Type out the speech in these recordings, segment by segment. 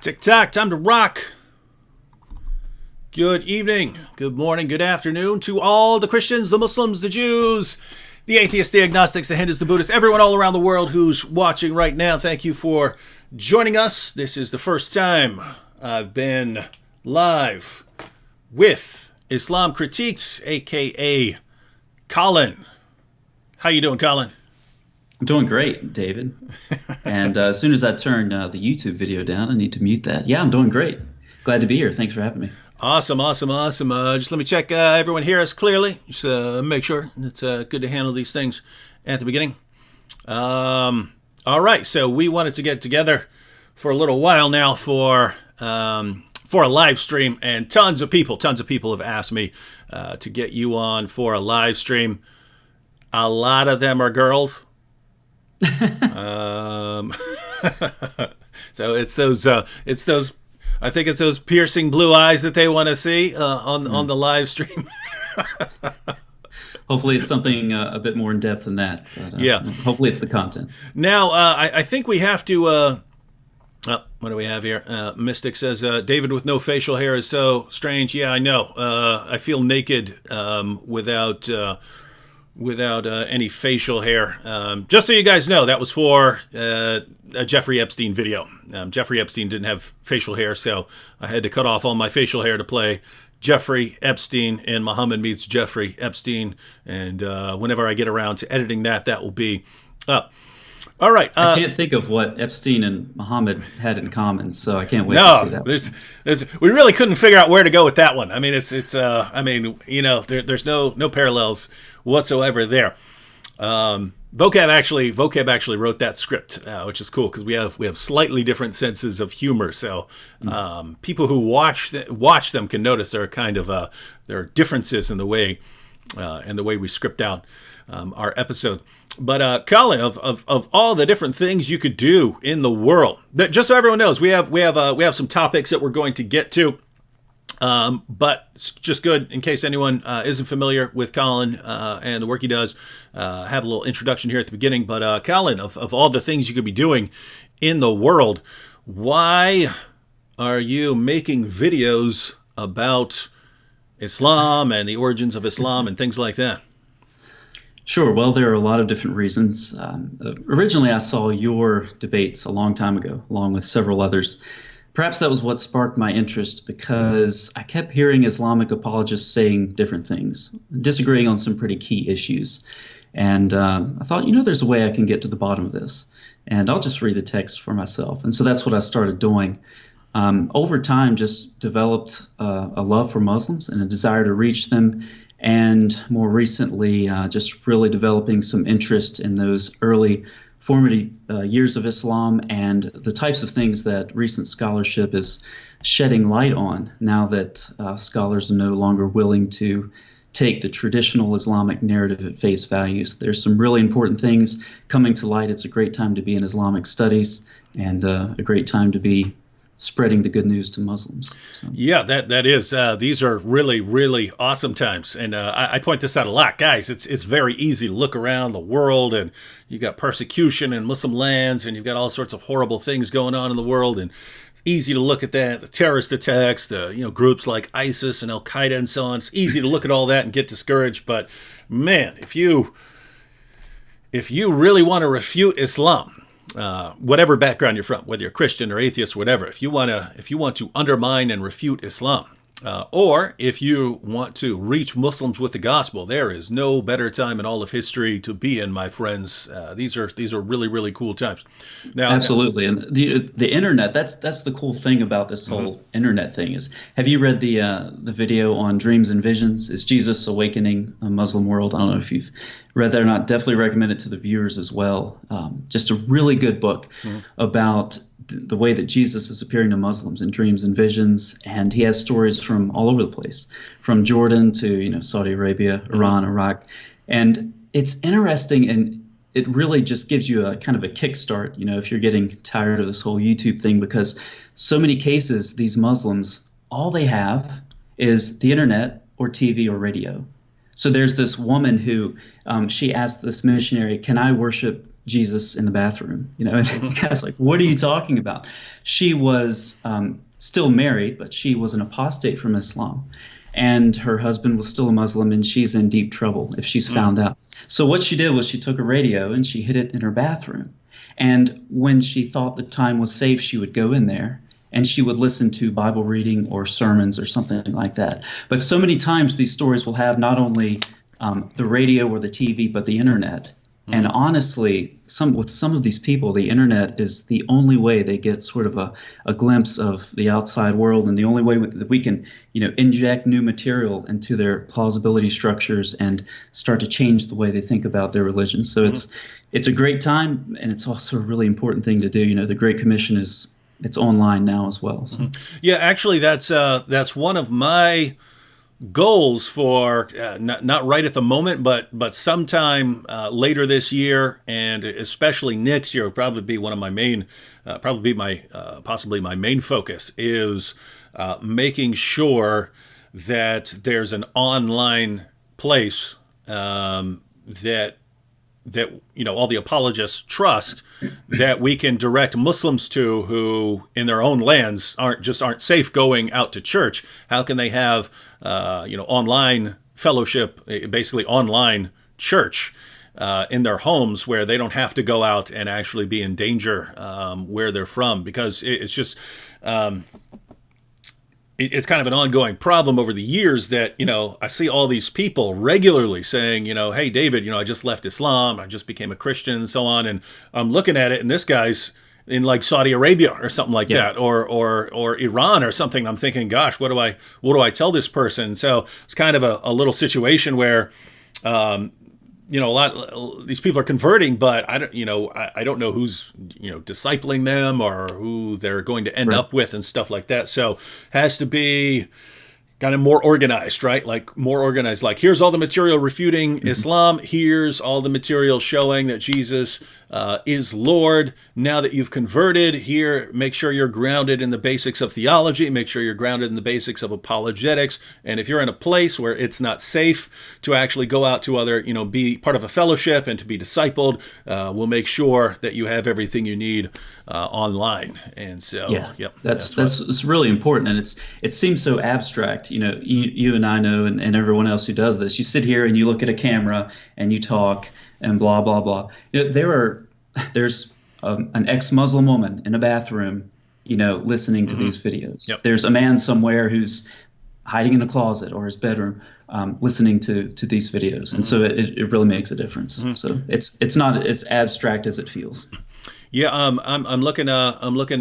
Tick-tock, time to rock. Good evening, good morning, good afternoon to all the Christians, the Muslims, the Jews, the atheists, the agnostics, the Hindus, the Buddhists, everyone all around the world who's watching right now. Thank you for joining us. This is the first time I've been live with Islam Critiqued, a.k.a. Colin. How you doing, Colin? I'm doing great, David. And as soon as I turn the YouTube video down, I need to mute that. Yeah, I'm doing great. Glad to be here. Thanks for having me. Awesome. Just let me check everyone hear us clearly. Just make sure it's good to handle these things at the beginning. All right, so we wanted to get together for a little while now for a live stream, and tons of people have asked me to get you on for a live stream. A lot of them are girls. So it's those I think it's those piercing blue eyes that they want to see on the live stream. Hopefully it's something a bit more in depth than that. But, yeah. Hopefully it's the content. Now, I think we have to what do we have here? Mystic says, David with no facial hair is so strange. Yeah, I know. I feel naked without any facial hair. Just so you guys know, that was for a Jeffrey Epstein video. Jeffrey Epstein didn't have facial hair, so I had to cut off all my facial hair to play Jeffrey Epstein in Muhammad Meets Jeffrey Epstein. And whenever I get around to editing that will be up. All right. I can't think of what Epstein and Muhammad had in common, so I can't wait to see that. We really couldn't figure out where to go with that one. I mean, there's no parallels whatsoever there. Vocab actually wrote that script, which is cool because we have slightly different senses of humor. So people who watch them can notice there are kind of there are differences in the way we script out our episode. But Colin, of all the different things you could do in the world, just so everyone knows, we have some topics that we're going to get to. But it's just good in case anyone isn't familiar with Colin and the work he does. Have a little introduction here at the beginning. But Colin, of all the things you could be doing in the world, why are you making videos about Islam and the origins of Islam and things like that? Sure. Well, there are a lot of different reasons. Originally, I saw your debates a long time ago, along with several others. Perhaps that was what sparked my interest because I kept hearing Islamic apologists saying different things, disagreeing on some pretty key issues. And I thought, there's a way I can get to the bottom of this. And I'll just read the text for myself. And so that's what I started doing. Over time, just developed a love for Muslims and a desire to reach them. And more recently, just really developing some interest in those early formative years of Islam and the types of things that recent scholarship is shedding light on now that scholars are no longer willing to take the traditional Islamic narrative at face value. There's some really important things coming to light. It's a great time to be in Islamic studies and a great time to be spreading the good news to Muslims. So. Yeah, that is. These are really, really awesome times. And I point this out a lot. Guys, it's very easy to look around the world and you got persecution in Muslim lands and you've got all sorts of horrible things going on in the world. And it's easy to look at that, the terrorist attacks, the groups like ISIS and Al-Qaeda and so on. It's easy to look at all that and get discouraged. But man, if you really want to refute Islam, whatever background you're from, whether you're Christian or atheist or whatever, if you want to undermine and refute Islam, or if you want to reach Muslims with the gospel, there is no better time in all of history to be in, my friends. These are really, really cool times. Now, absolutely, and the internet. That's the cool thing about this whole internet thing is. Have you read the video on dreams and visions? Is Jesus awakening a Muslim world? I don't know if you've read that or not. Definitely recommend it to the viewers as well. Just a really good book about the way that Jesus is appearing to Muslims in dreams and visions, and he has stories from all over the place, from Jordan to Saudi Arabia, Iran, Iraq, and it's interesting, and it really just gives you a kind of a kickstart, if you're getting tired of this whole YouTube thing, because so many cases these Muslims, all they have is the internet or TV or radio. So there's this woman who she asked this missionary, "Can I worship Jesus in the bathroom. And the guy's like, what are you talking about? She was still married, but she was an apostate from Islam. And her husband was still a Muslim, and she's in deep trouble if she's found out. So what she did was she took a radio and she hid it in her bathroom. And when she thought the time was safe, she would go in there and she would listen to Bible reading or sermons or something like that. But so many times these stories will have not only the radio or the TV, but the internet. And honestly, with some of these people, the internet is the only way they get sort of a glimpse of the outside world, and the only way that we can, inject new material into their plausibility structures and start to change the way they think about their religion. So it's a great time, and it's also a really important thing to do. The Great Commission it's online now as well. So. Yeah, actually, that's one of my goals for not right at the moment, but sometime later this year, and especially next year, will probably be one of my main, possibly my main focus is making sure that there's an online place that all the apologists trust, that we can direct Muslims to who in their own lands aren't safe going out to church. How can they have online fellowship, basically online church in their homes, where they don't have to go out and actually be in danger where they're from? Because it's just it's kind of an ongoing problem over the years that, I see all these people regularly saying, hey, David, I just left Islam, I just became a Christian and so on. And I'm looking at it and this guy's in like Saudi Arabia or something like that, or Iran or something. I'm thinking, gosh, what do I tell this person? So it's kind of a little situation where, these people are converting, but I don't know who's, discipling them or who they're going to end up with and stuff like that. So has to be kind of more organized, right? Like more organized, like here's all the material refuting Islam. Here's all the material showing that Jesus is Lord. Now that you've converted, here, make sure you're grounded in the basics of theology. Make sure you're grounded in the basics of apologetics. And if you're in a place where it's not safe to actually go out to other, be part of a fellowship and to be discipled, we'll make sure that you have everything you need online. And so, that's really important. And it seems so abstract. You and I know, and everyone else who does this, you sit here and you look at a camera and you talk and blah, blah, blah. There's an ex-Muslim woman in a bathroom, listening to these videos. Yep. There's a man somewhere who's hiding in a closet or his bedroom, listening to these videos. And so it really makes a difference. So it's not as abstract as it feels. Yeah, I'm looking.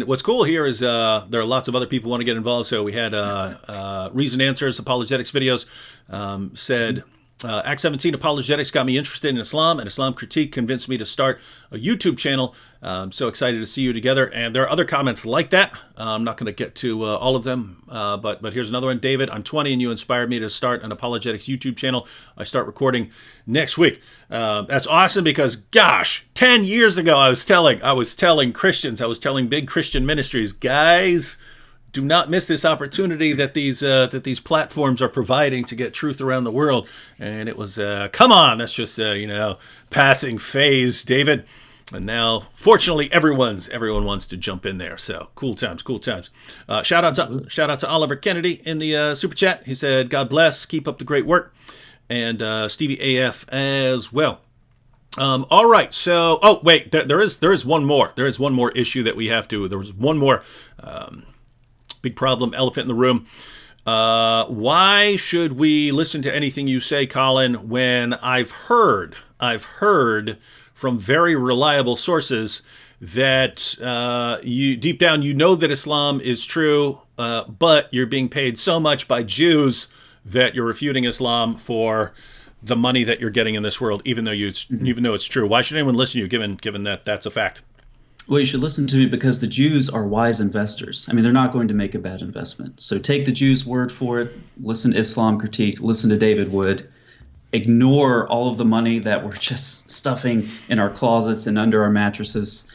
What's cool here is there are lots of other people who want to get involved. So we had Reason Answers Apologetics videos said. Act 17 apologetics got me interested in Islam, and Islam critique convinced me to start a YouTube channel. I'm so excited to see you together. And there are other comments like that. I'm not going to get to all of them, but here's another one. David, I'm 20 and you inspired me to start an apologetics YouTube channel. I start recording next week. That's awesome because, gosh, 10 years ago I was telling Christians, I was telling big Christian ministries, guys, do not miss this opportunity that these platforms are providing to get truth around the world. And it was, come on, that's just passing phase, David. And now, fortunately, everyone wants to jump in there. So cool times. Shout out to Oliver Kennedy in the super chat. He said, "God bless, keep up the great work," and Stevie AF as well. All right. So, there is one more. There is one more issue that we have to. There was one more. Big problem, elephant in the room. Why should we listen to anything you say, Colin, when I've heard from very reliable sources that you deep down you know that Islam is true, but you're being paid so much by Jews that you're refuting Islam for the money that you're getting in this world, even though it's true. Why should anyone listen to you, given that that's a fact? Well, you should listen to me because the Jews are wise investors. I mean, they're not going to make a bad investment. So take the Jews' word for it. Listen to Islam critique. Listen to David Wood. Ignore all of the money that we're just stuffing in our closets and under our mattresses.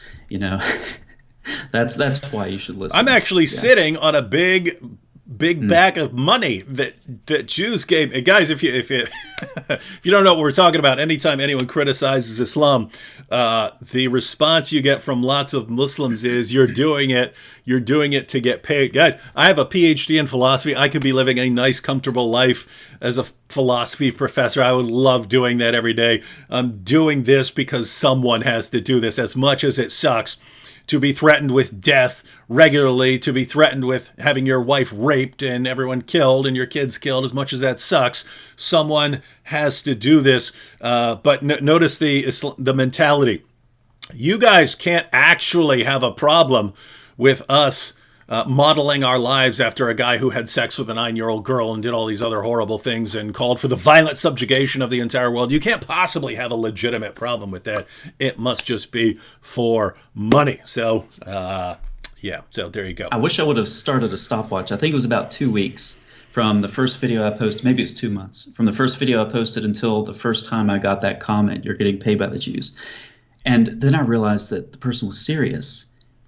That's why you should listen. I'm actually sitting on a big big bag of money that Jews gave. And guys, if you if you don't know what we're talking about, anytime anyone criticizes Islam, the response you get from lots of Muslims is you're doing it to get paid. Guys, I have a PhD in philosophy. I could be living a nice, comfortable life as a philosophy professor. I would love doing that every day. I'm doing this because someone has to do this, as much as it sucks to be threatened with death regularly, to be threatened with having your wife raped and everyone killed and your kids killed. As much as that sucks, someone has to do this. But notice the mentality. You guys can't actually have a problem with us modeling our lives after a guy who had sex with a 9-year-old girl and did all these other horrible things and called for the violent subjugation of the entire world. You can't possibly have a legitimate problem with that. It must just be for money. So, yeah, so there you go. I wish I would have started a stopwatch. I think it was about 2 weeks from the first video I posted. Maybe it's 2 months. From the first video I posted until the first time I got that comment, "You're getting paid by the Jews." And then I realized that the person was serious.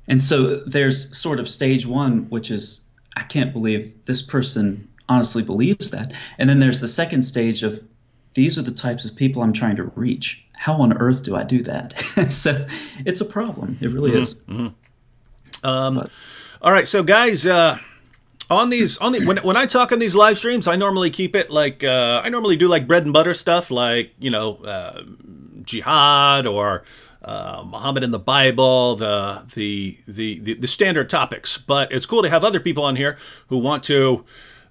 And so there's sort of stage one, which is, I can't believe this person honestly believes that. And then there's the second stage of, these are the types of people I'm trying to reach. How on earth do I do that? So it's a problem. It really is. All right, so guys, when I talk on these live streams, I normally keep it like I normally do like bread and butter stuff, like jihad or Muhammad in the Bible, the standard topics. But it's cool to have other people on here who want to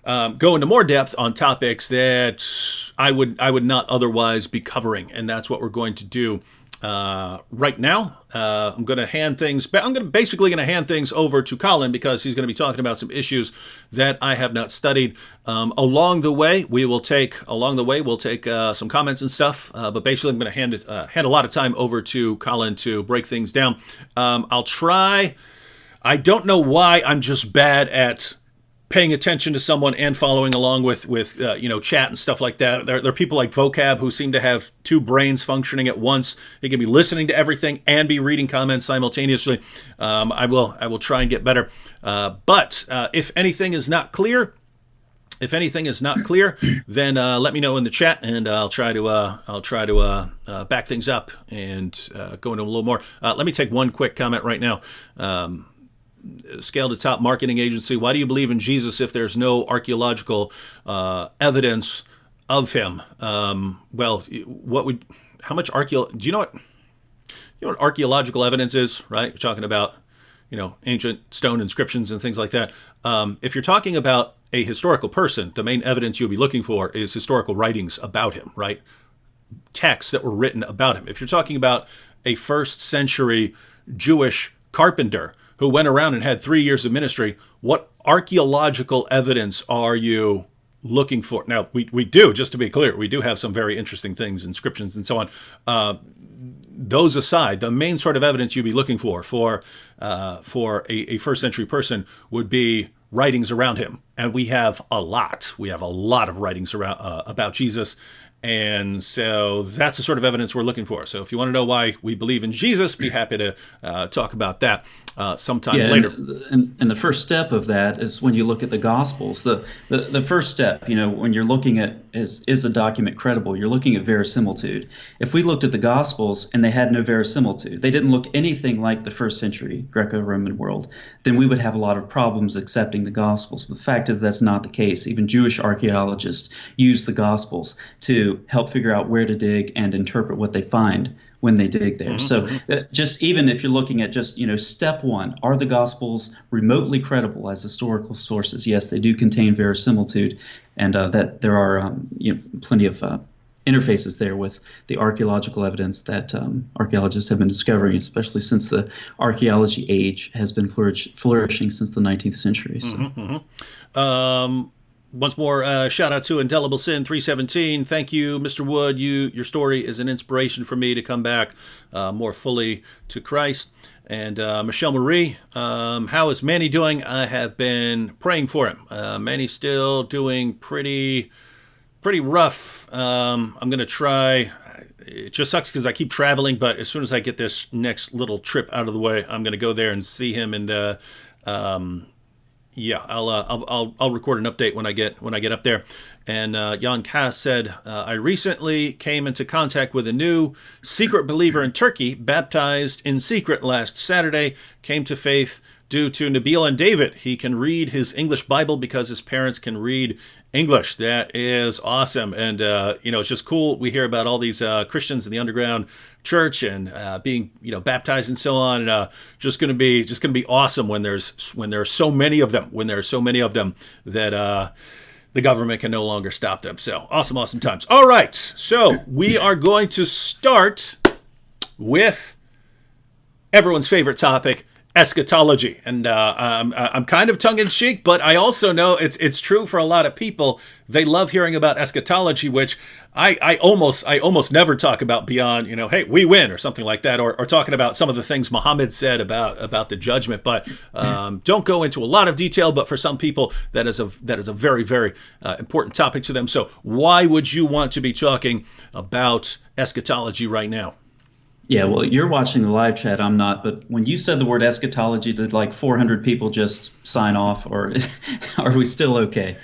go into more depth on topics that I would not otherwise be covering, and that's what we're going to do right now. I'm going to hand things back. Basically going to hand things over to Colin, because he's going to be talking about some issues that I have not studied. Along the way, we'll take some comments and stuff. But basically, I'm going to hand a lot of time over to Colin to break things down. I'll try. I don't know why I'm just bad at paying attention to someone and following along with chat and stuff like that. There are people like Vocab who seem to have two brains functioning at once. They can be listening to everything and be reading comments simultaneously. I will try and get better. But if anything is not clear, then let me know in the chat, and I'll try to back things up and go into a little more. Let me take one quick comment right now. Scale to Top Marketing Agency. Why do you believe in Jesus if there's no archaeological evidence of him? Well, do you know what archaeological evidence is, right? You're talking about, ancient stone inscriptions and things like that. If you're talking about a historical person, the main evidence you'll be looking for is historical writings about him, right? Texts that were written about him. If you're talking about a first century Jewish carpenter who went around and had 3 years of ministry, what archaeological evidence are you looking for? Now, we do, just to be clear, we do have some very interesting things, inscriptions and so on. Those aside, the main sort of evidence you'd be looking for a first century person would be writings around him. And we have a lot. We have a lot of writings around about Jesus. And so that's the sort of evidence we're looking for. So if you want to know why we believe in Jesus, be happy to talk about that sometime later. And the first step of that is when you look at the Gospels. The first step, when you're looking at is a document credible, you're looking at verisimilitude. If we looked at the Gospels and they had no verisimilitude, they didn't look anything like the first century Greco-Roman world, then we would have a lot of problems accepting the Gospels. But the fact is that's not the case. Even Jewish archaeologists use the Gospels to help figure out where to dig and interpret what they find when they dig there. Mm-hmm. So just even if you're looking at just, step one, are the Gospels remotely credible as historical sources? Yes, they do contain verisimilitude, and that there are plenty of interfaces there with the archaeological evidence that archaeologists have been discovering, especially since the archaeology age has been flourishing since the 19th century. So. Mm-hmm. Once more, shout out to Indelible Sin 317. Thank you, Mr. Wood. Your story is an inspiration for me to come back more fully to Christ. And Michelle Marie, how is Manny doing? I have been praying for him. Manny's still doing pretty rough. I'm going to try. It just sucks because I keep traveling, but as soon as I get this next little trip out of the way, I'm going to go there and see him and Yeah, I'll record an update when I get up there. And Jan Kass said, I recently came into contact with a new secret believer in Turkey, baptized in secret last Saturday, came to faith due to Nabil and David. He can read his English Bible because his parents can read English. That is awesome. And, it's just cool. We hear about all these Christians in the underground church and being, baptized and so on. And just going to be awesome when there are so many of them, that the government can no longer stop them. So awesome times. All right. So we are going to start with everyone's favorite topic, eschatology. And I'm kind of tongue-in-cheek, but I also know it's true for a lot of people. They love hearing about eschatology, which I almost never talk about beyond, hey, we win or something like that, or talking about some of the things Muhammad said about the judgment. But don't go into a lot of detail. But for some people, that is a very, very important topic to them. So why would you want to be talking about eschatology right now? Yeah, well, you're watching the live chat. I'm not. But when you said the word eschatology, did like 400 people just sign off, or are we still okay?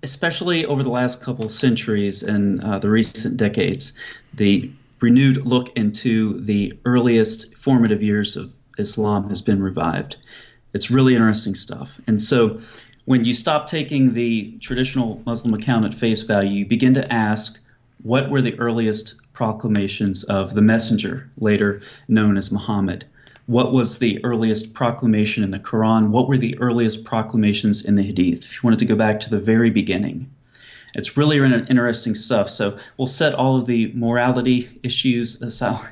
Especially over the last couple centuries and the recent decades, the renewed look into the earliest formative years of Islam has been revived. It's really interesting stuff. And so when you stop taking the traditional Muslim account at face value, you begin to ask, what were the earliest proclamations of the messenger, later known as Muhammad? What was the earliest proclamation in the Quran? What were the earliest proclamations in the Hadith? If you wanted to go back to the very beginning. It's really interesting stuff. So we'll set all of the immorality issues aside,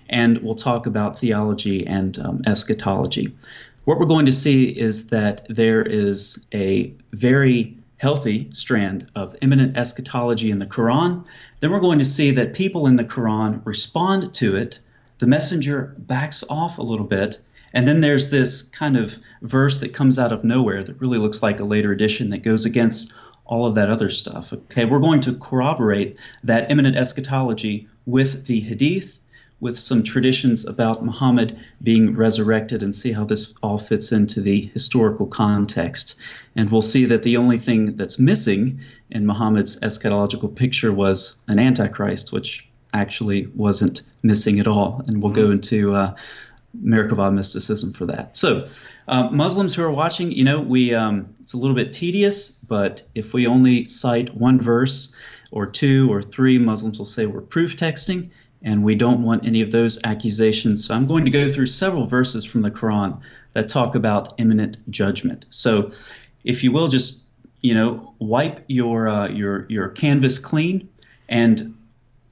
and we'll talk about theology and eschatology. What we're going to see is that there is a very healthy strand of imminent eschatology in the Quran. Then we're going to see that people in the Quran respond to it. The messenger backs off a little bit. And then there's this kind of verse that comes out of nowhere that really looks like a later edition that goes against all of that other stuff. Okay, we're going to corroborate that imminent eschatology with the Hadith, with some traditions about Muhammad being resurrected, and see how this all fits into the historical context. And we'll see that the only thing that's missing in Muhammad's eschatological picture was an antichrist, which actually wasn't missing at all. And we'll go into Merkabah mysticism for that. So Muslims who are watching, it's a little bit tedious, but if we only cite one verse or two or three, Muslims will say we're proof texting. And we don't want any of those accusations. So I'm going to go through several verses from the Quran that talk about imminent judgment. So if you will, just, wipe your canvas clean and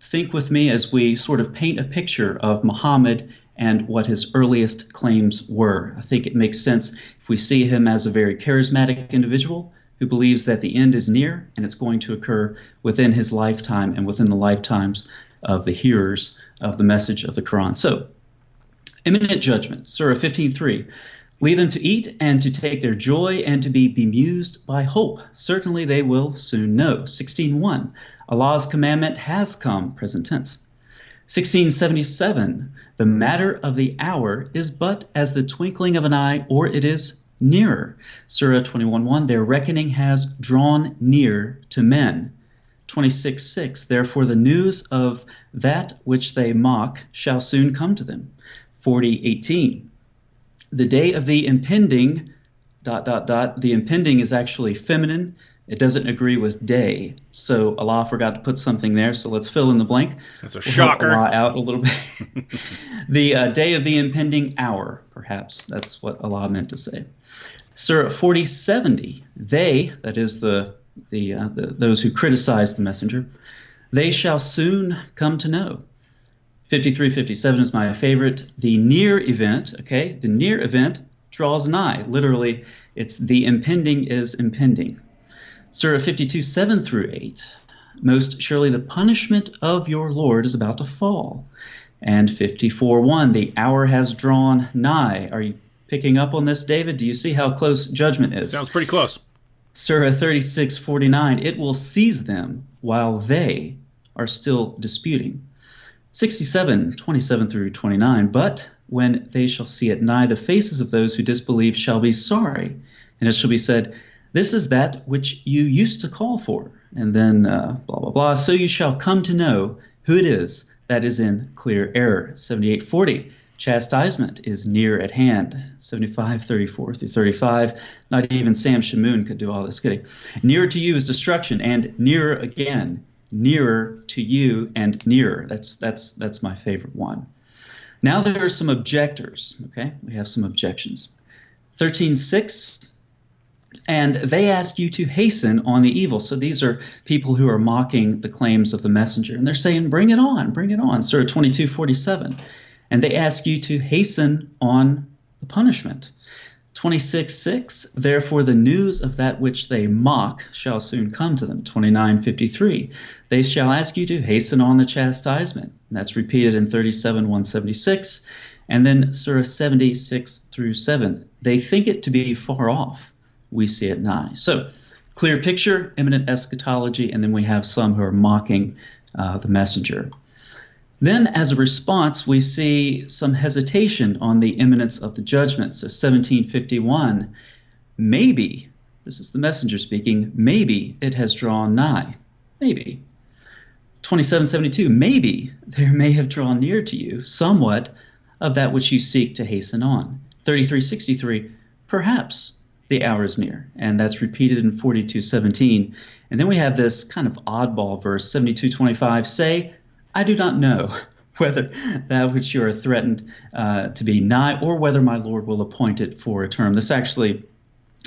think with me as we sort of paint a picture of Muhammad and what his earliest claims were. I think it makes sense if we see him as a very charismatic individual who believes that the end is near and it's going to occur within his lifetime and within the lifetimes of the hearers of the message of the Quran. So, imminent judgment, Surah 15:3. Lead them to eat and to take their joy and to be bemused by hope. Certainly they will soon know. 16:1. Allah's commandment has come, present tense. 16:77. The matter of the hour is but as the twinkling of an eye, or it is nearer. Surah 21:1. Their reckoning has drawn near to men. 26:6. Therefore the news of that which they mock shall soon come to them. 40:18. The day of the impending ... The impending is actually feminine. It doesn't agree with day. So Allah forgot to put something there. So let's fill in the blank. That's a shocker. Help Allah out a little bit. The day of the impending hour, perhaps. That's what Allah meant to say. Surah 40:70. They, that is those who criticize the messenger, they shall soon come to know. 53:57 is my favorite. The near event, the near event draws nigh. Literally, it's the impending is impending. Surah 52:7-8. Most surely the punishment of your Lord is about to fall. And 54:1, the hour has drawn nigh. Are you picking up on this, David? Do you see how close judgment is? Sounds pretty close. Surah 36:49, it will seize them while they are still disputing. 67:27-29, but when they shall see it, nigh the faces of those who disbelieve shall be sorry. And it shall be said, this is that which you used to call for. And then blah, blah, blah. So you shall come to know who it is that is in clear error. 78:40. Chastisement is near at hand. 75:34 through 35. Not even Sam Shamoon could do all this, could he? Nearer to you is destruction, and nearer again. Nearer to you and nearer. That's my favorite one. Now there are some objectors. Okay, we have some objections. 13:6. And they ask you to hasten on the evil. So these are people who are mocking the claims of the messenger. And they're saying, bring it on, bring it on. Surah 22:47. And they ask you to hasten on the punishment. 26:6. Therefore the news of that which they mock shall soon come to them. 29:53. They shall ask you to hasten on the chastisement. And that's repeated in 37:176. And then Surah 76 through 7. They think it to be far off. We see it nigh. So, clear picture, imminent eschatology, and then we have some who are mocking the messenger. Then, as a response, we see some hesitation on the imminence of the judgment. So, 17:51, maybe, this is the messenger speaking, maybe it has drawn nigh. Maybe. 27:72, maybe there may have drawn near to you somewhat of that which you seek to hasten on. 33:63, perhaps the hour is near, and that's repeated in 42:17. And then we have this kind of oddball verse, 72:25, say, I do not know whether that which you are threatened to be nigh, or whether my Lord will appoint it for a term. This actually,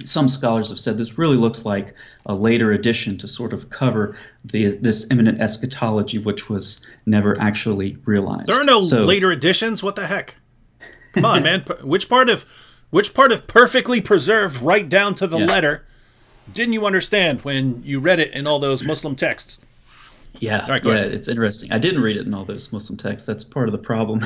some scholars have said this really looks like a later addition to sort of cover this imminent eschatology, which was never actually realized. There are no later additions? What the heck? Come on, man. Which part of perfectly preserved right down to the letter didn't you understand when you read it in all those Muslim texts? Yeah, all right, go ahead. It's interesting. I didn't read it in all those Muslim texts. That's part of the problem.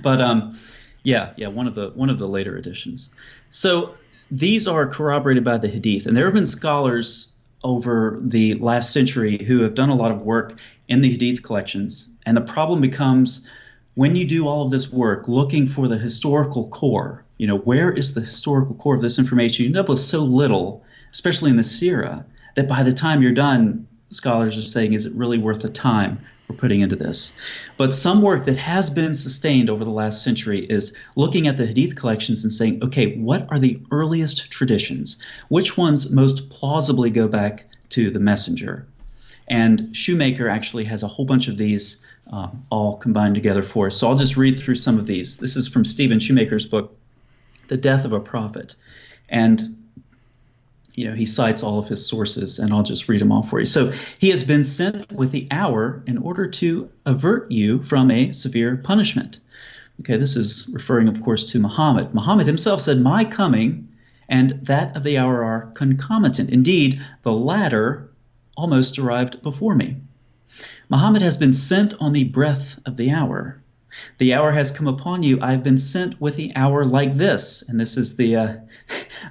But one of the later editions. So these are corroborated by the Hadith, and there have been scholars over the last century who have done a lot of work in the Hadith collections, and the problem becomes when you do all of this work looking for the historical core. Where is the historical core of this information? You end up with so little, especially in the Sirah, that by the time you're done, scholars are saying, is it really worth the time we're putting into this? But some work that has been sustained over the last century is looking at the Hadith collections and saying, okay, what are the earliest traditions? Which ones most plausibly go back to the messenger? And Shoemaker actually has a whole bunch of these all combined together for us. So I'll just read through some of these. This is from Stephen Shoemaker's book, The Death of a Prophet. And he cites all of his sources, and I'll just read them all for you. So he has been sent with the hour in order to avert you from a severe punishment. Okay, this is referring, of course, to Muhammad. Muhammad himself said, my coming and that of the hour are concomitant. Indeed, the latter almost arrived before me. Muhammad has been sent on the breath of the hour. The hour has come upon you. I've been sent with the hour like this. And this is the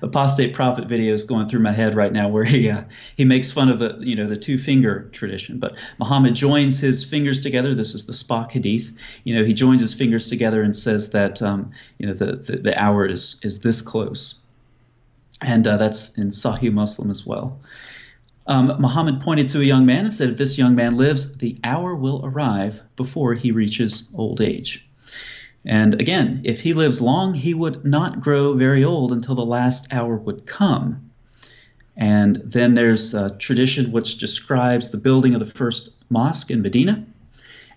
apostate prophet videos going through my head right now, where he makes fun of the two-finger tradition. But Muhammad joins his fingers together. This is the Spock Hadith. He joins his fingers together and says that the hour is this close. And that's in Sahih Muslim as well. Muhammad pointed to a young man and said, if this young man lives, the hour will arrive before he reaches old age. And again, if he lives long, he would not grow very old until the last hour would come. And then there's a tradition which describes the building of the first mosque in Medina.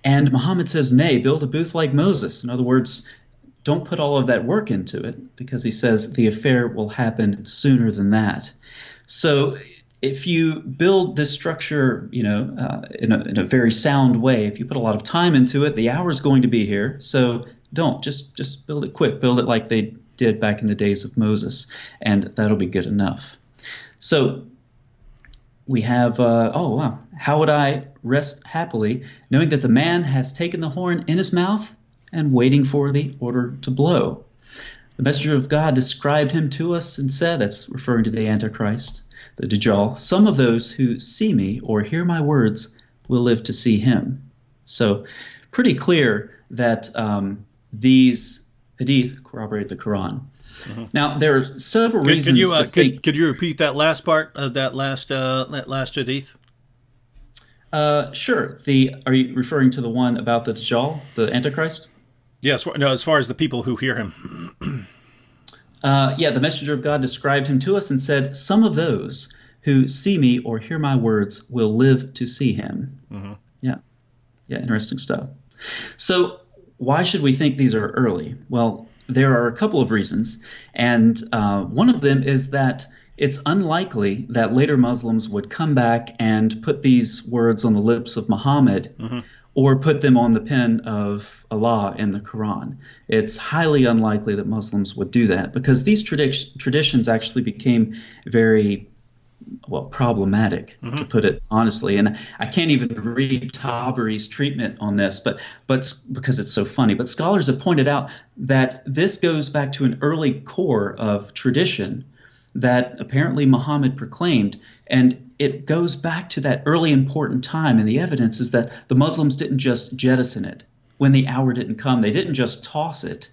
And Muhammad says, nay, build a booth like Moses. In other words, don't put all of that work into it, because he says the affair will happen sooner than that. So if you build this structure, in a very sound way, if you put a lot of time into it, the hour is going to be here. So don't just build it quick. Build it like they did back in the days of Moses, and that'll be good enough. So we have, how would I rest happily, knowing that the man has taken the horn in his mouth and waiting for the order to blow. The messenger of God described him to us and said, that's referring to the Antichrist, the Dajjal, some of those who see me or hear my words will live to see him. So pretty clear that these hadith corroborate the Quran. Now, there are several reasons to think. Could you repeat that last part of that last hadith? Sure. Are you referring to the one about the Dajjal, the Antichrist? Yes. No, as far as the people who hear him. Yeah, the messenger of God described him to us and said, "Some of those who see me or hear my words will live to see him." Yeah, interesting stuff. So why should we think these are early? Well, there are a couple of reasons, and one of them is that it's unlikely that later Muslims would come back and put these words on the lips of Muhammad or put them on the pen of Allah in the Quran. It's highly unlikely that Muslims would do that because these traditions actually became very problematic, to put it honestly. And I can't even read Tabari's treatment on this, but because it's so funny. But scholars have pointed out that this goes back to an early core of tradition that apparently Muhammad proclaimed, and it goes back to that early important time. And the evidence is that the Muslims didn't just jettison it when the hour didn't come. They didn't just toss it.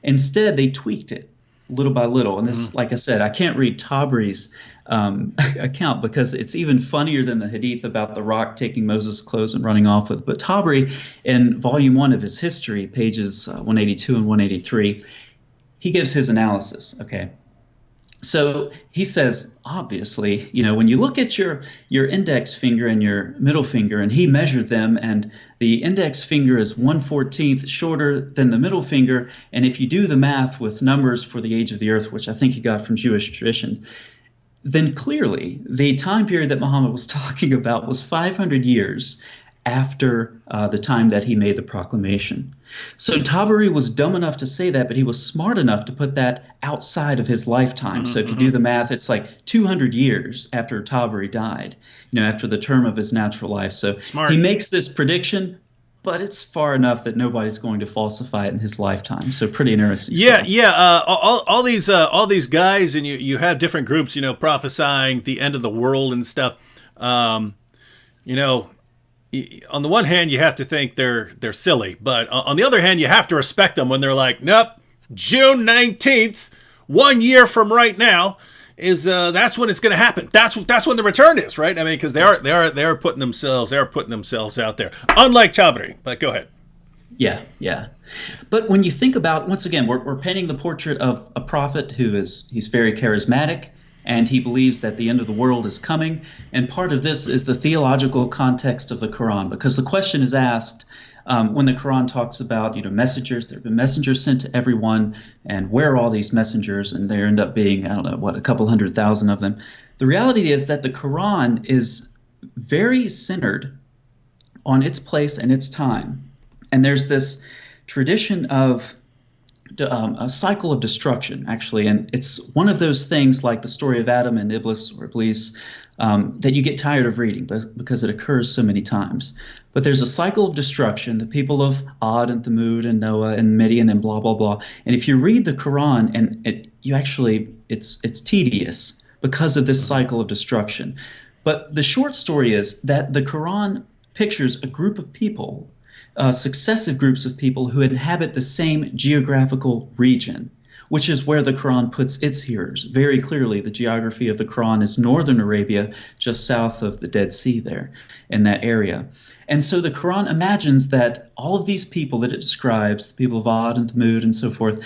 Instead, they tweaked it little by little. And this, like I said, I can't read Tabari's account because it's even funnier than the hadith about the rock taking Moses' clothes and running off with. But Tabari, in volume 1 of his history, pages 182 and 183, he gives his analysis. Okay. So he says, obviously, when you look at your index finger and your middle finger, and he measured them, and the index finger is 1/14 shorter than the middle finger, and if you do the math with numbers for the age of the earth, which I think he got from Jewish tradition, then clearly the time period that Muhammad was talking about was 500 years after the time that he made the proclamation. So Tabari was dumb enough to say that, but he was smart enough to put that outside of his lifetime. So if you do the math, it's like 200 years after Tabari died, after the term of his natural life. So smart. He makes this prediction, but it's far enough that nobody's going to falsify it in his lifetime. So pretty interesting. Yeah. All these guys, and you have different groups, prophesying the end of the world and stuff. On the one hand, you have to think they're silly, but on the other hand, you have to respect them when they're like, nope, June 19th, 1 year from right now is that's when it's going to happen. That's when the return is, right? I mean, because they are putting themselves out there. Unlike Tabari, but go ahead. Yeah. But when you think about, once again, we're painting the portrait of a prophet he's very charismatic, and he believes that the end of the world is coming. And part of this is the theological context of the Quran, because the question is asked when the Quran talks about messengers. There have been messengers sent to everyone, and where are all these messengers? And there end up being, a couple 100,000 of them. The reality is that the Quran is very centered on its place and its time. And there's this tradition of a cycle of destruction, actually, and it's one of those things like the story of Adam and Iblis that you get tired of reading because it occurs so many times. But there's a cycle of destruction, the people of Ad and Thamud and Noah and Midian and blah, blah, blah. And if you read the Quran, and it's tedious because of this cycle of destruction. But the short story is that the Quran pictures a group of people, successive groups of people who inhabit the same geographical region, which is where the Quran puts its hearers. Very clearly, the geography of the Quran is northern Arabia, just south of the Dead Sea there, in that area. And so the Quran imagines that all of these people that it describes, the people of Ad and Thamud and so forth,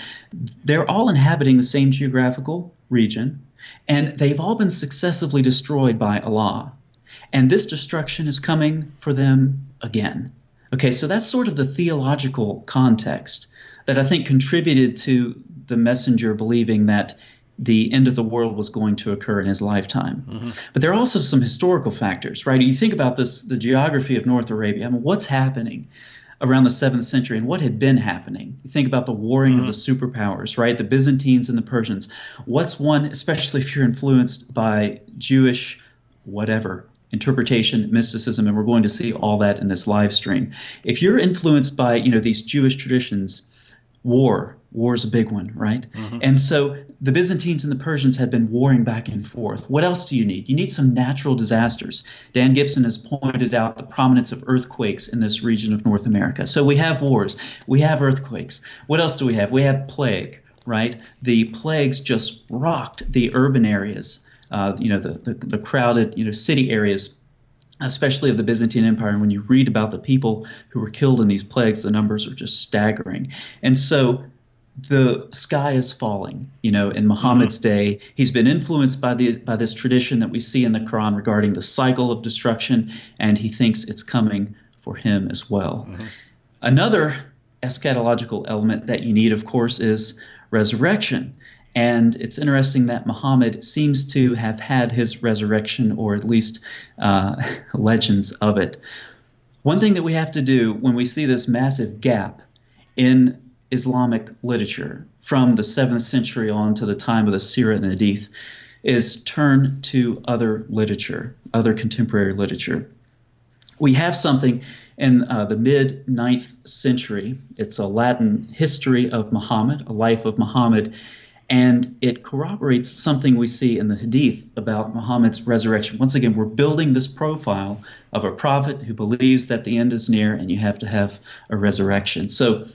they're all inhabiting the same geographical region, and they've all been successively destroyed by Allah. And this destruction is coming for them again. Okay, so that's sort of the theological context that I think contributed to the messenger believing that the end of the world was going to occur in his lifetime. But there are also some historical factors, right? You think about this, the geography of North Arabia. I mean, what's happening around the 7th century and what had been happening? You think about the warring of the superpowers, right? The Byzantines and the Persians. What's one, especially if you're influenced by Jewish whatever, interpretation, mysticism, and we're going to see all that in this live stream. If you're influenced by, these Jewish traditions, War's a big one, right? And so the Byzantines and the Persians had been warring back and forth. What else do you need? You need some natural disasters. Dan Gibson has pointed out the prominence of earthquakes in this region of North America. So we have wars, we have earthquakes. What else do we have? We have plague, right? The plagues just rocked the urban areas, the crowded, city areas, especially of the Byzantine Empire. And when you read about the people who were killed in these plagues, the numbers are just staggering. And so the sky is falling. In Muhammad's day, he's been influenced by this tradition that we see in the Quran regarding the cycle of destruction, and he thinks it's coming for him as well. Another eschatological element that you need, of course, is resurrection. And it's interesting that Muhammad seems to have had his resurrection, or at least legends of it. One thing that we have to do when we see this massive gap in Islamic literature from the 7th century on to the time of the Sirah and the Hadith is turn to other literature, other contemporary literature. We have something in the mid-9th century. It's a Latin history of Muhammad, a life of Muhammad, and it corroborates something we see in the Hadith about Muhammad's resurrection. Once again, we're building this profile of a prophet who believes that the end is near and you have to have a resurrection. So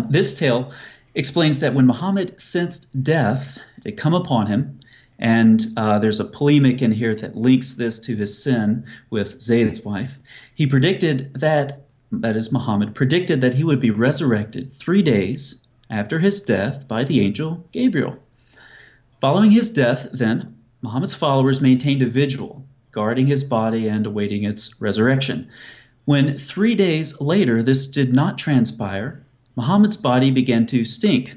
this tale explains that when Muhammad sensed death, it had come upon him, and there's a polemic in here that links this to his sin with Zayd's wife. He predicted that is Muhammad, predicted that he would be resurrected 3 days after his death by the angel Gabriel. Following his death, then, Muhammad's followers maintained a vigil, guarding his body and awaiting its resurrection. When 3 days later this did not transpire, Muhammad's body began to stink,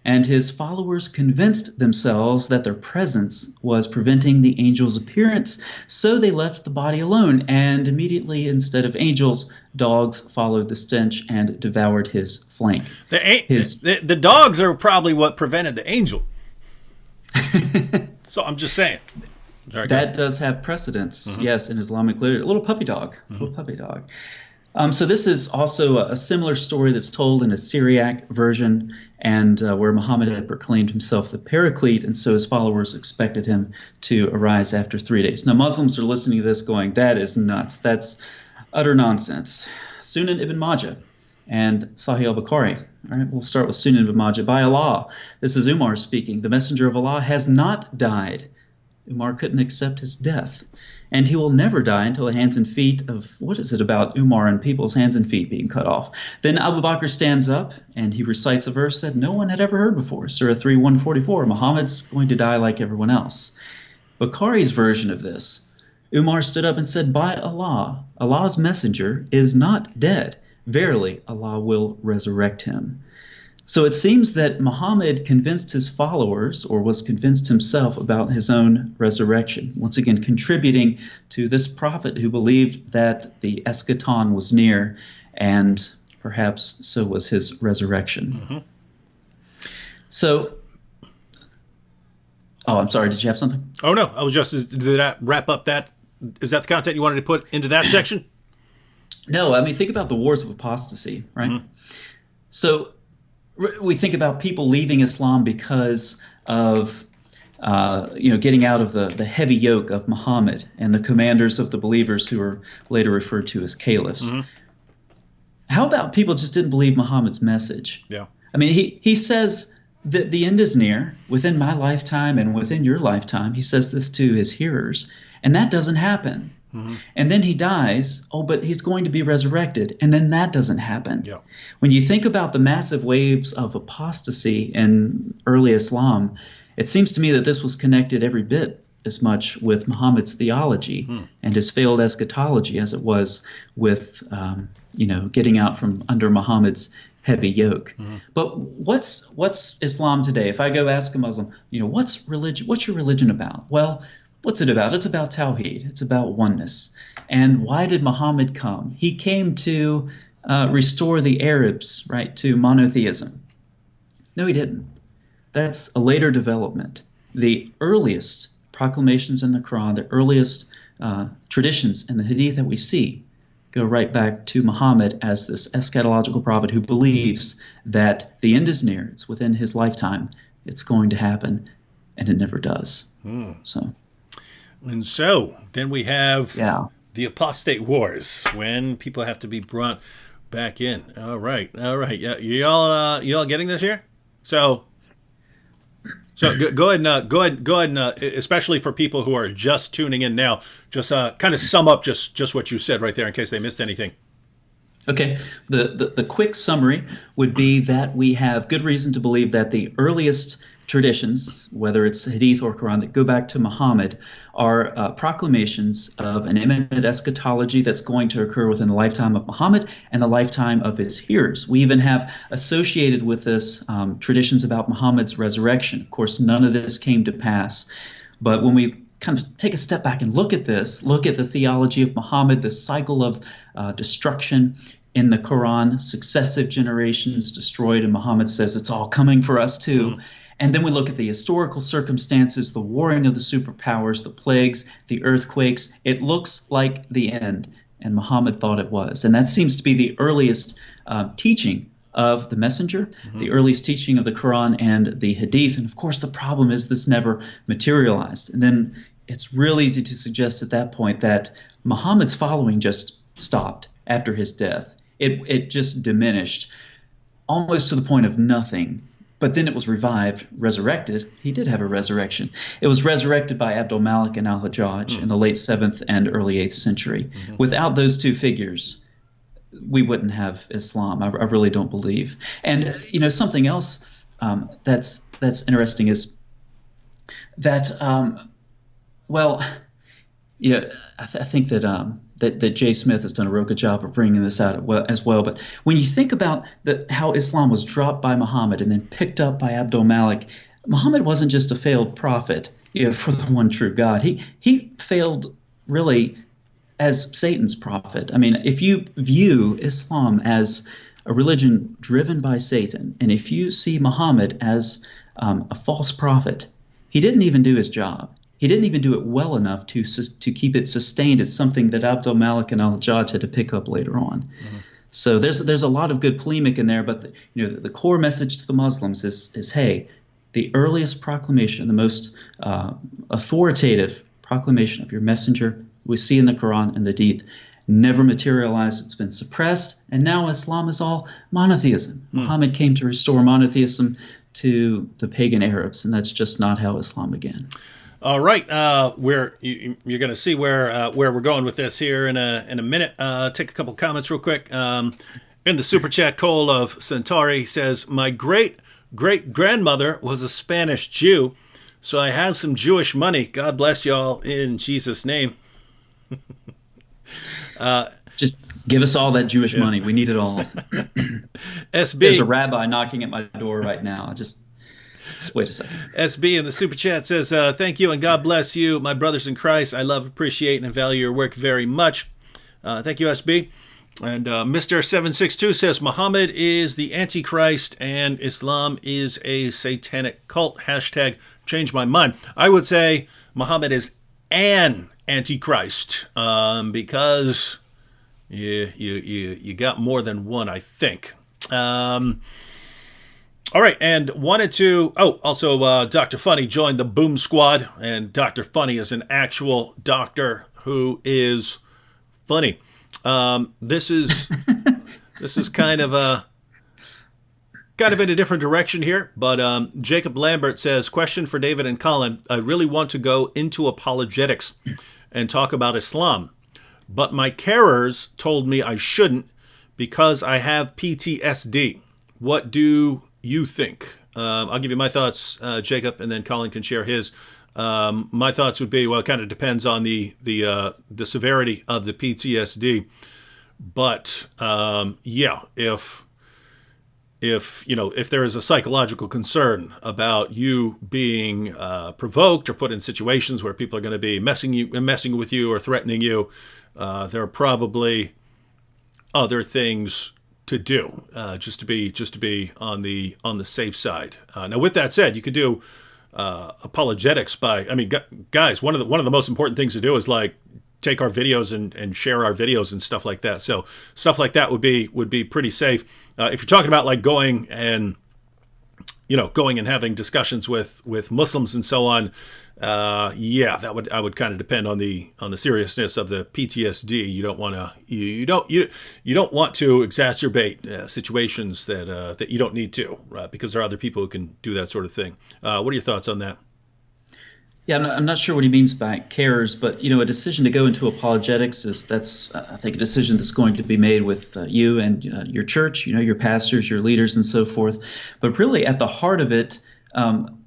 and his followers convinced themselves that their presence was preventing the angel's appearance, so they left the body alone, and immediately, instead of angels, dogs followed the stench and devoured his flank. The dogs are probably what prevented the angel. So I'm just saying. That does have precedence, yes, in Islamic literature. A little puppy dog. So this is also a similar story that's told in a Syriac version, and where Muhammad had proclaimed himself the Paraclete, and so his followers expected him to arise after 3 days. Now, Muslims are listening to this going, that is nuts. That's utter nonsense. Sunan ibn Majah and Sahih al-Bukhari. All right, we'll start with Sunan ibn Majah. By Allah, this is Umar speaking, the messenger of Allah has not died. Umar couldn't accept his death. And he will never die until the hands and feet of, what is it about Umar and people's hands and feet being cut off? Then Abu Bakr stands up and he recites a verse that no one had ever heard before, Surah 3:144. Muhammad's going to die like everyone else. Bukhari's version of this, Umar stood up and said, by Allah, Allah's messenger is not dead. Verily, Allah will resurrect him. So it seems that Muhammad convinced his followers, or was convinced himself, about his own resurrection, once again contributing to this prophet who believed that the eschaton was near, and perhaps so was his resurrection. So, I'm sorry, did you have something? Oh, no, I was just, did that wrap up that? Is that the content you wanted to put into that section? No, I mean, think about the wars of apostasy, right? So, we think about people leaving Islam because of, getting out of the heavy yoke of Muhammad and the commanders of the believers who are later referred to as caliphs. How about people just didn't believe Muhammad's message? Yeah. I mean, he says that the end is near, within my lifetime and within your lifetime. He says this to his hearers, and that doesn't happen. And then he dies, but he's going to be resurrected, and then that doesn't happen. Yeah. When you think about the massive waves of apostasy in early Islam, it seems to me that this was connected every bit as much with Muhammad's theology and his failed eschatology as it was with, getting out from under Muhammad's heavy yoke. But what's Islam today? If I go ask a Muslim, what's religion? What's your religion about? Well, what's it about? It's about Tawheed. It's about oneness. And why did Muhammad come? He came to restore the Arabs, right, to monotheism. No, he didn't. That's a later development. The earliest proclamations in the Quran, the earliest traditions in the Hadith that we see go right back to Muhammad as this eschatological prophet who believes that the end is near. It's within his lifetime. It's going to happen, and it never does. So, And so then we have yeah. the apostate wars when people have to be brought back in. All right. Yeah, you all getting this here? So go ahead and especially for people who are just tuning in now, just kind of sum up just what you said right there in case they missed anything. Okay. The quick summary would be that we have good reason to believe that the earliest traditions, whether it's Hadith or Quran, that go back to Muhammad are proclamations of an imminent eschatology that's going to occur within the lifetime of Muhammad and the lifetime of his hearers. We even have associated with this traditions about Muhammad's resurrection. Of course, none of this came to pass. But when we kind of take a step back and look at this, look at the theology of Muhammad, the cycle of destruction in the Quran, successive generations destroyed, and Muhammad says it's all coming for us too. And then we look at the historical circumstances, the warring of the superpowers, the plagues, the earthquakes. It looks like the end, and Muhammad thought it was. And that seems to be the earliest teaching of the messenger, the earliest teaching of the Quran and the Hadith. And of course, the problem is this never materialized. And then it's real easy to suggest at that point that Muhammad's following just stopped after his death. It just diminished almost to the point of nothing. But then it was revived, resurrected. He did have a resurrection. It was resurrected by Abdul Malik and al-Hajjaj in the late 7th and early 8th century. Without those two figures, we wouldn't have Islam. I really don't believe. And something else that's interesting is that I think that Jay Smith has done a real good job of bringing this out as well. But when you think about how Islam was dropped by Muhammad and then picked up by Abdul Malik, Muhammad wasn't just a failed prophet for the one true God. He failed really as Satan's prophet. I mean, if you view Islam as a religion driven by Satan, and if you see Muhammad as a false prophet, he didn't even do his job. He didn't even do it well enough to keep it sustained as something that Abdul Malik and al-Hajjaj had to pick up later on. So there's a lot of good polemic in there, but the core message to the Muslims is hey, the earliest proclamation, the most authoritative proclamation of your messenger we see in the Quran and the Hadith never materialized. It's been suppressed, and now Islam is all monotheism. Muhammad came to restore monotheism to the pagan Arabs, and that's just not how Islam began. All right, you're going to see where we're going with this here in a minute. Take a couple comments real quick. In the super chat, Cole of Centauri says, "My great grandmother was a Spanish Jew, so I have some Jewish money. God bless y'all in Jesus' name." Just give us all that Jewish money. We need it all. SB, there's a rabbi knocking at my door right now. Just wait a second. SB in the super chat says, "Thank you and God bless you, my brothers in Christ. I love, appreciate, and value your work very much." Thank you, SB. And Mr. 762 says, "Muhammad is the Antichrist and Islam is a satanic cult. Hashtag change my mind." I would say Muhammad is an Antichrist because you got more than one, I think. All right, and wanted to... also Dr. Funny joined the Boom Squad, and Dr. Funny is an actual doctor who is funny. This is kind of in a different direction here, but Jacob Lambert says, "Question for David and Colin. I really want to go into apologetics and talk about Islam, but my carers told me I shouldn't because I have PTSD. What do you think?" I'll give you my thoughts, Jacob, and then Colin can share his. My thoughts would be, well, it kind of depends on the severity of the PTSD, but if there is a psychological concern about you being provoked or put in situations where people are going to be messing with you or threatening you, there are probably other things to do just to be on the safe side. Now, with that said, you could do apologetics guys. One of the most important things to do is take our videos and share our videos and stuff like that. So stuff like that would be pretty safe. If you're talking about like going and having discussions with Muslims and so on, I would kind of depend on the seriousness of the PTSD. You don't want to exacerbate situations that you don't need to, because there are other people who can do that sort of thing. What are your thoughts on that? Yeah, I'm not sure what he means by cares, but a decision to go into apologetics that's I think a decision that's going to be made with you and your church, your pastors, your leaders, and so forth. But really, at the heart of it,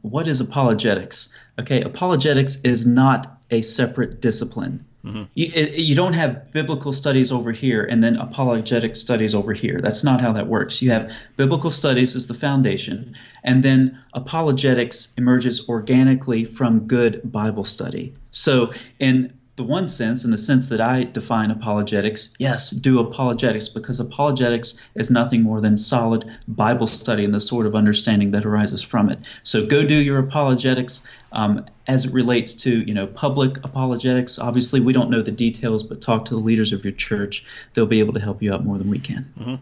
what is apologetics? Okay, apologetics is not a separate discipline. Mm-hmm. You don't have biblical studies over here and then apologetic studies over here. That's not how that works. You have biblical studies as the foundation, and then apologetics emerges organically from good Bible study. So in the sense that I define apologetics, yes, do apologetics, because apologetics is nothing more than solid Bible study and the sort of understanding that arises from it. So go do your apologetics. As it relates to, public apologetics, obviously we don't know the details, but talk to the leaders of your church. They'll be able to help you out more than we can.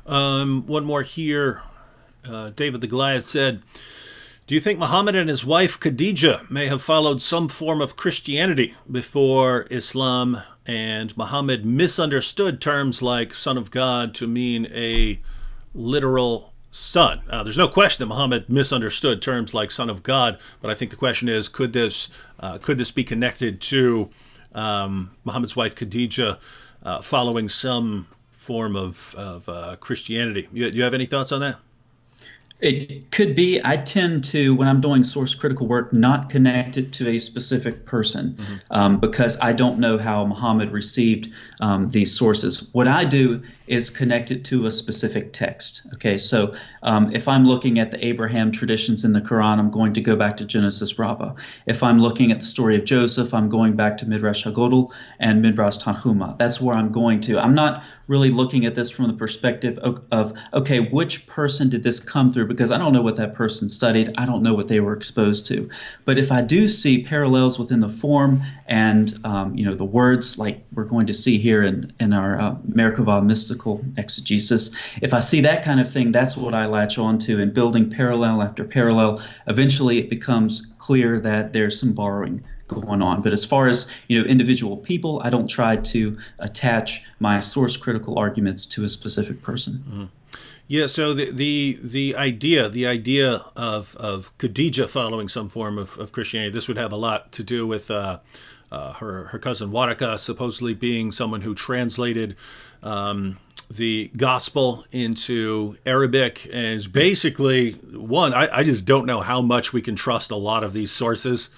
Mm-hmm. One more here. David the Goliath said, do you think Muhammad and his wife Khadijah may have followed some form of Christianity before Islam, and Muhammad misunderstood terms like son of God to mean a literal son? There's no question that Muhammad misunderstood terms like son of God, but I think the question is, could this be connected to Muhammad's wife Khadijah following some form of Christianity? You have any thoughts on that? It could be. I tend to, when I'm doing source critical work, not connect it to a specific person, because I don't know how Muhammad received these sources. What I do is connect it to a specific text. Okay, so if I'm looking at the Abraham traditions in the Quran, I'm going to go back to Genesis Rabbah. If I'm looking at the story of Joseph, I'm going back to Midrash Hagodol and Midrash Tanhuma. That's where I'm going to. I'm not really looking at this from the perspective of okay, which person did this come through? Because I don't know what that person studied. I don't know what they were exposed to. But if I do see parallels within the form and the words, like we're going to see here in our Merkabah mystical exegesis, if I see that kind of thing, that's what I latch on to. And building parallel after parallel, eventually it becomes clear that there's some borrowing going on. But as far as individual people, I don't try to attach my source critical arguments to a specific person. Mm-hmm. Yeah. So the idea of Khadijah following some form of Christianity, this would have a lot to do with her cousin Waraka supposedly being someone who translated the gospel into Arabic, and is basically one. I just don't know how much we can trust a lot of these sources.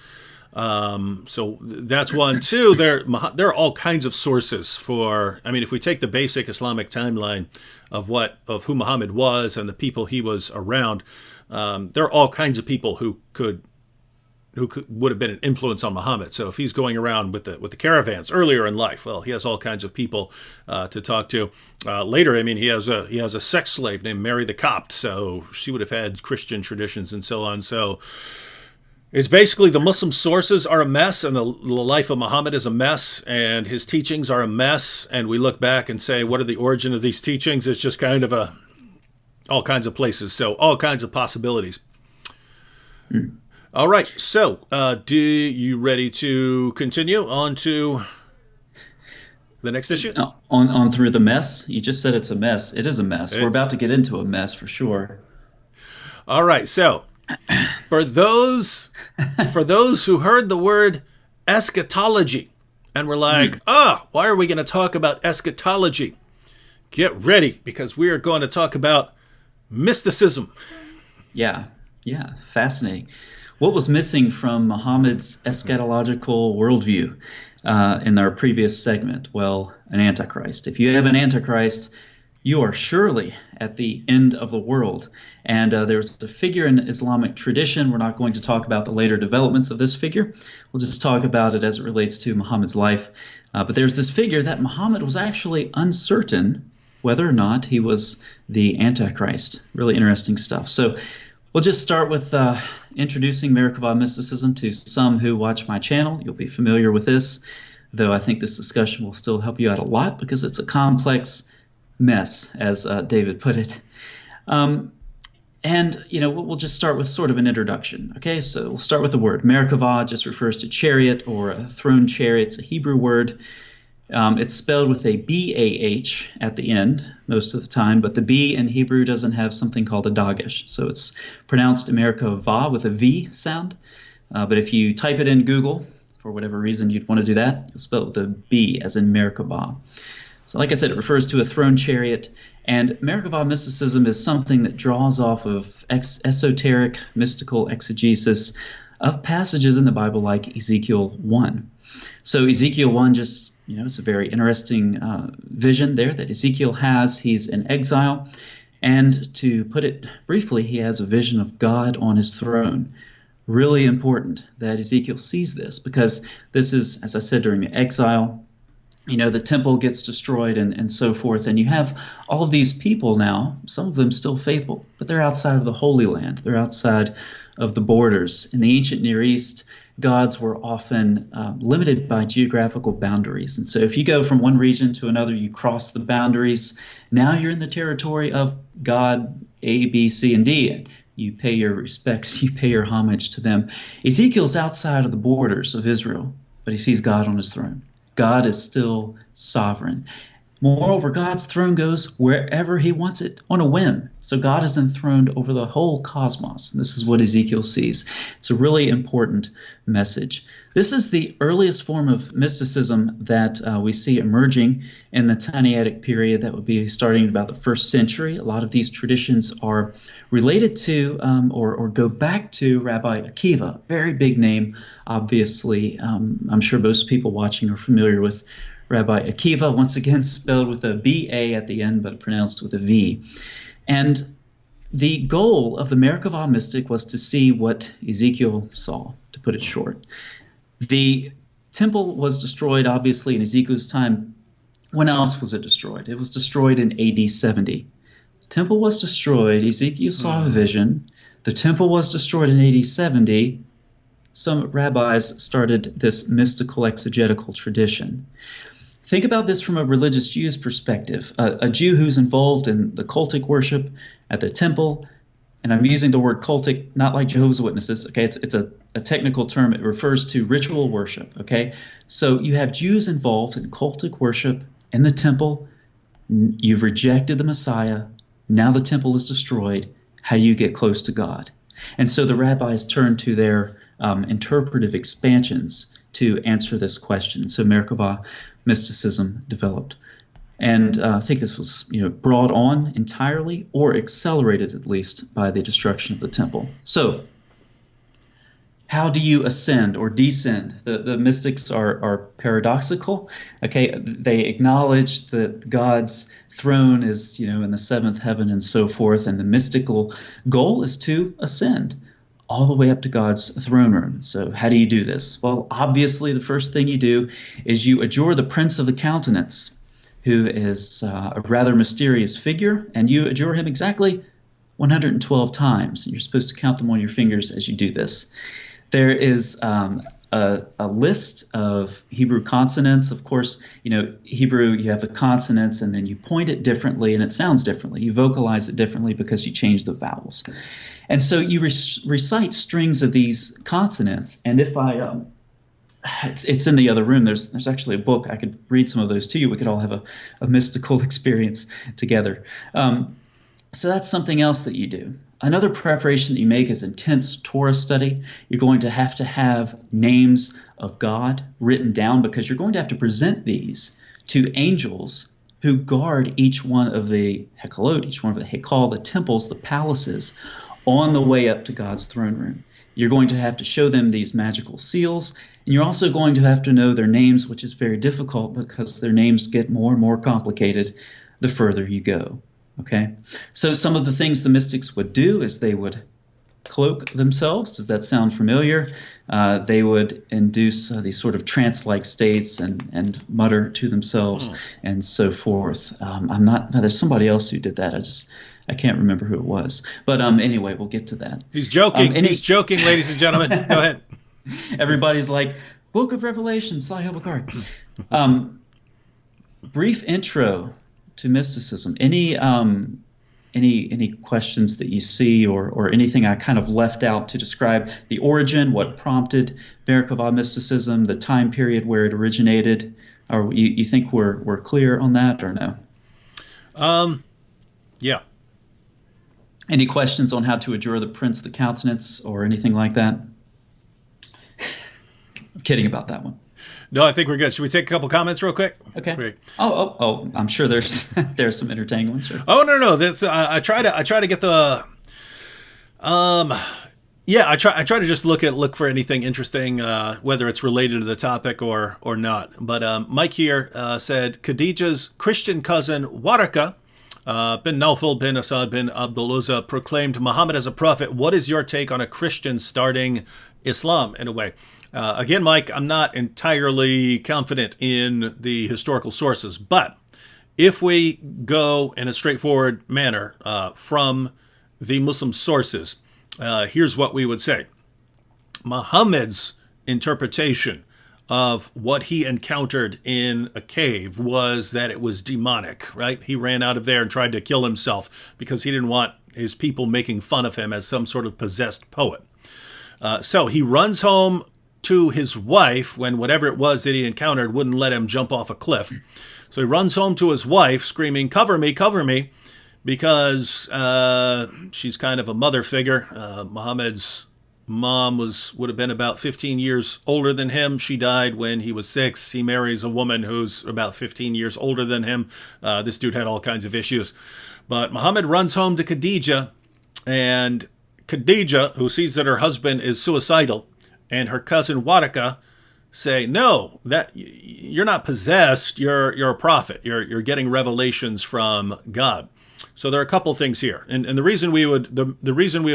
So that's one. Two, there are all kinds of sources for, if we take the basic Islamic timeline of who Muhammad was and the people he was around, there are all kinds of people who would have been an influence on Muhammad. So if he's going around with the caravans earlier in life, well, he has all kinds of people to talk to. Later, he has a sex slave named Mary the Copt, so she would have had Christian traditions and so on. So it's basically the Muslim sources are a mess, and the life of Muhammad is a mess, and his teachings are a mess. And we look back and say, what are the origin of these teachings? It's just kind of all kinds of places, so all kinds of possibilities. All right, so do you ready to continue on to the next issue? On through the mess? You just said it's a mess. It is a mess. We're about to get into a mess for sure. All right, so for those who heard the word eschatology and were like, why are we going to talk about eschatology? Get ready, because we are going to talk about mysticism. Yeah, fascinating. What was missing from Muhammad's eschatological worldview in our previous segment? Well, an antichrist. If you have an antichrist, you are surely at the end of the world. And there's a figure in Islamic tradition. We're not going to talk about the later developments of this figure. We'll just talk about it as it relates to Muhammad's life. But there's this figure that Muhammad was actually uncertain whether or not he was the Antichrist. Really interesting stuff. So we'll just start with introducing Merkabah mysticism to some who watch my channel. You'll be familiar with this. though I think this discussion will still help you out a lot because it's a complex mess, as David put it. And, we'll just start with sort of an introduction. Okay, so we'll start with the word. Merkabah just refers to chariot or a throne chariot. It's a Hebrew word. It's spelled with a B-A-H at the end most of the time, but the B in Hebrew doesn't have something called a dagesh. So it's pronounced Merkavah with a V sound. But if you type it in Google, for whatever reason you'd want to do that, you'll spell it with a B as in Merkabah. So like I said, it refers to a throne chariot. And Merkabah mysticism is something that draws off of esoteric, mystical exegesis of passages in the Bible like Ezekiel 1. So Ezekiel 1 just, it's a very interesting vision there that Ezekiel has. He's in exile. And to put it briefly, he has a vision of God on his throne. Really important that Ezekiel sees this because this is, as I said, during the exile. The temple gets destroyed and so forth. And you have all of these people now, some of them still faithful, but they're outside of the Holy Land. They're outside of the borders. In the ancient Near East, gods were often limited by geographical boundaries. And so if you go from one region to another, you cross the boundaries. Now you're in the territory of God A, B, C, and D. You pay your respects, you pay your homage to them. Ezekiel's outside of the borders of Israel, but he sees God on his throne. God is still sovereign. Moreover, God's throne goes wherever he wants it on a whim. So God is enthroned over the whole cosmos. This is what Ezekiel sees. It's a really important message. This is the earliest form of mysticism that we see emerging in the Tannaitic period. That would be starting about the 1st century. A lot of these traditions are related to or go back to Rabbi Akiva, very big name, obviously. I'm sure most people watching are familiar with Rabbi Akiva, once again spelled with a B-A at the end, but pronounced with a V. And the goal of the Merkabah mystic was to see what Ezekiel saw, to put it short. The temple was destroyed, obviously, in Ezekiel's time. When else was it destroyed? It was destroyed in AD 70. The temple was destroyed. Ezekiel saw a vision. The temple was destroyed in AD 70. Some rabbis started this mystical exegetical tradition. Think about this from a religious Jew's perspective. A Jew who's involved in the cultic worship at the temple, and I'm using the word cultic not like Jehovah's Witnesses, okay? It's a technical term. It refers to ritual worship, okay? So you have Jews involved in cultic worship in the temple. You've rejected the Messiah. Now the temple is destroyed. How do you get close to God? And so the rabbis turn to their interpretive expansions to answer this question. So Merkabah mysticism developed. And I think this was brought on entirely or accelerated at least by the destruction of the temple. So how do you ascend or descend? The mystics are paradoxical. Okay, they acknowledge that God's throne is in the 7th heaven and so forth, and the mystical goal is to ascend all the way up to God's throne room. So how do you do this? Well, obviously the first thing you do is you adjure the Prince of the Countenance, who is a rather mysterious figure, and you adjure him exactly 112 times. And you're supposed to count them on your fingers as you do this. There is a list of Hebrew consonants. Of course, Hebrew, you have the consonants, and then you point it differently, and it sounds differently. You vocalize it differently because you change the vowels. And so you recite strings of these consonants. And if it's in the other room. There's actually a book. I could read some of those to you. We could all have a mystical experience together. So that's something else that you do. Another preparation that you make is intense Torah study. You're going to have names of God written down because you're going to have to present these to angels who guard each one of the Hekalot, each one of the Hekal, the temples, the palaces, on the way up to God's throne room. You're going to have to show them these magical seals, and you're also going to have to know their names, which is very difficult because their names get more and more complicated the further you go. Okay? So some of the things the mystics would do is they would cloak themselves. Does that sound familiar? They would induce these sort of trance-like states and mutter to themselves and so forth. There's somebody else who did that. I can't remember who it was. But anyway, we'll get to that. He's joking. He's joking, ladies and gentlemen. Go ahead. Everybody's like, Book of Revelation, Sahih Bukhari. Brief intro to mysticism. Any questions that you see, or anything I kind of left out to describe the origin, what prompted Merkabah mysticism, the time period where it originated? Or you think we're clear on that, or no? Yeah. Any questions on how to adjure the prince of the countenance or anything like that? I'm kidding about that one. No, I think we're good. Should we take a couple comments real quick? Okay. Great. Oh! I'm sure there's there's some entertaining ones. Sure. Oh no. That's I try to get the yeah, I try to just look for anything interesting, whether it's related to the topic or not. But Mike here said Khadijah's Christian cousin Waraka bin Naufal bin Asad bin Abdul-Uzza proclaimed Muhammad as a prophet. What is your take on a Christian starting Islam in a way? Again, Mike, I'm not entirely confident in the historical sources, but if we go in a straightforward manner from the Muslim sources, here's what we would say. Muhammad's interpretation of what he encountered in a cave was that it was demonic, right? He ran out of there and tried to kill himself because he didn't want his people making fun of him as some sort of possessed poet. So he runs home to his wife when whatever it was that he encountered wouldn't let him jump off a cliff. So he runs home to his wife screaming, cover me, because she's kind of a mother figure. Muhammad's mom would have been about 15 years older than him. She died when he was 6. He marries a woman who's about 15 years older than him. This dude had all kinds of issues. But Muhammad runs home to Khadijah, and Khadijah, who sees that her husband is suicidal, and her cousin Waraka say, no, that you're not possessed, you're a prophet. You're getting revelations from God. So there are a couple things here. And the reason we would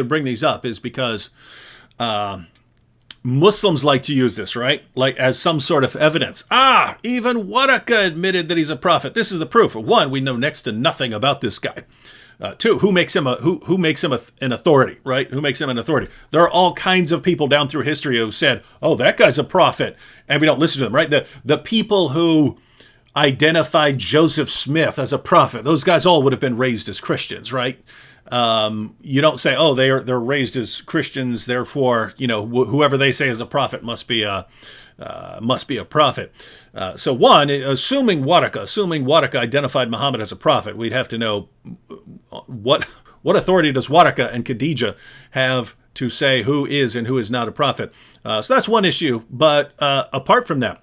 bring these up is because Muslims like to use this, right? Like as some sort of evidence. Even Waraka admitted that he's a prophet. This is the proof. One, we know next to nothing about this guy. Two, who makes him an authority, right? Who makes him an authority? There are all kinds of people down through history who said, "Oh, that guy's a prophet," and we don't listen to them, right? The people who identified Joseph Smith as a prophet, those guys all would have been raised as Christians, right? You don't say, "Oh, they're raised as Christians, therefore, whoever they say is a prophet must be a prophet." So one, assuming Waraka identified Muhammad as a prophet, we'd have to know what authority does Waraka and Khadijah have to say who is and who is not a prophet. So that's one issue. But apart from that,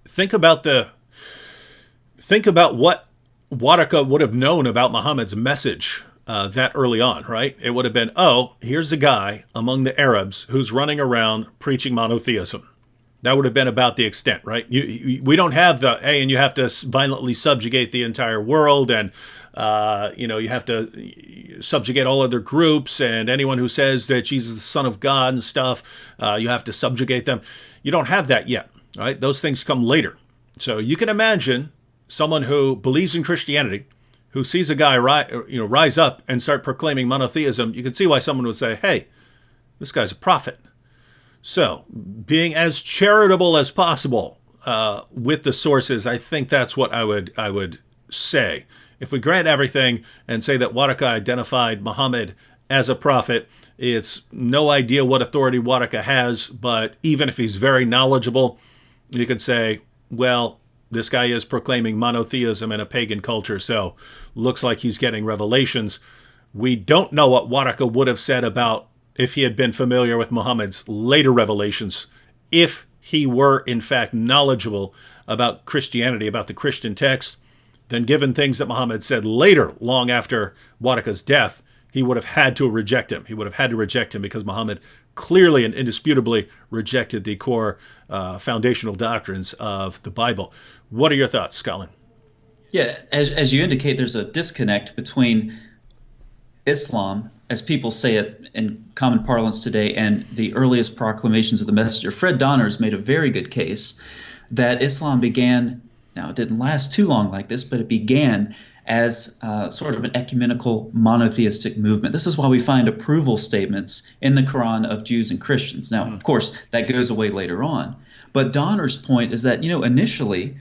think about what Waraka would have known about Muhammad's message that early on, right? It would have been, here's a guy among the Arabs who's running around preaching monotheism. That would have been about the extent, right? We don't have and you have to violently subjugate the entire world, and you have to subjugate all other groups, and anyone who says that Jesus is the Son of God and stuff, you have to subjugate them. You don't have that yet, right? Those things come later. So you can imagine someone who believes in Christianity, who sees a guy rise up and start proclaiming monotheism. You can see why someone would say, "Hey, this guy's a prophet." So, being as charitable as possible with the sources, I think that's what I would say. If we grant everything and say that Waraka identified Muhammad as a prophet, it's no idea what authority Waraka has, but even if he's very knowledgeable, you could say, well, this guy is proclaiming monotheism in a pagan culture, so looks like he's getting revelations. We don't know what Waraka would have said about if he had been familiar with Muhammad's later revelations, if he were in fact knowledgeable about Christianity, about the Christian text, then given things that Muhammad said later, long after Waraka's death, he would have had to reject him. He would have had to reject him because Muhammad clearly and indisputably rejected the core foundational doctrines of the Bible. What are your thoughts, Colin? Yeah, as you indicate, there's a disconnect between Islam, as people say it in common parlance today, and the earliest proclamations of the messenger. Fred Donner's made a very good case that Islam began, now it didn't last too long like this, but it began as sort of an ecumenical monotheistic movement. This is why we find approval statements in the Quran of Jews and Christians. Now, of course, that goes away later on. But Donner's point is that, initially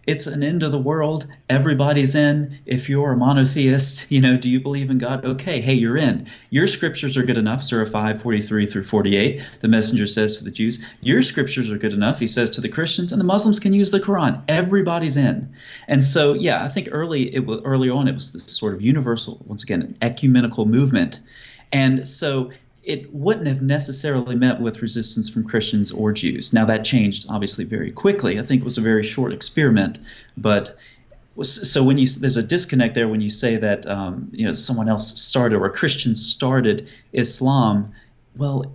it's an end of the world. Everybody's in. If you're a monotheist, do you believe in God? Okay, hey, you're in. Your scriptures are good enough, Surah 5:43 through 48. The messenger says to the Jews, your scriptures are good enough, he says to the Christians, and the Muslims can use the Quran. Everybody's in. And so, yeah, I think early on it was this sort of universal, once again, an ecumenical movement. And so it wouldn't have necessarily met with resistance from Christians or Jews. Now, that changed, obviously, very quickly. I think it was a very short experiment. But so there's a disconnect there when you say that someone else started or a Christian started Islam. Well,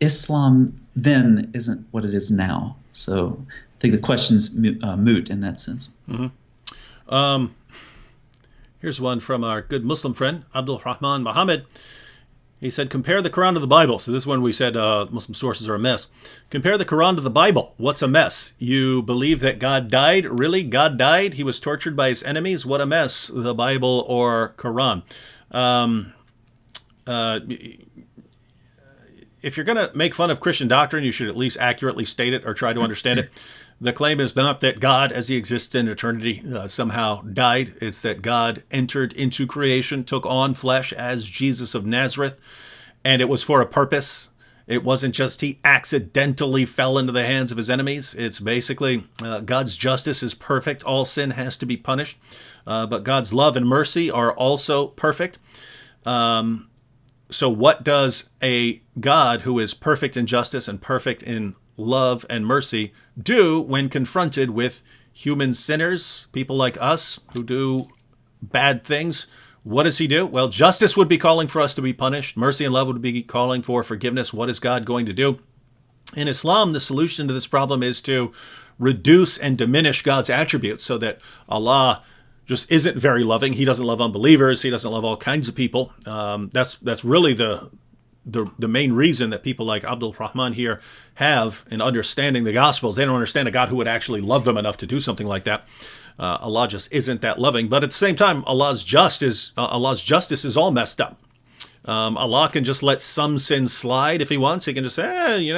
Islam then isn't what it is now. So I think the question's moot in that sense. Mm-hmm. Here's one from our good Muslim friend, Abdul Rahman Muhammad. He said, compare the Quran to the Bible. So this is when we said Muslim sources are a mess. Compare the Quran to the Bible. What's a mess? You believe that God died? Really? God died? He was tortured by his enemies? What a mess, the Bible or Quran. If you're going to make fun of Christian doctrine, you should at least accurately state it or try to understand it. The claim is not that God, as he exists in eternity, somehow died. It's that God entered into creation, took on flesh as Jesus of Nazareth, and it was for a purpose. It wasn't just he accidentally fell into the hands of his enemies. It's basically God's justice is perfect. All sin has to be punished, but God's love and mercy are also perfect. So what does a God who is perfect in justice and perfect in love and mercy do when confronted with human sinners, people like us who do bad things? What does he do? Well, justice would be calling for us to be punished. Mercy and love would be calling for forgiveness. What is God going to do? In Islam, the solution to this problem is to reduce and diminish God's attributes so that Allah just isn't very loving. He doesn't love unbelievers. He doesn't love all kinds of people. That's really the main reason that people like Abdul Rahman here have in understanding the Gospels. They don't understand a God who would actually love them enough to do something like that. Allah just isn't that loving. But at the same time, Allah's justice is all messed up. Allah can just let some sins slide if he wants. He can just say,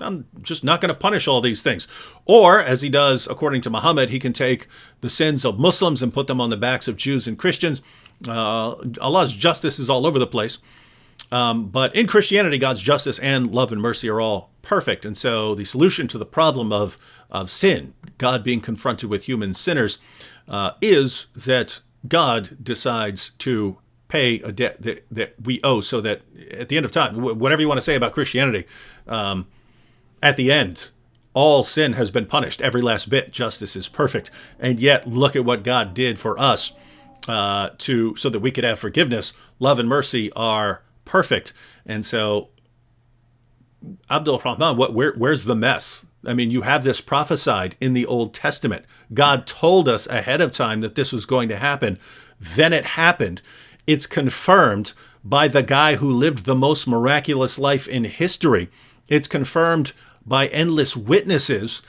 I'm just not going to punish all these things. Or, as he does, according to Muhammad, he can take the sins of Muslims and put them on the backs of Jews and Christians. Allah's justice is all over the place. But in Christianity, God's justice and love and mercy are all perfect. And so the solution to the problem of sin, God being confronted with human sinners, is that God decides to pay a debt that we owe, so that at the end of time, whatever you want to say about Christianity, at the end, all sin has been punished, every last bit. Justice is perfect. And yet, look at what God did for us so that we could have forgiveness. Love and mercy are perfect. And so, Abdul Rahman, where's the mess? I mean, you have this prophesied in the Old Testament. God told us ahead of time that this was going to happen. Then it happened. It's confirmed by the guy who lived the most miraculous life in history. It's confirmed by endless witnesses,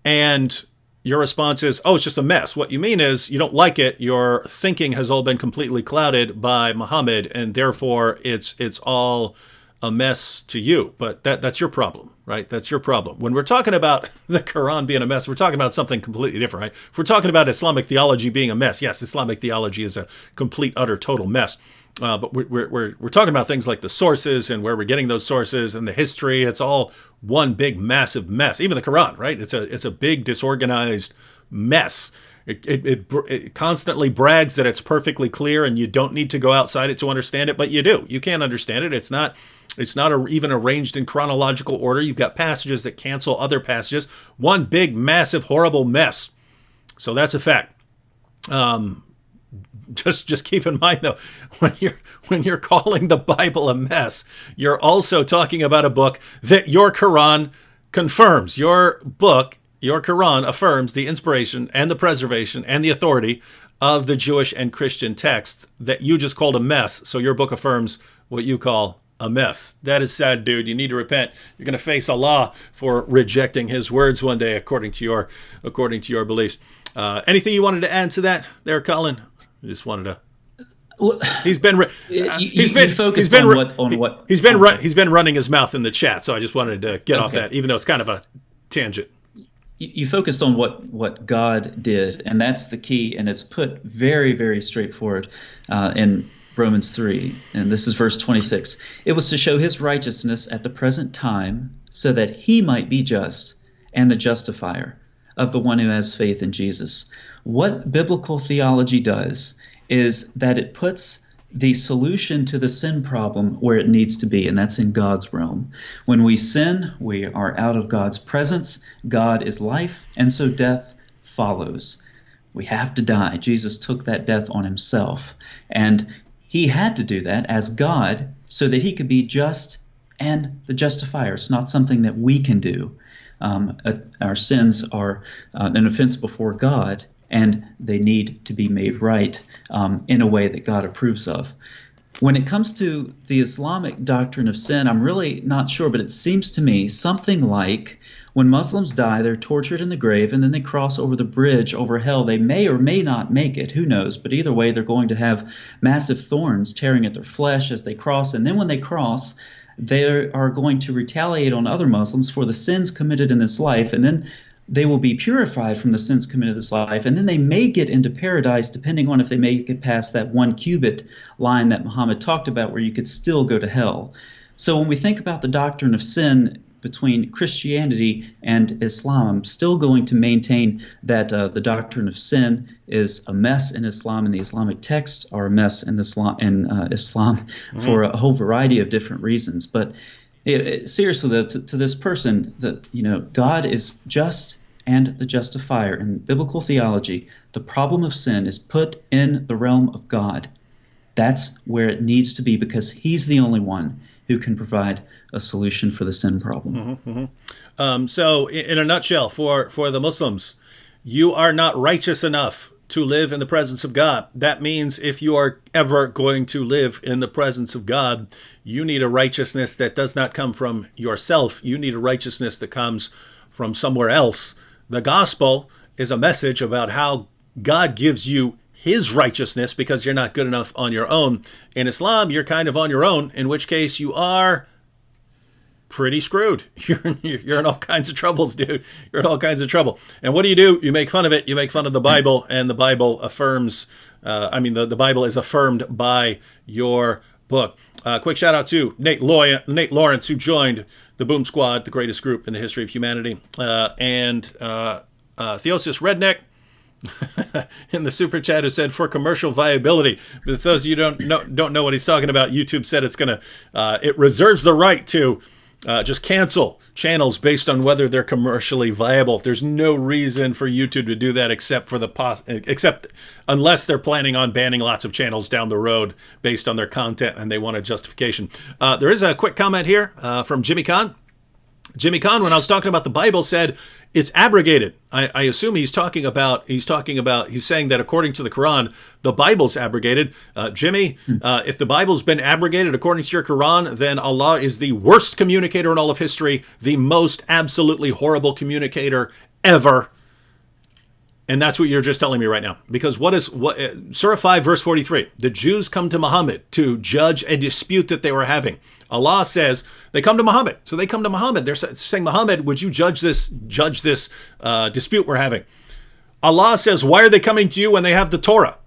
and your response is, oh, it's just a mess. What you mean is you don't like it. Your thinking has all been completely clouded by Muhammad, and therefore it's all a mess to you. But that's your problem, right? That's your problem. When we're talking about the Quran being a mess, we're talking about something completely different, right? If we're talking about Islamic theology being a mess, yes, Islamic theology is a complete, utter, total mess. But we're talking about things like the sources and where we're getting those sources and the history. It's all one big massive mess. Even the Quran, right? It's a big disorganized mess. It constantly brags that it's perfectly clear and you don't need to go outside it to understand it, but you do. You can't understand it. It's not even arranged in chronological order. You've got passages that cancel other passages. One big massive horrible mess. So that's a fact. Just keep in mind, though, when you're calling the Bible a mess, you're also talking about a book that your Quran confirms. Your book, your Quran, affirms the inspiration and the preservation and the authority of the Jewish and Christian texts that you just called a mess. So your book affirms what you call a mess. That is sad, dude. You need to repent. You're going to face Allah for rejecting his words one day, according to your beliefs. Anything you wanted to add to that there, Colin? I just wanted to. Well, he's been running his mouth in the chat, so I just wanted to get off that, even though it's kind of a tangent. You focused on what God did, and that's the key, and it's put very, very straightforward in Romans 3, and this is verse 26. It was to show his righteousness at the present time, so that he might be just and the justifier of the one who has faith in Jesus. What biblical theology does is that it puts the solution to the sin problem where it needs to be, and that's in God's realm. When we sin, we are out of God's presence. God is life, and so death follows. We have to die. Jesus took that death on himself, and he had to do that as God so that he could be just and the justifier. It's not something that we can do. Our sins are an offense before God, and they need to be made right in a way that God approves of. When it comes to the Islamic doctrine of sin, I'm really not sure, but it seems to me something like when Muslims die, they're tortured in the grave, and then they cross over the bridge over hell. They may or may not make it, who knows, but either way, they're going to have massive thorns tearing at their flesh as they cross, and then when they cross, they are going to retaliate on other Muslims for the sins committed in this life, and then they will be purified from the sins committed in this life, and then they may get into paradise depending on if they make it past that 1 cubit line that Muhammad talked about where you could still go to hell. So when we think about the doctrine of sin between Christianity and Islam, I'm still going to maintain that the doctrine of sin is a mess in Islam, and the Islamic texts are a mess in Islam for a whole variety of different reasons. But seriously, though, to this person, God is just and the justifier. In biblical theology, the problem of sin is put in the realm of God. That's where it needs to be, because he's the only one who can provide a solution for the sin problem. So in a nutshell, for the Muslims, you are not righteous enough to live in the presence of God. That means if you are ever going to live in the presence of God, you need a righteousness that does not come from yourself. You need a righteousness that comes from somewhere else. The gospel is a message about how God gives you his righteousness because you're not good enough on your own. In Islam, you're kind of on your own, in which case you are pretty screwed. You're in all kinds of troubles, dude. You're in all kinds of trouble. And what do? You make fun of it. You make fun of the Bible, and the Bible affirms, the Bible is affirmed by your book. Quick shout out to Nate Lawrence, who joined the Boom Squad, the greatest group in the history of humanity, and Theosis Redneck in the super chat, who said for commercial viability. But for those of you who don't know what he's talking about, YouTube said it reserves the right to just cancel channels based on whether they're commercially viable. There's no reason for YouTube to do that except unless they're planning on banning lots of channels down the road based on their content and they want a justification. There is a quick comment here from Jimmy Kahn. Jimmy Kahn, when I was talking about the Bible, said it's abrogated. I assume he's saying that according to the Quran, the Bible's abrogated. Jimmy, if the Bible's been abrogated according to your Quran, then Allah is the worst communicator in all of history, the most absolutely horrible communicator ever. And that's what you're just telling me right now. Because Surah 5, verse 43, the Jews come to Muhammad to judge a dispute that they were having. Allah says they come to Muhammad. So they come to Muhammad. They're saying, Muhammad, would you judge this dispute we're having? Allah says, why are they coming to you when they have the Torah?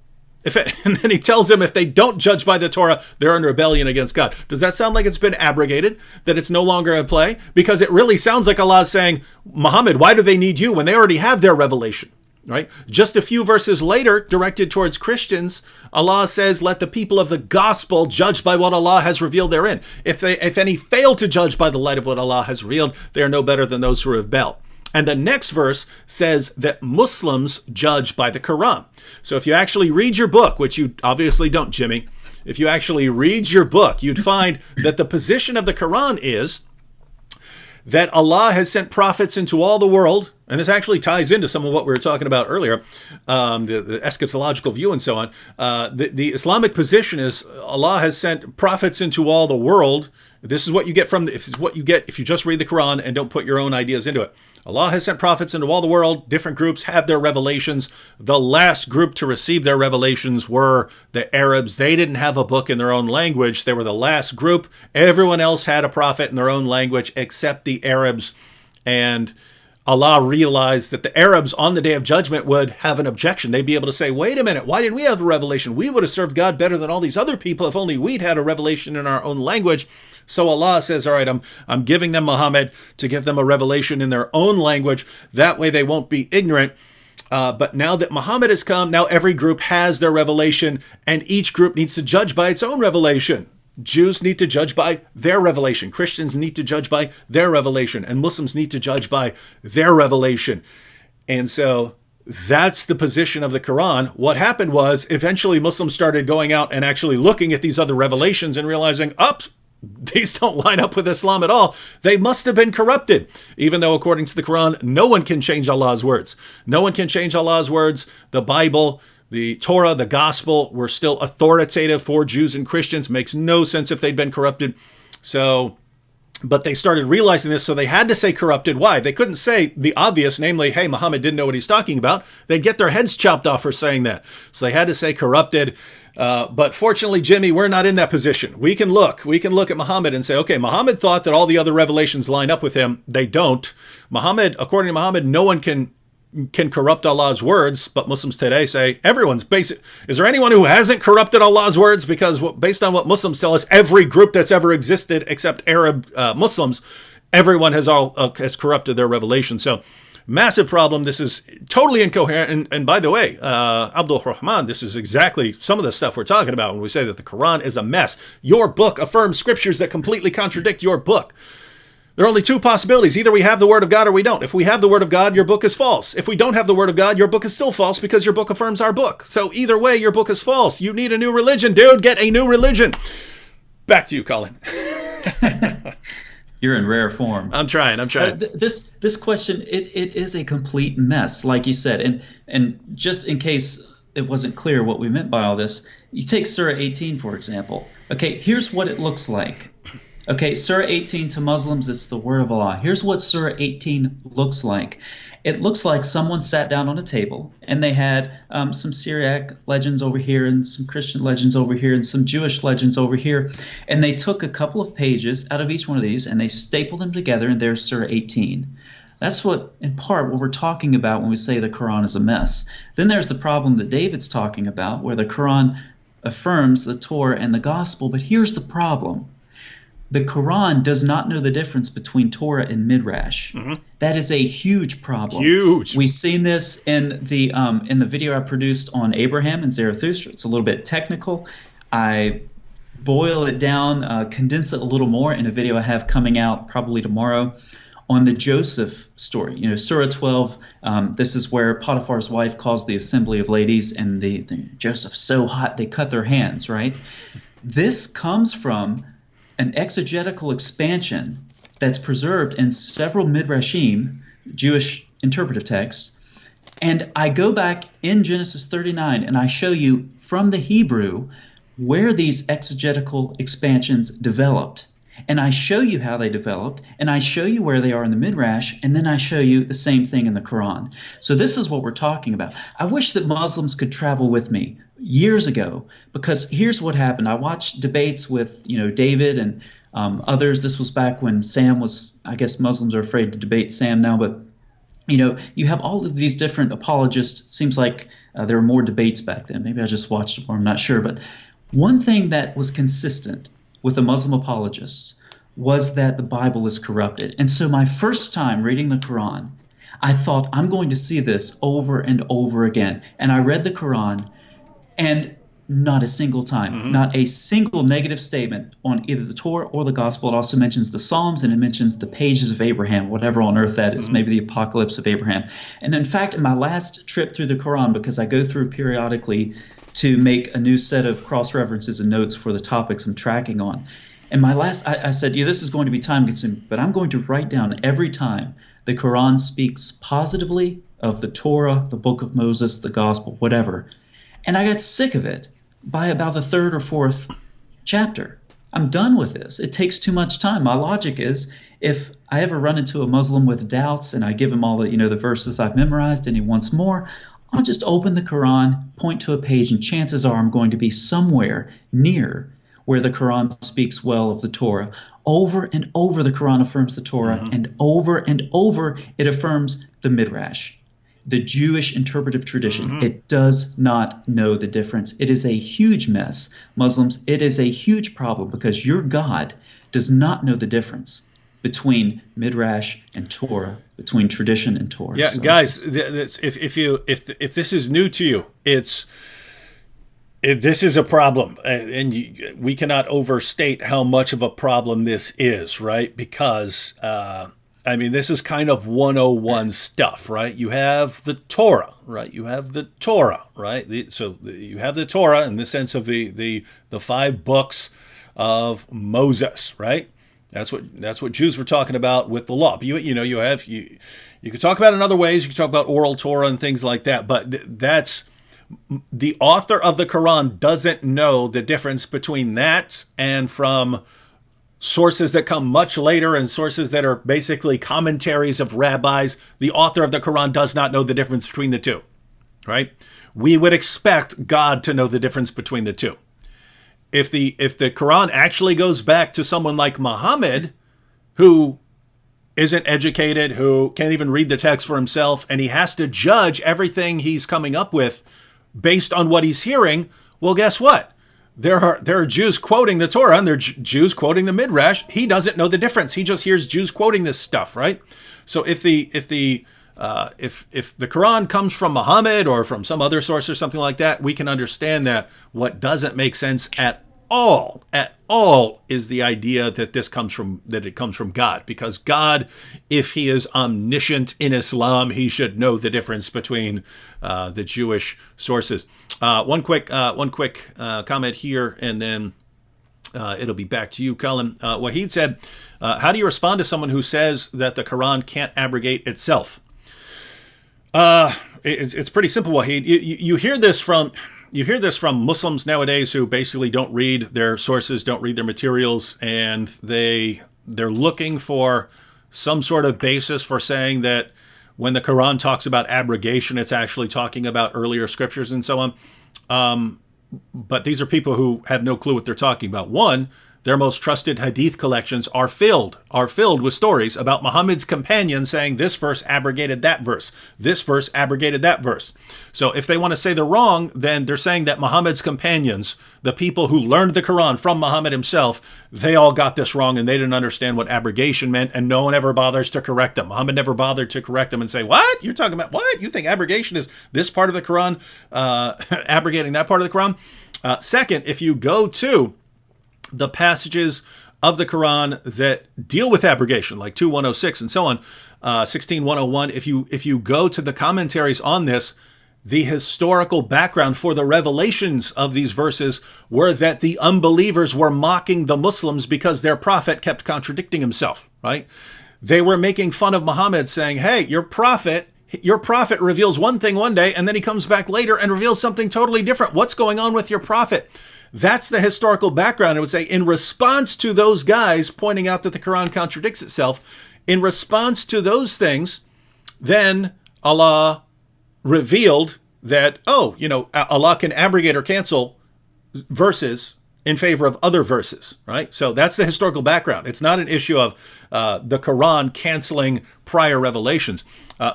And then he tells them if they don't judge by the Torah, they're in rebellion against God. Does that sound like it's been abrogated, that it's no longer in play? Because it really sounds like Allah is saying, Muhammad, why do they need you when they already have their revelation? Right? Just a few verses later, directed towards Christians, Allah says, let the people of the gospel judge by what Allah has revealed therein. If any fail to judge by the light of what Allah has revealed, they are no better than those who rebel. And the next verse says that Muslims judge by the Quran. So if you actually read your book, which you obviously don't, Jimmy, if you actually read your book, you'd find that the position of the Quran is that Allah has sent prophets into all the world, And this actually ties into some of what we were talking about earlier, the eschatological view and so on. The Islamic position is Allah has sent prophets into all the world. This is what you get if you just read the Quran and don't put your own ideas into it. Allah has sent prophets into all the world. Different groups have their revelations. The last group to receive their revelations were the Arabs. They didn't have a book in their own language. They were the last group. Everyone else had a prophet in their own language except the Arabs. And Allah realized that the Arabs on the Day of Judgment would have an objection. They'd be able to say, wait a minute, why didn't we have a revelation? We would have served God better than all these other people if only we'd had a revelation in our own language. So Allah says, all right, I'm giving them Muhammad to give them a revelation in their own language. That way they won't be ignorant. But now that Muhammad has come, now every group has their revelation, and each group needs to judge by its own revelation. Jews need to judge by their revelation. Christians need to judge by their revelation. And Muslims need to judge by their revelation. And so that's the position of the Quran. What happened was eventually Muslims started going out and actually looking at these other revelations and realizing, these don't line up with Islam at all. They must have been corrupted. Even though according to the Quran, no one can change Allah's words. No one can change Allah's words. The Bible, the Torah, the gospel were still authoritative for Jews and Christians. Makes no sense if they'd been corrupted. But they started realizing this, so they had to say corrupted. Why? They couldn't say the obvious, namely, hey, Muhammad didn't know what he's talking about. They'd get their heads chopped off for saying that. So they had to say corrupted. But fortunately, Jimmy, we're not in that position. We can look at Muhammad and say, okay, Muhammad thought that all the other revelations line up with him. They don't. According to Muhammad, no one can corrupt Allah's words, but Muslims today say everyone's basic. Is there anyone who hasn't corrupted Allah's words? Because based on what Muslims tell us, every group that's ever existed except Arab Muslims, everyone has corrupted their revelation. So massive problem. This is totally incoherent. And by the way, Abdul Rahman, this is exactly some of the stuff we're talking about when we say that the Quran is a mess. Your book affirms scriptures that completely contradict your book. There are only two possibilities. Either we have the word of God or we don't. If we have the word of God, your book is false. If we don't have the word of God, your book is still false because your book affirms our book. So either way, your book is false. You need a new religion, dude. Get a new religion. Back to you, Colin. You're in rare form. I'm trying. This question, it is a complete mess, like you said. And just in case it wasn't clear what we meant by all this, you take Surah 18, for example. Okay, here's what it looks like. Okay, Surah 18 to Muslims, it's the word of Allah. Here's what Surah 18 looks like. It looks like someone sat down on a table and they had some Syriac legends over here and some Christian legends over here and some Jewish legends over here. And they took a couple of pages out of each one of these and they stapled them together, and there's Surah 18. That's in part, what we're talking about when we say the Quran is a mess. Then there's the problem that David's talking about, where the Quran affirms the Torah and the gospel. But here's the problem. The Quran does not know the difference between Torah and Midrash. Mm-hmm. That is a huge problem. Huge. We've seen this in the video I produced on Abraham and Zarathustra. It's a little bit technical. I boil it down, condense it a little more in a video I have coming out probably tomorrow on the Joseph story. Surah 12, this is where Potiphar's wife calls the assembly of ladies, and Joseph's so hot they cut their hands, right? This comes from an exegetical expansion that's preserved in several midrashim, Jewish interpretive texts. And I go back in Genesis 39 and I show you from the Hebrew where these exegetical expansions developed. And I show you how they developed, and I show you where they are in the Midrash, and then I show you the same thing in the Quran. So this is what we're talking about. I wish that Muslims could travel with me years ago, because here's what happened. I watched debates with David and others. This was back when Sam was, I guess Muslims are afraid to debate Sam now, but you have all of these different apologists. Seems like there were more debates back then. Maybe I just watched it more, I'm not sure. But one thing that was consistent with the Muslim apologists was that the Bible is corrupted. And so my first time reading the Quran, I thought, I'm going to see this over and over again. And I read the Quran, and not a single time, not a single negative statement on either the Torah or the Gospel. It also mentions the Psalms, and it mentions the pages of Abraham, whatever on earth that is, maybe the Apocalypse of Abraham. And in fact, in my last trip through the Quran, because I go through periodically to make a new set of cross-references and notes for the topics I'm tracking on. And I said, this is going to be time-consuming, but I'm going to write down every time The Quran speaks positively of the Torah, the Book of Moses, the Gospel, whatever. And I got sick of it by about the third or fourth chapter. I'm done with this. It takes too much time. My logic is, if I ever run into a Muslim with doubts and I give him all the verses I've memorized and he wants more, I'll just open the Quran, point to a page, and chances are I'm going to be somewhere near where the Quran speaks well of the Torah. Over and over the Quran affirms the Torah, and over it affirms the Midrash, the Jewish interpretive tradition. It does not know the difference. It is a huge mess. Muslims, it is a huge problem because your God does not know the difference between Midrash and Torah, between tradition and Torah. Yeah, so, guys, if this is new to you, this is a problem, and we cannot overstate how much of a problem this is, right? Because this is kind of 101 stuff, right? You have the Torah, right? You have the Torah, right? You have the Torah in the sense of the 5 books of Moses, right? That's what Jews were talking about with the law. But you could talk about it in other ways. You could talk about oral Torah and things like that. But that's the author of the Quran doesn't know the difference between that and from sources that come much later and sources that are basically commentaries of rabbis. The author of the Quran does not know the difference between the two, right? We would expect God to know the difference between the two. If the Quran actually goes back to someone like Muhammad, who isn't educated, who can't even read the text for himself, and he has to judge everything he's coming up with based on what he's hearing, well, guess what? There are Jews quoting the Torah and there are Jews quoting the Midrash. He doesn't know the difference. He just hears Jews quoting this stuff, right? So if the Quran comes from Muhammad or from some other source or something like that, we can understand that. What doesn't make sense at all is the idea that it comes from God, because God, if he is omniscient in Islam, he should know the difference between the Jewish sources. One quick comment here, and then it'll be back to you, Colin. Wahid said, how do you respond to someone who says that the Quran can't abrogate itself? It's pretty simple, Wahid. You hear this from Muslims nowadays who basically don't read their sources, don't read their materials, and they're looking for some sort of basis for saying that when the Quran talks about abrogation, it's actually talking about earlier scriptures and so on. But these are people who have no clue what they're talking about. One, their most trusted hadith collections are filled with stories about Muhammad's companions saying this verse abrogated that verse. This verse abrogated that verse. So if they want to say they're wrong, then they're saying that Muhammad's companions, the people who learned the Quran from Muhammad himself, they all got this wrong and they didn't understand what abrogation meant, and no one ever bothers to correct them. Muhammad never bothered to correct them and say, what? You're talking about what? You think abrogation is this part of the Quran abrogating that part of the Quran? Second, if you go to the passages of the Quran that deal with abrogation, like 2:106 and so on, 16:101, if you go to the commentaries on this, the historical background for the revelations of these verses were that the unbelievers were mocking the Muslims because their prophet kept contradicting himself, right? They were making fun of Muhammad, saying, hey, your prophet reveals one thing one day, and then he comes back later and reveals something totally different. What's going on with your prophet? That's the historical background. I would say in response to those guys pointing out that the Quran contradicts itself, in response to those things, then Allah revealed that, Allah can abrogate or cancel verses in favor of other verses, right? So that's the historical background. It's not an issue of the Quran canceling prior revelations.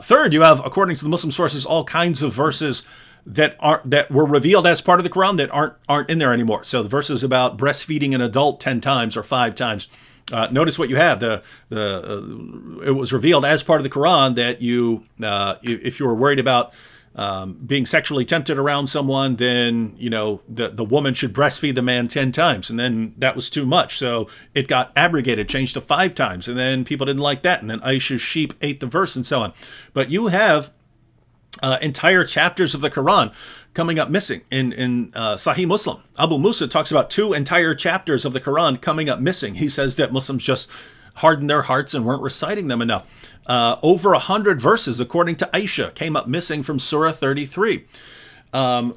Third, you have, according to the Muslim sources, all kinds of verses that were revealed as part of the Quran that aren't in there anymore. So the verses about breastfeeding an adult 10 times or 5 times. Notice what you have. It was revealed as part of the Quran that if you were worried about being sexually tempted around someone, then the woman should breastfeed the man 10 times, and then that was too much, so it got abrogated, changed to 5 times, and then people didn't like that, and then Aisha's sheep ate the verse, and so on. But you have entire chapters of the Quran coming up missing in Sahih Muslim. Abu Musa talks about 2 entire chapters of the Quran coming up missing. He says that Muslims just hardened their hearts and weren't reciting them enough. Over 100 verses, according to Aisha, came up missing from Surah 33.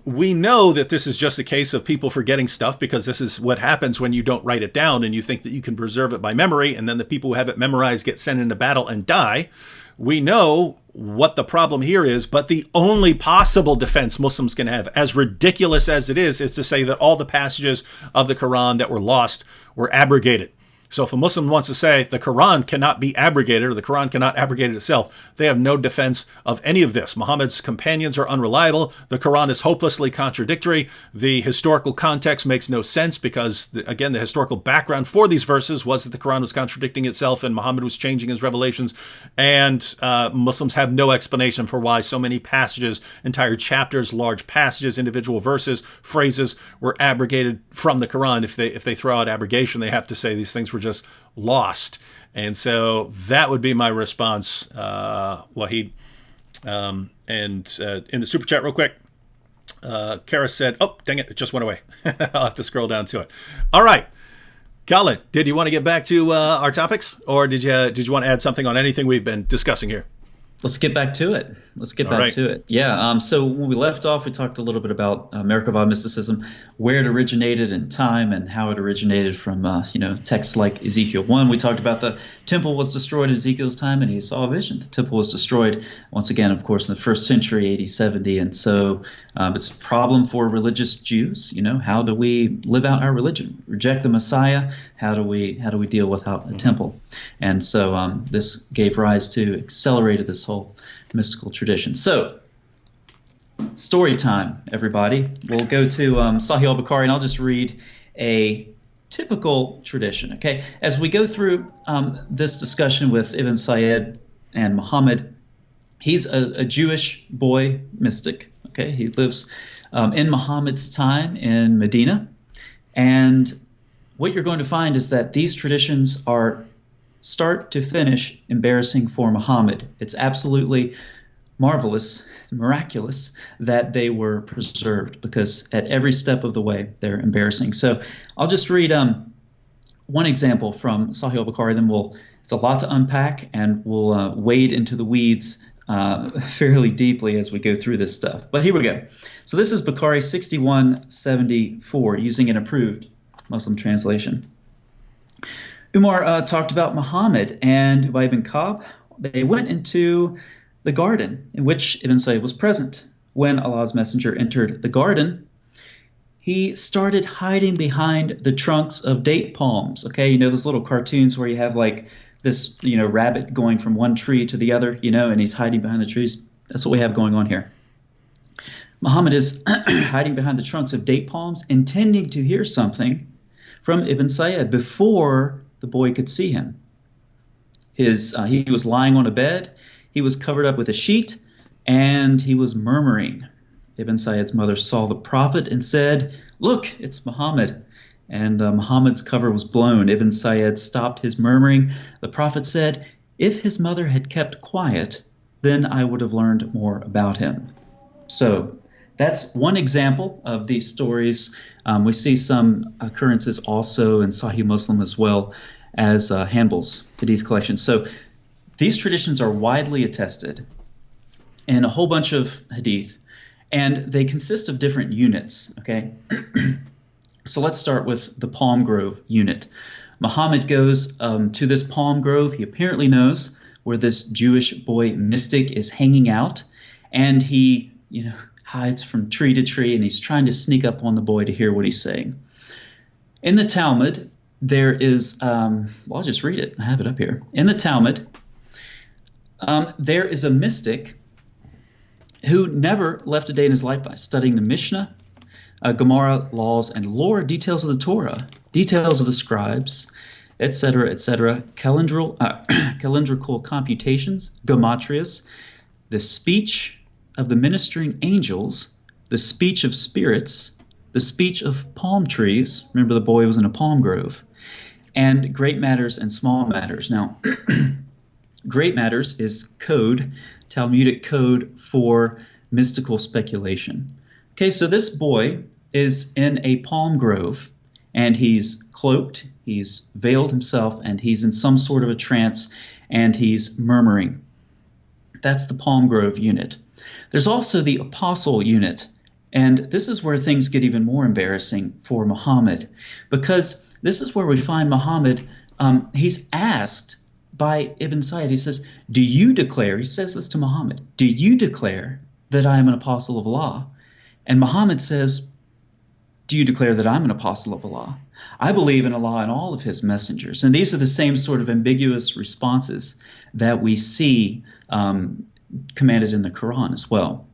We know that this is just a case of people forgetting stuff, because this is what happens when you don't write it down and you think that you can preserve it by memory, and then the people who have it memorized get sent into battle and die. We know what the problem here is, but the only possible defense Muslims can have, as ridiculous as it is to say that all the passages of the Quran that were lost were abrogated. So if a Muslim wants to say the Quran cannot be abrogated, or the Quran cannot abrogate itself, they have no defense of any of this. Muhammad's companions are unreliable. The Quran is hopelessly contradictory. The historical context makes no sense, because, again, the historical background for these verses was that the Quran was contradicting itself and Muhammad was changing his revelations. And Muslims have no explanation for why so many passages, entire chapters, large passages, individual verses, phrases were abrogated from the Quran. If they throw out abrogation, they have to say these things were just lost. And so that would be my response, Wahid. And in the super chat real quick, Kara said, oh, dang it just went away. I'll have to scroll down to it. All right, Colin, did you want to get back to our topics, or did you want to add something on anything we've been discussing here? Let's get back to it. Yeah. So when we left off, we talked a little bit about Merkabah mysticism, where it originated in time, and how it originated from texts like Ezekiel 1. We talked about the temple was destroyed in Ezekiel's time, and he saw a vision. The temple was destroyed once again, of course, in the first century, AD 70. And so it's a problem for religious Jews. How do we live out our religion? Reject the Messiah? How do we deal without a temple? And so this gave rise to, accelerated this whole mystical tradition. So, story time, everybody. We'll go to Sahih al-Bukhari, and I'll just read a typical tradition, okay? As we go through this discussion with Ibn Sayyid and Muhammad, he's a Jewish boy mystic, okay? He lives in Muhammad's time in Medina, and what you're going to find is that these traditions are start to finish embarrassing for Muhammad. It's absolutely marvelous, miraculous that they were preserved, because at every step of the way they're embarrassing. So I'll just read one example from Sahih al-Bukhari, then it's a lot to unpack, and we'll wade into the weeds fairly deeply as we go through this stuff. But here we go. So this is Bukhari 6174, using an approved Muslim translation. Umar talked about Muhammad and Ubay bin Ka'b. They went into the garden in which Ibn Sayyid was present. When Allah's messenger entered the garden, he started hiding behind the trunks of date palms. Okay, those little cartoons where you have like this, rabbit going from one tree to the other, and he's hiding behind the trees. That's what we have going on here. Muhammad is hiding behind the trunks of date palms, intending to hear something from Ibn Sayyid before the boy could see him. He was lying on a bed, he was covered up with a sheet, and he was murmuring. Ibn Sayyid's mother saw the prophet and said, "Look, it's Muhammad." And Muhammad's cover was blown. Ibn Sayyid stopped his murmuring. The prophet said, "If his mother had kept quiet, then I would have learned more about him." So that's one example of these stories. We see some occurrences also in Sahih Muslim, as well as Hanbal's Hadith collection. So these traditions are widely attested in a whole bunch of Hadith, and they consist of different units, okay? So let's start with the palm grove unit. Muhammad goes to this palm grove. He apparently knows where this Jewish boy mystic is hanging out, and he, hides from tree to tree, and he's trying to sneak up on the boy to hear what he's saying. In the Talmud, there is, I'll just read it. I have it up here. In the Talmud, there is a mystic who never left a day in his life by studying the Mishnah, Gemara, laws, and lore, details of the Torah, details of the scribes, etc., calendrical computations, gematrias, the speech of the ministering angels, the speech of spirits, the speech of palm trees. Remember, the boy was in a palm grove. And great matters and small matters. Now, great matters is code, Talmudic code for mystical speculation. Okay, so this boy is in a palm grove, and he's cloaked, he's veiled himself, and he's in some sort of a trance, and he's murmuring. That's the palm grove unit. There's also the apostle unit, and this is where things get even more embarrassing for Muhammad, because this is where we find Muhammad, he's asked by Ibn Sayyid, he says, do you declare, he says this to Muhammad, do you declare that I am an apostle of Allah? And Muhammad says, do you declare that I'm an apostle of Allah? I believe in Allah and all of his messengers. And these are the same sort of ambiguous responses that we see commanded in the Quran as well.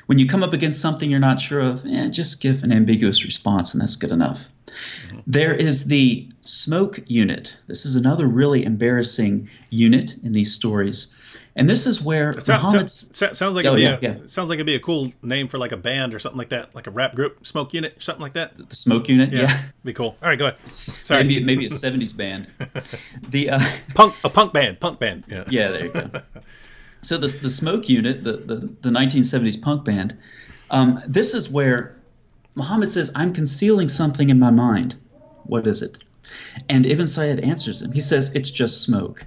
When you come up against something you're not sure of, just give an ambiguous response, and that's good enough. Mm-hmm. There is the smoke unit. This is another really embarrassing unit in these stories. And this is where sounds like it'd be a cool name for like a band or something like that, like a rap group, Smoke Unit, or something like that. The Smoke Unit, yeah. Be cool. All right, go ahead. Sorry. Maybe a 70s band. The punk band. Yeah. Yeah, there you go. So the Smoke Unit, the 1970s punk band, this is where Muhammad says, I'm concealing something in my mind. What is it? And Ibn Sayyid answers him. He says, it's just smoke.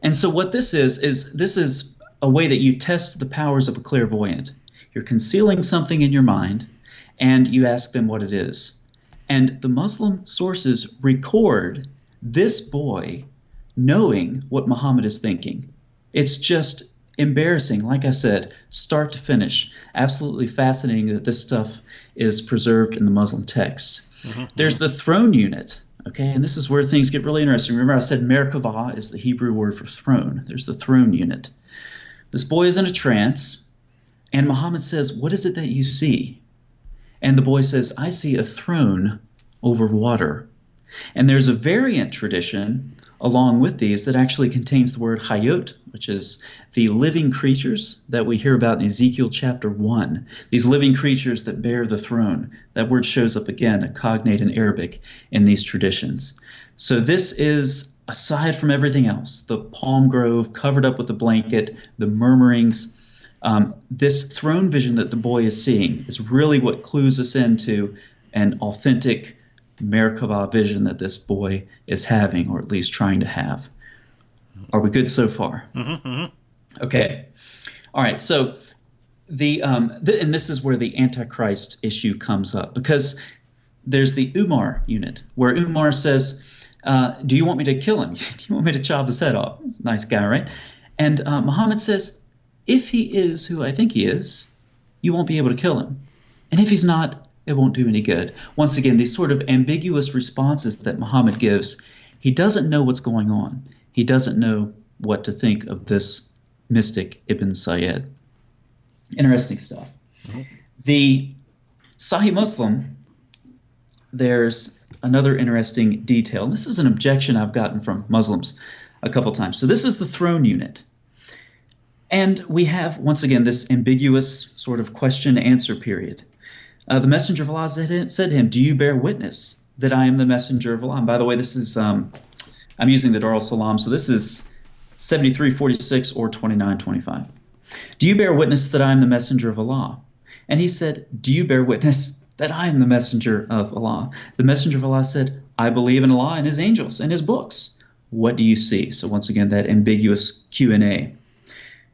And so what this is a way that you test the powers of a clairvoyant. You're concealing something in your mind, and you ask them what it is. And the Muslim sources record this boy knowing what Muhammad is thinking. It's just embarrassing, like I said, start to finish. Absolutely fascinating that this stuff is preserved in the Muslim texts. Mm-hmm. There's the throne unit. Okay, and this is where things get really interesting. Remember I said Merkabah is the Hebrew word for throne. There's the throne unit. This boy is in a trance, and Muhammad says, what is it that you see? And the boy says, I see a throne over water. And there's a variant tradition along with these that actually contains the word hayot, which is the living creatures that we hear about in Ezekiel chapter 1. These living creatures that bear the throne. That word shows up again, a cognate in Arabic, in these traditions. So this is, aside from everything else, the palm grove covered up with a blanket, the murmurings, this throne vision that the boy is seeing is really what clues us into an authentic Merkabah vision that this boy is having, or at least trying to have. Are we good so far? Mm-hmm, mm-hmm. Okay. All right. So and this is where the Antichrist issue comes up, because there's the Umar unit where Umar says, do you want me to kill him? Do you want me to chop his head off? He's a nice guy, right? And Muhammad says, if he is who I think he is, you won't be able to kill him. And if he's not, it won't do any good. Once again, these sort of ambiguous responses that Muhammad gives, he doesn't know what's going on. He doesn't know what to think of this mystic Ibn Sayyid. Interesting stuff. Mm-hmm. The Sahih Muslim, there's another interesting detail. This is an objection I've gotten from Muslims a couple times. So this is the throne unit. And we have, once again, this ambiguous sort of question-answer period. The messenger of Allah said to him, do you bear witness that I am the messenger of Allah? And by the way, this is, I'm using the Dar al-Salam, so this is 7346 or 2925. Do you bear witness that I am the messenger of Allah? And he said, do you bear witness that I am the messenger of Allah? The messenger of Allah said, I believe in Allah and his angels and his books. What do you see? So once again, that ambiguous Q&A.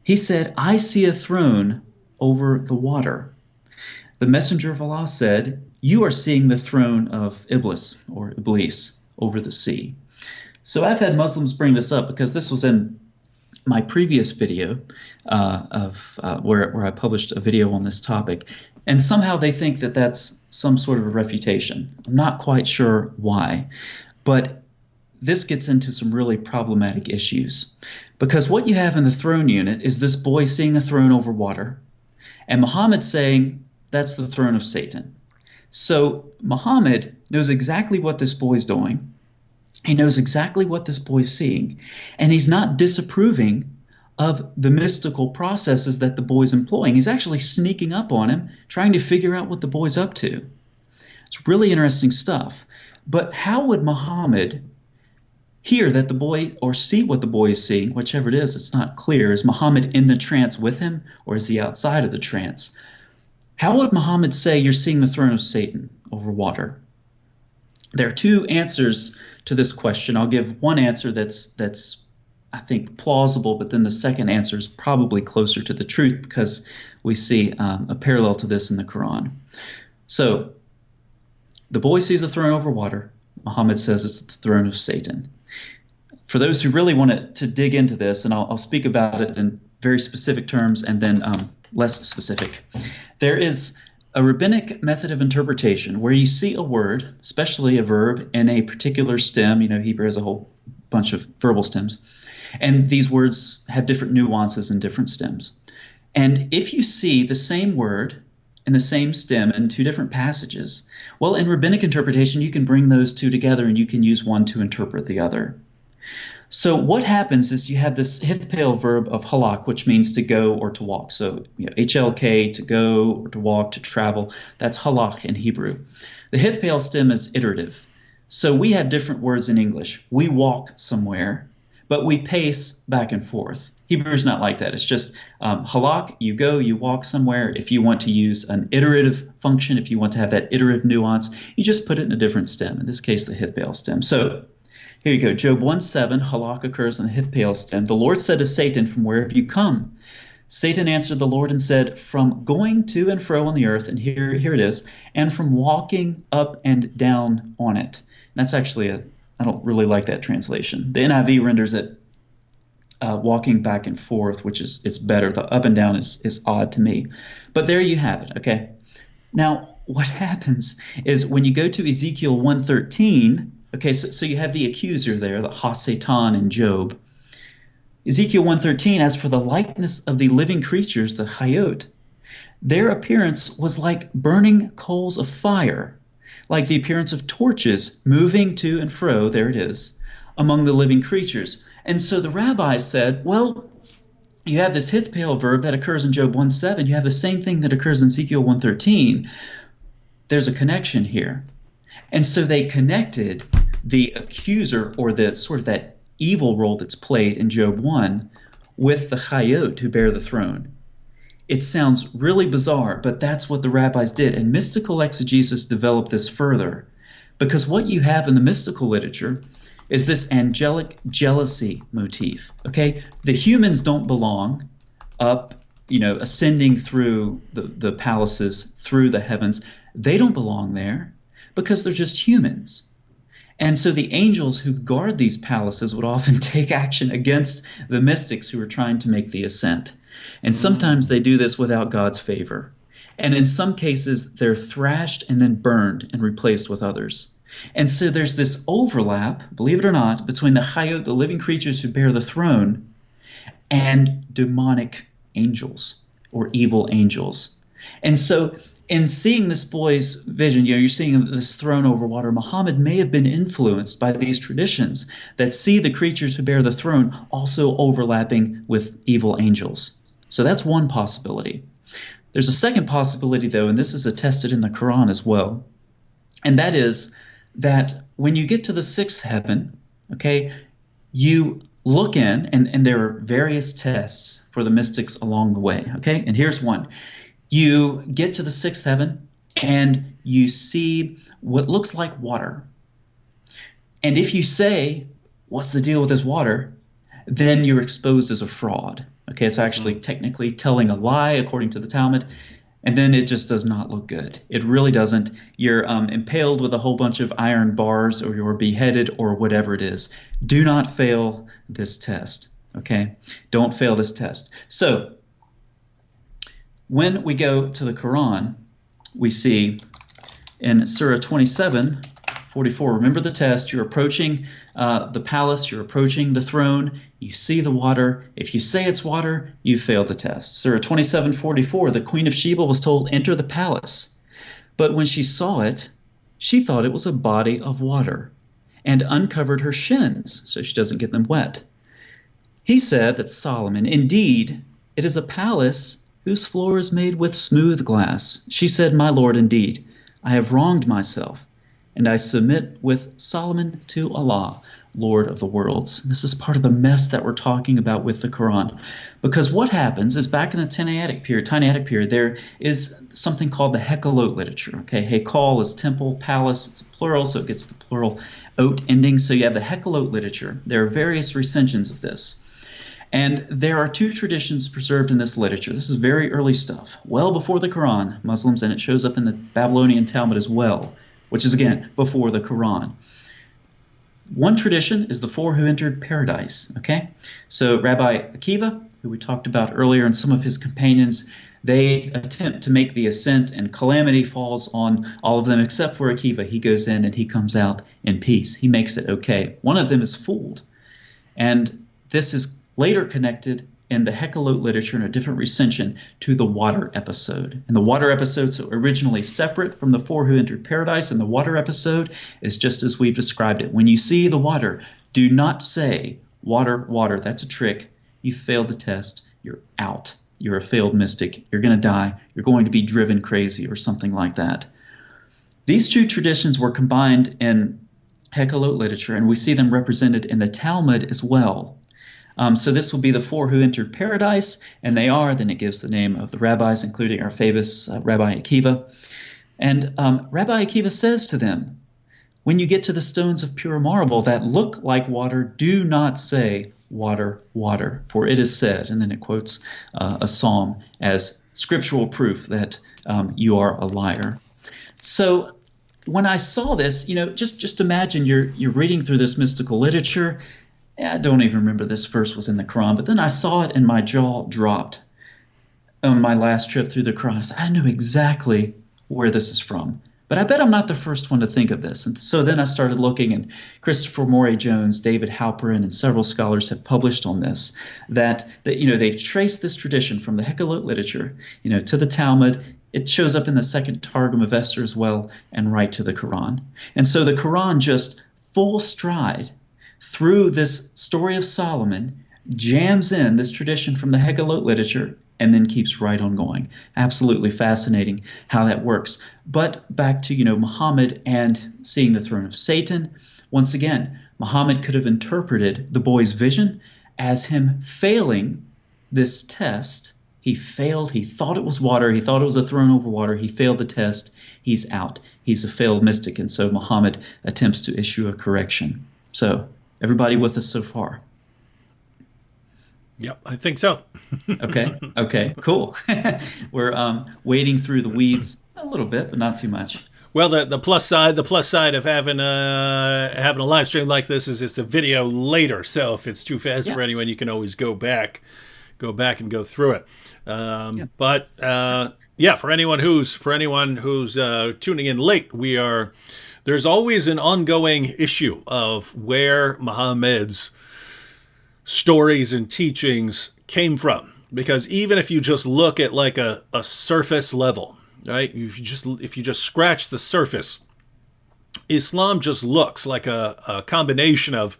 He said, I see a throne over the water. The messenger of Allah said, you are seeing the throne of Iblis, or Iblis, over the sea. So I've had Muslims bring this up because this was in my previous video where I published a video on this topic. And somehow they think that that's some sort of a refutation. I'm not quite sure why. But this gets into some really problematic issues. Because what you have in the throne unit is this boy seeing a throne over water, and Muhammad saying, that's the throne of Satan. So Muhammad knows exactly what this boy's doing. He knows exactly what this boy's seeing. And he's not disapproving of the mystical processes that the boy's employing. He's actually sneaking up on him, trying to figure out what the boy's up to. It's really interesting stuff. But how would Muhammad hear that the boy, or see what the boy is seeing, whichever it is, it's not clear. Is Muhammad in the trance with him, or is he outside of the trance? How would Muhammad say you're seeing the throne of Satan over water? There are two answers to this question. I'll give one answer that's I think plausible, but then the second answer is probably closer to the truth because we see a parallel to this in the Quran. So the boy sees a throne over water. Muhammad says it's the throne of Satan. For those who really want to dig into this, and I'll speak about it in very specific terms and then less specific, there is a rabbinic method of interpretation where you see a word, especially a verb, in a particular stem. You know, Hebrew has a whole bunch of verbal stems. And these words have different nuances in different stems. And if you see the same word in the same stem in two different passages, well, in rabbinic interpretation, you can bring those two together and you can use one to interpret the other. So what happens is you have this hithpale verb of halak, which means to go or to walk. So HLK, to go or to walk, to travel. That's halak in Hebrew. The hithpale stem is iterative. So we have different words in English. We walk somewhere, but we pace back and forth. Hebrew is not like that. It's just halak, you go, you walk somewhere. If you want to use an iterative function, if you want to have that iterative nuance, you just put it in a different stem, in this case, the hithpale stem. So here you go. Job 1:7, halak occurs in the hithpale stem. The Lord said to Satan, from where have you come? Satan answered the Lord and said, from going to and fro on the earth, and here it is, and from walking up and down on it. And that's actually I don't really like that translation. The NIV renders it walking back and forth, which is better. The up and down is odd to me. But there you have it, okay? Now, what happens is when you go to Ezekiel 1:13, okay, so you have the accuser there, the Ha-Satan in Job. Ezekiel 1:13, as for the likeness of the living creatures, the Hayot, their appearance was like burning coals of fire, like the appearance of torches moving to and fro, there it is, among the living creatures. And so the rabbis said, well, you have this hithpale verb that occurs in Job 1:7. You have the same thing that occurs in Ezekiel 1:13. There's a connection here. And so they connected the accuser, or the sort of that evil role that's played in Job 1, with the Hayot who bear the throne. It sounds really bizarre, but that's what the rabbis did. And mystical exegesis developed this further, because what you have in the mystical literature is this angelic jealousy motif. Okay, the humans don't belong up, ascending through the palaces, through the heavens. They don't belong there because they're just humans. And so the angels who guard these palaces would often take action against the mystics who are trying to make the ascent. And sometimes they do this without God's favor. And in some cases, they're thrashed and then burned and replaced with others. And so there's this overlap, believe it or not, between the Hayot, the living creatures who bear the throne, and demonic angels or evil angels. And so in seeing this boy's vision, you're seeing this throne over water, Muhammad may have been influenced by these traditions that see the creatures who bear the throne also overlapping with evil angels. So that's one possibility. There's a second possibility, though, and this is attested in the Quran as well, and that is that when you get to the sixth heaven, okay, you look in, and there are various tests for the mystics along the way, okay? And here's one. You get to the sixth heaven, and you see what looks like water. And if you say, what's the deal with this water? Then you're exposed as a fraud. Okay, it's actually technically telling a lie according to the Talmud, and then it just does not look good. It really doesn't. You're impaled with a whole bunch of iron bars, or you're beheaded, or whatever it is. Do not fail this test, okay? Don't fail this test. So when we go to the Quran, we see in Surah 27:44, remember the test. You're approaching the palace. You're approaching the throne. You see the water. If you say it's water, you fail the test. Surah 27:44, the Queen of Sheba was told, enter the palace. But when she saw it, she thought it was a body of water and uncovered her shins so she doesn't get them wet. He said, that's Solomon, indeed, it is a palace whose floor is made with smooth glass. She said, my lord, indeed, I have wronged myself, and I submit with Solomon to Allah. Lord of the worlds. This is part of the mess that we're talking about with the Quran. Because what happens is back in the Tannaitic period, there is something called the Hekkalot literature. Okay, Hekal is temple, palace, it's plural, so it gets the plural oat ending. So you have the Hekkalot literature. There are various recensions of this. And there are two traditions preserved in this literature. This is very early stuff, well before the Quran, Muslims, and it shows up in the Babylonian Talmud as well, which is, again, before the Quran. One tradition is the four who entered paradise, okay? So Rabbi Akiva, who we talked about earlier, and some of his companions, they attempt to make the ascent, and calamity falls on all of them except for Akiva. He goes in and he comes out in peace. He makes it okay. One of them is fooled. And this is later connected in the Hekkalot literature in a different recension to the water episode. And the water episodes are originally separate from the four who entered paradise, and the water episode is just as we've described it. When you see the water, do not say, water, water. That's a trick. You failed the test. You're out. You're a failed mystic. You're going to die. You're going to be driven crazy or something like that. These two traditions were combined in Hekkalot literature, and we see them represented in the Talmud as well. So this will be the four who entered paradise, and they are, then it gives the name of the rabbis, including our famous Rabbi Akiva. And Rabbi Akiva says to them, when you get to the stones of pure marble that look like water, do not say, water, water, for it is said, and then it quotes a psalm as scriptural proof that you are a liar. So when I saw this, just imagine you're reading through this mystical literature. I don't even remember this verse was in the Quran, but then I saw it and my jaw dropped on my last trip through the Quran. I said, I know exactly where this is from, but I bet I'm not the first one to think of this. And so then I started looking, and Christopher Morey Jones, David Halperin, and several scholars have published on this, that they've traced this tradition from the Hekkalot literature, to the Talmud. It shows up in the second Targum of Esther as well, and right to the Quran. And so the Quran, just full stride through this story of Solomon, jams in this tradition from the Hekkalot literature and then keeps right on going. Absolutely fascinating how that works. But back to, Muhammad and seeing the throne of Satan. Once again, Muhammad could have interpreted the boy's vision as him failing this test. He failed. He thought it was water. He thought it was a throne over water. He failed the test. He's out. He's a failed mystic. And so Muhammad attempts to issue a correction. So everybody with us so far? Yep, I think so. Okay, cool. We're wading through the weeds a little bit, but not too much. Well, the plus side of having a live stream like this is it's a video later. So if it's too fast for anyone, you can always go back and go through it. But for anyone who's tuning in late, there's always an ongoing issue of where Muhammad's stories and teachings came from. Because even if you just look at like a surface level, right? If you just scratch the surface, Islam just looks like a combination of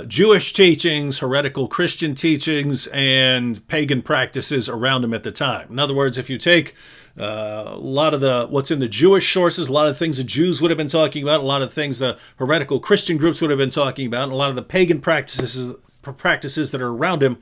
Jewish teachings, heretical Christian teachings, and pagan practices around them at the time. In other words, if you take a lot of what's in the Jewish sources, a lot of things the Jews would have been talking about, a lot of things the heretical Christian groups would have been talking about, and a lot of the pagan practices that are around him,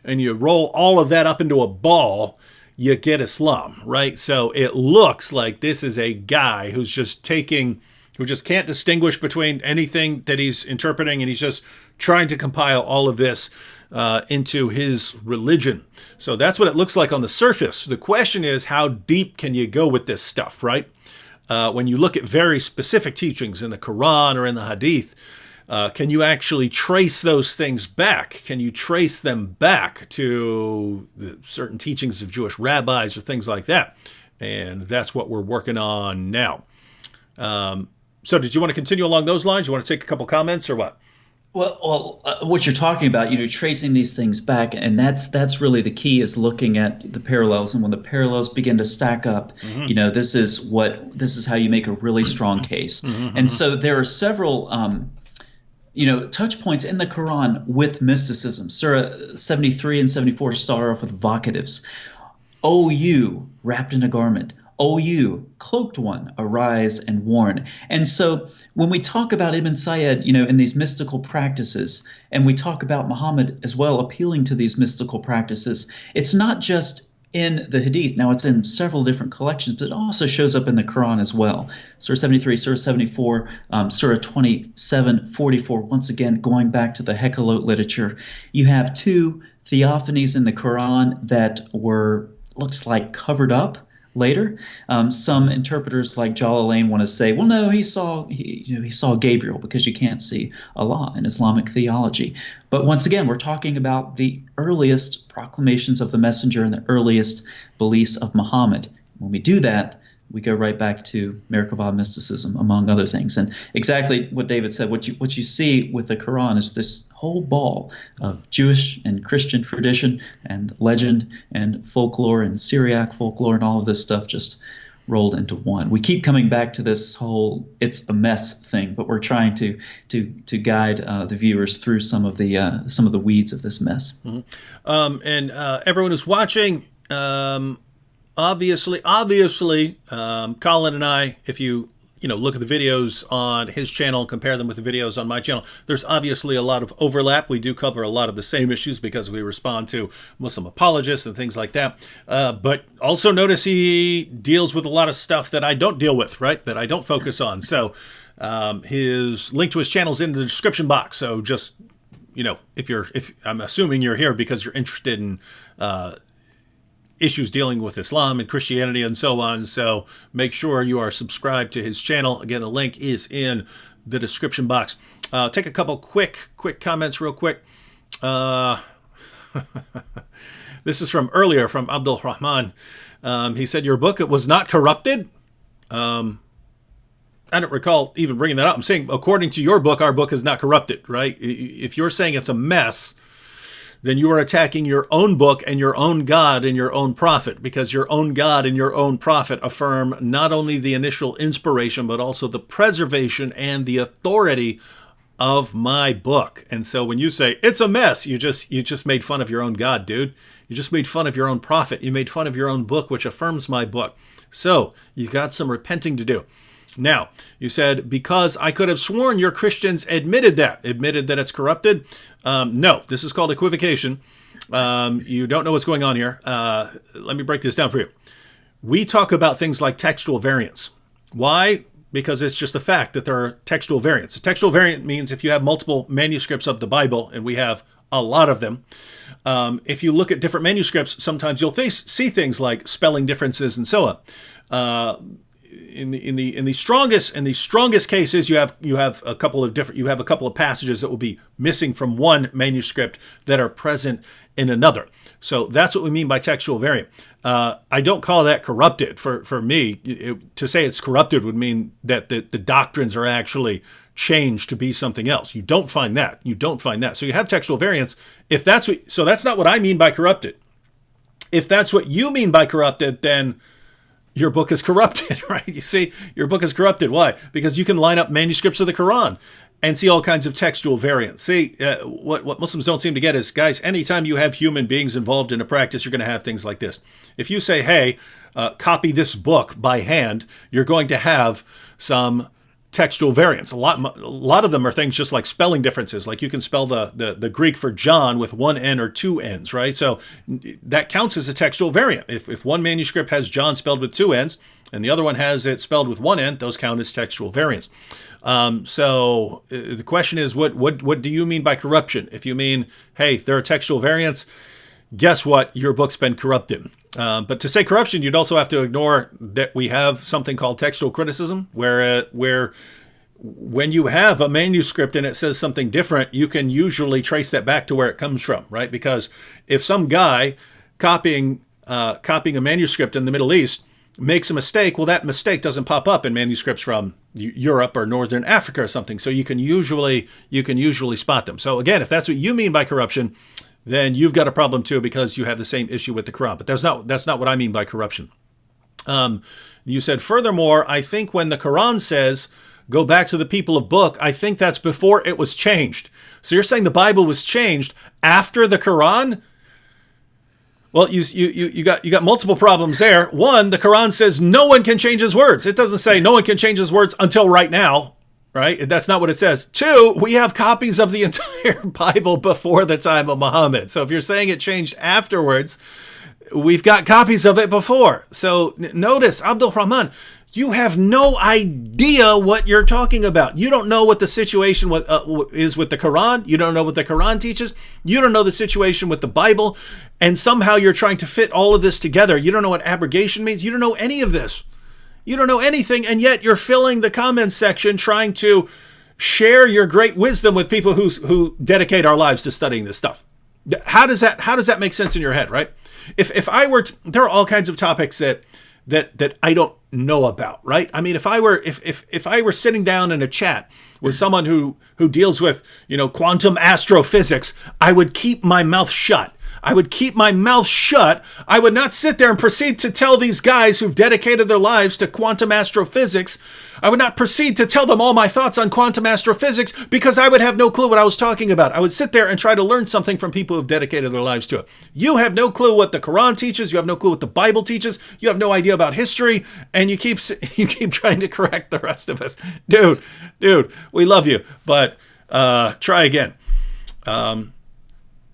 and you roll all of that up into a ball, you get Islam, right? So it looks like this is a guy who just can't distinguish between anything that he's interpreting, and he's just trying to compile all of this into his religion. So that's what it looks like on the surface. The question is, how deep can you go with this stuff, right? When you look at very specific teachings in the Quran or in the Hadith, can you actually trace those things back? Can you trace them back to the certain teachings of Jewish rabbis or things like that? And that's what we're working on now. So did you want to continue along those lines? You want to take a couple comments or what? Well, what you're talking about, tracing these things back, and that's really the key, is looking at the parallels. And when the parallels begin to stack up, this is how you make a really strong case. And so there are several touch points in the Quran with mysticism. Surah 73 and 74 start off with vocatives. O you, wrapped in a garment. O you, cloaked one, arise and warn. And so when we talk about Ibn Sayyid, in these mystical practices, and we talk about Muhammad as well appealing to these mystical practices, it's not just in the Hadith. Now, it's in several different collections, but it also shows up in the Quran as well. Surah 73, Surah 74, Surah 27, 44. Once again, going back to the Hekkalot literature, you have two theophanies in the Quran that were, looks like, covered up later. Some interpreters like Jalalain want to say, well, no, he saw Gabriel, because you can't see Allah in Islamic theology. But once again, we're talking about the earliest proclamations of the messenger and the earliest beliefs of Muhammad. When we do that, we go right back to Merkabah mysticism, among other things. And exactly what David said, what you see with the Quran is this whole ball of Jewish and Christian tradition and legend and folklore and Syriac folklore and all of this stuff just rolled into one. We keep coming back to this whole "it's a mess" thing, but we're trying to guide the viewers through some of the weeds of this mess. Mm-hmm. And everyone who's watching, obviously, Colin and I, if you look at the videos on his channel and compare them with the videos on my channel, there's obviously a lot of overlap. We do cover a lot of the same issues because we respond to Muslim apologists and things like that. But also notice he deals with a lot of stuff that I don't deal with, right? That I don't focus on. So his link to his channel is in the description box. So just, if I'm assuming you're here because you're interested in issues dealing with Islam and Christianity and so on. So make sure you are subscribed to his channel. Again, the link is in the description box. Take a couple quick comments real quick. This is from earlier from Abdul Rahman. He said, your book, it was not corrupted. I don't recall even bringing that up. I'm saying, according to your book, our book is not corrupted, right? If you're saying it's a mess, then you are attacking your own book and your own God and your own prophet, because your own God and your own prophet affirm not only the initial inspiration, but also the preservation and the authority of my book. And so when you say it's a mess, you just made fun of your own God, dude. You just made fun of your own prophet. You made fun of your own book, which affirms my book. So you got some repenting to do. Now, you said, because I could have sworn your Christians admitted that it's corrupted. No, this is called equivocation. You don't know what's going on here. Let me break this down for you. We talk about things like textual variants. Why? Because it's just a fact that there are textual variants. A textual variant means if you have multiple manuscripts of the Bible, and we have a lot of them, if you look at different manuscripts, sometimes you'll see things like spelling differences and so on. In the strongest cases, you have a couple of passages that will be missing from one manuscript that are present in another. So that's what we mean by textual variant. I don't call that corrupted. For me, to say it's corrupted would mean that the doctrines are actually changed to be something else. You don't find that. So you have textual variants. So that's not what I mean by corrupted. If that's what you mean by corrupted, then your book is corrupted, right? You see, your book is corrupted. Why? Because you can line up manuscripts of the Quran and see all kinds of textual variants. See, what Muslims don't seem to get is, guys, anytime you have human beings involved in a practice, you're going to have things like this. If you say, hey, copy this book by hand, you're going to have some textual variants. A lot of them are things just like spelling differences. Like you can spell the Greek for John with one N or two N's, right? So that counts as a textual variant. If one manuscript has John spelled with two N's and the other one has it spelled with one N, those count as textual variants. So the question is, what do you mean by corruption? If you mean, hey, there are textual variants, guess what? Your book's been corrupted. But to say corruption, you'd also have to ignore that we have something called textual criticism, where when you have a manuscript and it says something different, you can usually trace that back to where it comes from, right? Because if some guy copying a manuscript in the Middle East makes a mistake, well, that mistake doesn't pop up in manuscripts from Europe or Northern Africa or something. So you can usually spot them. So again, if that's what you mean by corruption, then you've got a problem too, because you have the same issue with the Quran. But that's not what I mean by corruption. You said, furthermore, I think when the Quran says, go back to the people of book, I think that's before it was changed. So you're saying the Bible was changed after the Quran? Well, you got multiple problems there. One, the Quran says no one can change his words. It doesn't say no one can change his words until right now, right? That's not what it says. Two, we have copies of the entire Bible before the time of Muhammad. So if you're saying it changed afterwards, we've got copies of it before. So notice, Abdul Rahman, you have no idea what you're talking about. You don't know what the situation is with the Quran. You don't know what the Quran teaches. You don't know the situation with the Bible. And somehow you're trying to fit all of this together. You don't know what abrogation means. You don't know any of this. You don't know anything. And yet you're filling the comments section trying to share your great wisdom with people who dedicate our lives to studying this stuff. How does that make sense in your head, right? If I were to, there are all kinds of topics that I don't know about, right? I mean, if I were sitting down in a chat with someone who deals with, quantum astrophysics, I would keep my mouth shut. I would keep my mouth shut. I would not sit there and proceed to tell these guys who've dedicated their lives to quantum astrophysics. I would not proceed to tell them all my thoughts on quantum astrophysics because I would have no clue what I was talking about. I would sit there and try to learn something from people who've dedicated their lives to it. You have no clue what the Quran teaches. You have no clue what the Bible teaches. You have no idea about history, and you keep trying to correct the rest of us. Dude, we love you, but try again.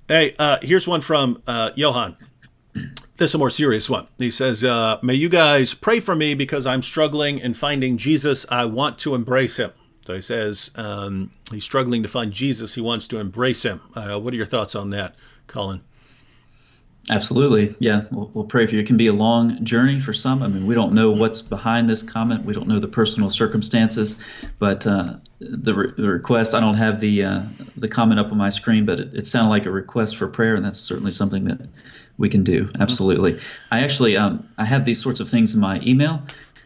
Hey, here's one from Johan. This is a more serious one. He says, may you guys pray for me because I'm struggling in finding Jesus. I want to embrace him. So he says he's struggling to find Jesus. He wants to embrace him. What are your thoughts on that, Colin? Absolutely. Yeah, we'll pray for you. It can be a long journey for some. I mean, we don't know what's behind this comment. We don't know the personal circumstances, but the request, I don't have the comment up on my screen, but it sounded like a request for prayer, and that's certainly something that we can do. Absolutely. I actually, I have these sorts of things in my email,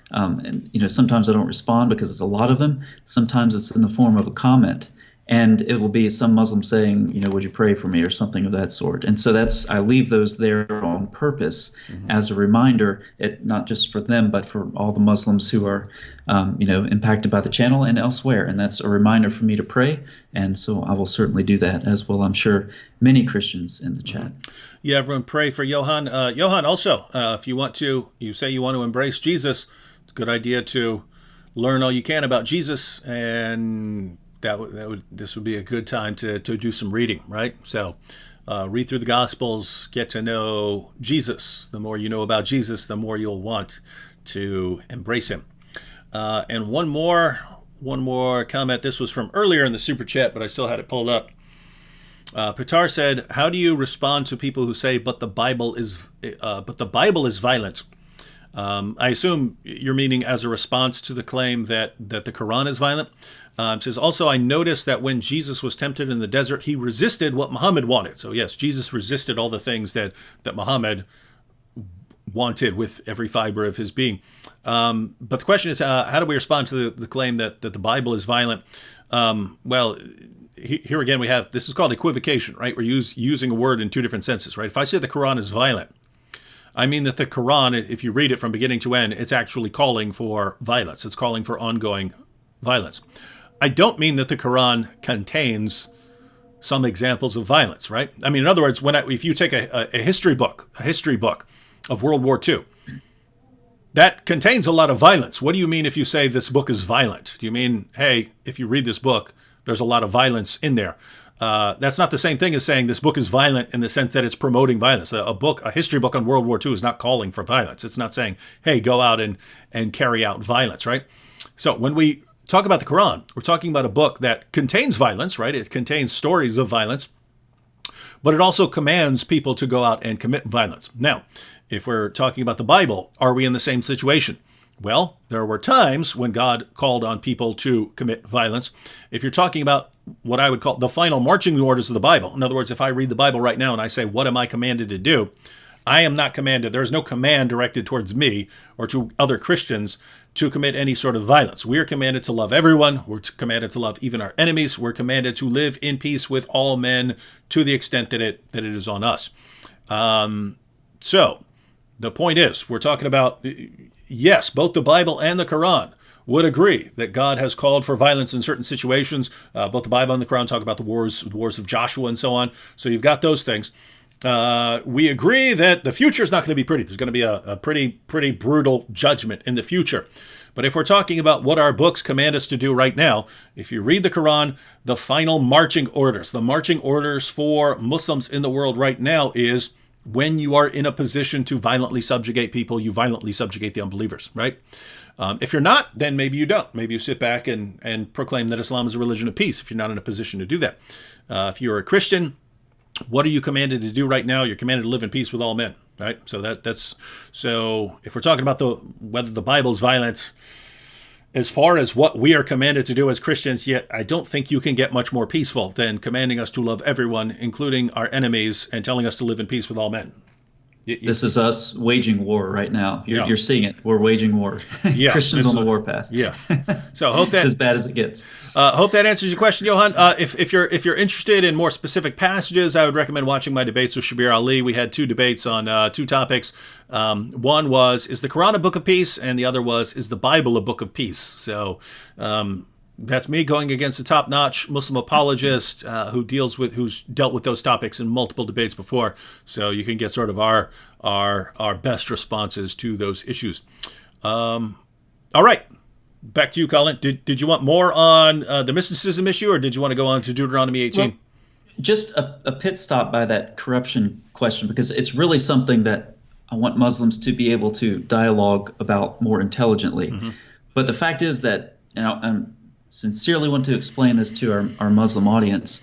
and sometimes I don't respond because it's a lot of them. Sometimes it's in the form of a comment. And it will be some Muslim saying, would you pray for me or something of that sort. And so I leave those there on purpose as a reminder, not just for them, but for all the Muslims who are, impacted by the channel and elsewhere. And that's a reminder for me to pray. And so I will certainly do that, as well, I'm sure, many Christians in the chat. Yeah, everyone pray for Johan. Johan, also, if you say you want to embrace Jesus, it's a good idea to learn all you can about Jesus, and this would be a good time to do some reading, right? So read through the Gospels, get to know Jesus. The more you know about Jesus, the more you'll want to embrace him. And one more comment. This was from earlier in the super chat, but I still had it pulled up. Pitar said, "How do you respond to people who say, but the Bible is violent?" I assume you're meaning as a response to the claim that the Quran is violent. It says, also, I noticed that when Jesus was tempted in the desert, he resisted what Muhammad wanted. So yes, Jesus resisted all the things that Muhammad wanted with every fiber of his being. But the question is, how do we respond to the claim that the Bible is violent? Well, here again, this is called equivocation, right? We're using a word in two different senses, right? If I say the Quran is violent, I mean that the Quran, if you read it from beginning to end, it's actually calling for violence. It's calling for ongoing violence. I don't mean that the Quran contains some examples of violence, right? I mean, in other words, if you take a history book of World War II, that contains a lot of violence. What do you mean if you say this book is violent? Do you mean, hey, if you read this book, there's a lot of violence in there? That's not the same thing as saying this book is violent in the sense that it's promoting violence. A history book on World War II is not calling for violence. It's not saying, hey, go out and carry out violence, right? So when we talk about the Quran, we're talking about a book that contains violence, right? It contains stories of violence, but it also commands people to go out and commit violence. Now, if we're talking about the Bible, are we in the same situation? Well, there were times when God called on people to commit violence. If you're talking about what I would call the final marching orders of the Bible, in other words, if I read the Bible right now and I say, what am I commanded to do? I am not commanded. There's no command directed towards me or to other Christians to commit any sort of violence. We are commanded to love everyone. We're commanded to love even our enemies. We're commanded to live in peace with all men to the extent that it is on us. So the point is, we're talking about, yes, both the Bible and the Quran would agree that God has called for violence in certain situations. Both the Bible and the Quran talk about the wars of Joshua and so on. So you've got those things. We agree that the future is not going to be pretty. There's going to be a pretty brutal judgment in the future. But if we're talking about what our books command us to do right now, if you read the Quran, the final marching orders, the marching orders for Muslims in the world right now is when you are in a position to violently subjugate people, you violently subjugate the unbelievers, right? If you're not, then maybe you don't. Maybe you sit back and proclaim that Islam is a religion of peace if you're not in a position to do that. If you're a Christian, what are you commanded to do right now? You're commanded to live in peace with all men, right? So so if we're talking about whether the Bible's violence, as far as what we are commanded to do as Christians, yet I don't think you can get much more peaceful than commanding us to love everyone, including our enemies, and telling us to live in peace with all men. This is us waging war right now. You're Yeah. seeing it. We're waging war. Yeah, Christians on the warpath. Yeah. So hope It's that as bad as it gets. hope that answers your question, Johan. If you're interested in more specific passages, I would recommend watching my debates with Shabir Ali. We had two debates on two topics. One was, is the Quran a book of peace? And the other was, is the Bible a book of peace? So that's me going against a top-notch Muslim apologist who's dealt with those topics in multiple debates before. So you can get sort of our best responses to those issues. All right. Back to you, Colin. Did you want more on the mysticism issue, or did you want to go on to Deuteronomy 18? Well, just a pit stop by that corruption question, because it's really something that I want Muslims to be able to dialogue about more intelligently. Mm-hmm. But the fact is that, I sincerely want to explain this to our Muslim audience.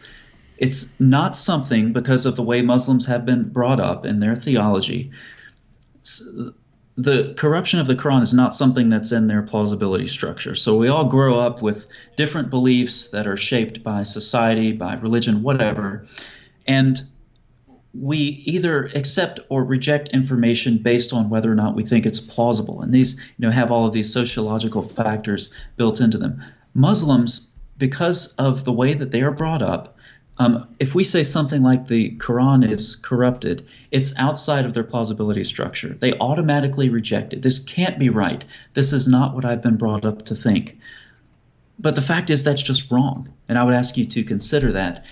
It's not something, because of the way Muslims have been brought up in their theology, the corruption of the Quran is not something that's in their plausibility structure. So we all grow up with different beliefs that are shaped by society, by religion, whatever. And we either accept or reject information based on whether or not we think it's plausible. And these, have all of these sociological factors built into them. Muslims, because of the way that they are brought up, if we say something like the Quran is corrupted, it's outside of their plausibility structure. They automatically reject it. This can't be right. This is not what I've been brought up to think. But the fact is that's just wrong. And I would ask you to consider that.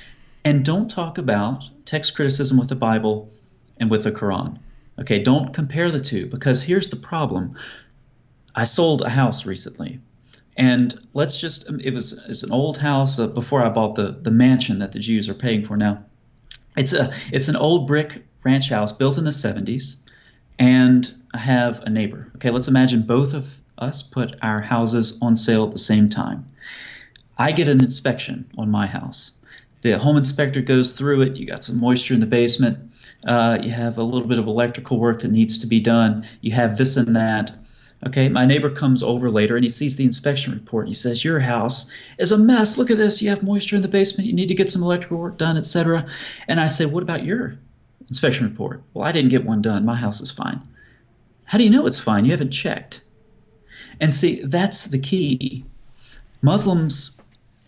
And don't talk about text criticism with the Bible and with the Quran. Okay, don't compare the two, because here's the problem. I sold a house recently. And it's an old house before I bought the mansion that the Jews are paying for now. It's an old brick ranch house built in the 70s, and I have a neighbor. Okay, let's imagine both of us put our houses on sale at the same time. I get an inspection on my house. The home inspector goes through it. You got some moisture in the basement. You have a little bit of electrical work that needs to be done. You have this and that. Okay, my neighbor comes over later and he sees the inspection report. And he says, your house is a mess. Look at this. You have moisture in the basement. You need to get some electrical work done, etc. And I say, what about your inspection report? Well, I didn't get one done. My house is fine. How do you know it's fine? You haven't checked. And see, that's the key. Muslims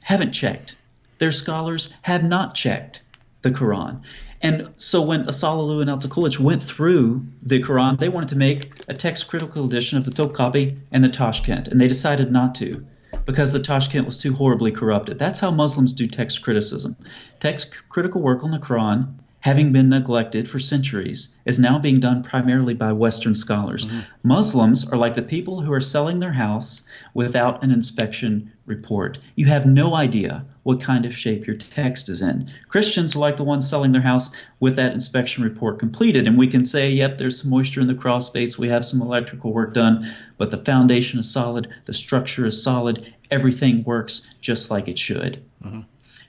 haven't checked. Their scholars have not checked the Quran. And so when Asalalu and Al-Takulich went through the Quran, they wanted to make a text-critical edition of the Topkapi and the Tashkent, and they decided not to because the Tashkent was too horribly corrupted. That's how Muslims do text criticism. Text-critical work on the Quran, having been neglected for centuries, is now being done primarily by Western scholars. Mm-hmm. Muslims are like the people who are selling their house without an inspection report. You have no idea what kind of shape your text is in. Christians are like the ones selling their house with that inspection report completed, and we can say, yep, there's some moisture in the crawl space, we have some electrical work done, but the foundation is solid, the structure is solid, everything works just like it should. Mm-hmm.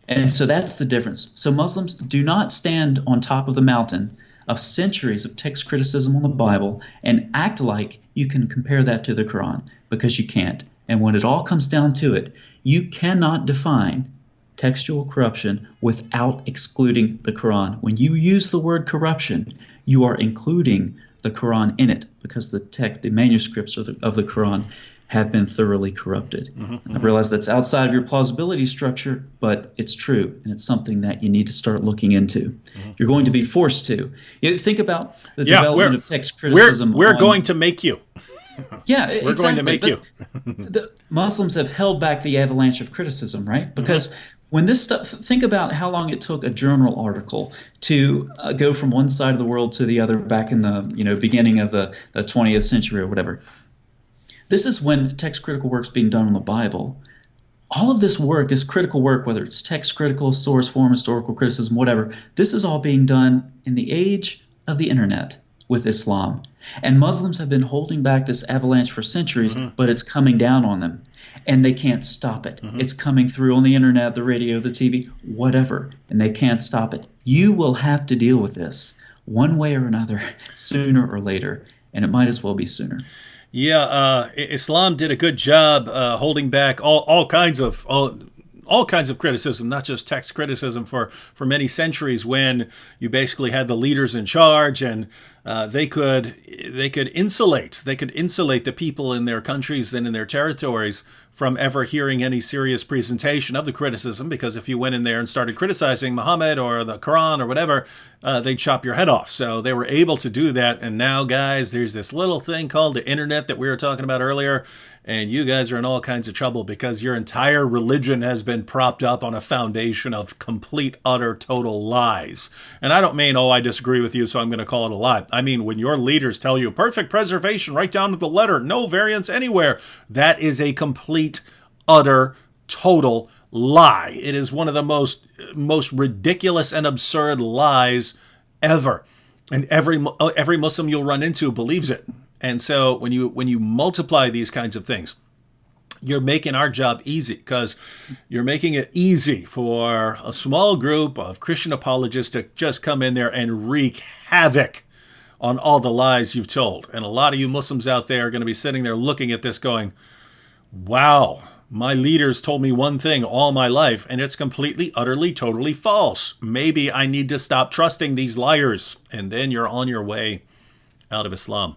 And so that's the difference. So Muslims do not stand on top of the mountain of centuries of text criticism on the Bible and act like you can compare that to the Quran, because you can't. And when it all comes down to it, you cannot define textual corruption without excluding the Quran. When you use the word corruption, you are including the Quran in it, because the manuscripts of the Quran have been thoroughly corrupted. Mm-hmm. I realize that's outside of your plausibility structure, but it's true, and it's something that you need to start looking into. Mm-hmm. You're going to be forced to. Think about the development of text criticism. We're going to make you. Yeah, we're exactly. going to make you. The Muslims have held back the avalanche of criticism, right? Because When this stuff, think about how long it took a journal article to go from one side of the world to the other back in the beginning of the 20th century or whatever. This is when text critical work's being done on the Bible. All of this work, this critical work, whether it's text critical, source form, historical criticism, whatever, this is all being done in the age of the internet with Islam. And Muslims have been holding back this avalanche for centuries, but it's coming down on them. And they can't stop it. It's coming through on the internet, the radio, the TV, whatever, and they can't stop it. You will have to deal with this one way or another, sooner or later, and it might as well be sooner. Yeah, Islam did a good job holding back all kinds of criticism, not just text criticism, for many centuries, when you basically had the leaders in charge, and they could insulate the people in their countries and in their territories from ever hearing any serious presentation of the criticism, because if you went in there and started criticizing Muhammad or the Quran or whatever, they'd chop your head off. So they were able to do that. And now, guys, there's this little thing called the internet that we were talking about earlier, and you guys are in all kinds of trouble because your entire religion has been propped up on a foundation of complete, utter, total lies. And I don't mean, oh, I disagree with you, so I'm going to call it a lie. I mean, when your leaders tell you perfect preservation right down to the letter, no variance anywhere, that is a complete, utter, total lie. It is one of the most ridiculous and absurd lies ever. And every Muslim you'll run into believes it. And so when you multiply these kinds of things, you're making our job easy, because you're making it easy for a small group of Christian apologists to just come in there and wreak havoc on all the lies you've told. And a lot of you Muslims out there are going to be sitting there looking at this going, wow, my leaders told me one thing all my life, and it's completely, utterly, totally false. Maybe I need to stop trusting these liars. And then you're on your way out of Islam.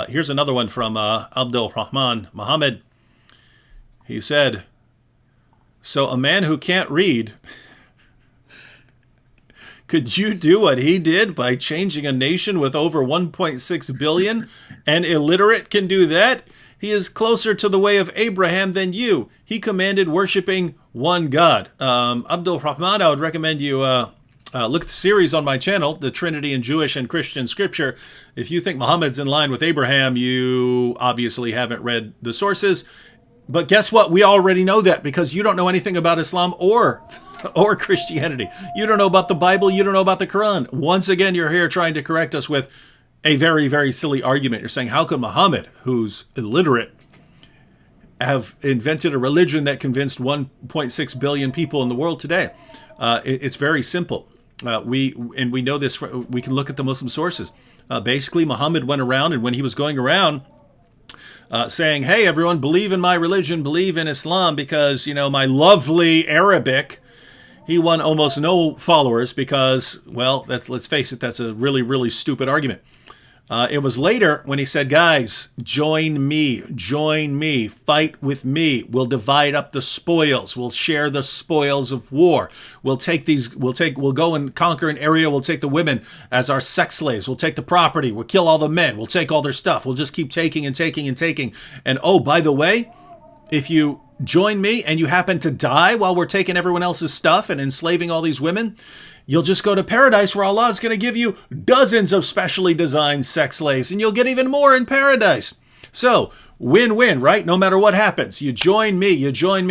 Here's another one from Abdul Rahman Muhammad. He said, so a man who can't read, could you do what he did by changing a nation with over 1.6 billion? An illiterate can do that? He is closer to the way of Abraham than you. He commanded worshiping one God. Abdul Rahman, I would recommend you look at the series on my channel, The Trinity in Jewish and Christian Scripture. If you think Muhammad's in line with Abraham, you obviously haven't read the sources. But guess what? We already know that, because you don't know anything about Islam or Christianity. You don't know about the Bible. You don't know about the Quran. Once again, you're here trying to correct us with a very, very silly argument. You're saying, how could Muhammad, who's illiterate, have invented a religion that convinced 1.6 billion people in the world today? It's very simple. We know this. We can look at the Muslim sources. Basically, Muhammad went around, and when he was going around saying, hey, everyone, believe in my religion, believe in Islam, because, my lovely Arabic, he won almost no followers because, well, let's face it, that's a really, really stupid argument. It was later when he said, guys, join me, fight with me. We'll divide up the spoils. We'll share the spoils of war. We'll go and conquer an area. We'll take the women as our sex slaves. We'll take the property. We'll kill all the men. We'll take all their stuff. We'll just keep taking and taking and taking. And oh, by the way, if you join me and you happen to die while we're taking everyone else's stuff and enslaving all these women, you'll just go to paradise, where Allah is going to give you dozens of specially designed sex slaves, and you'll get even more in paradise. So, win-win, right? No matter what happens. You join me, you join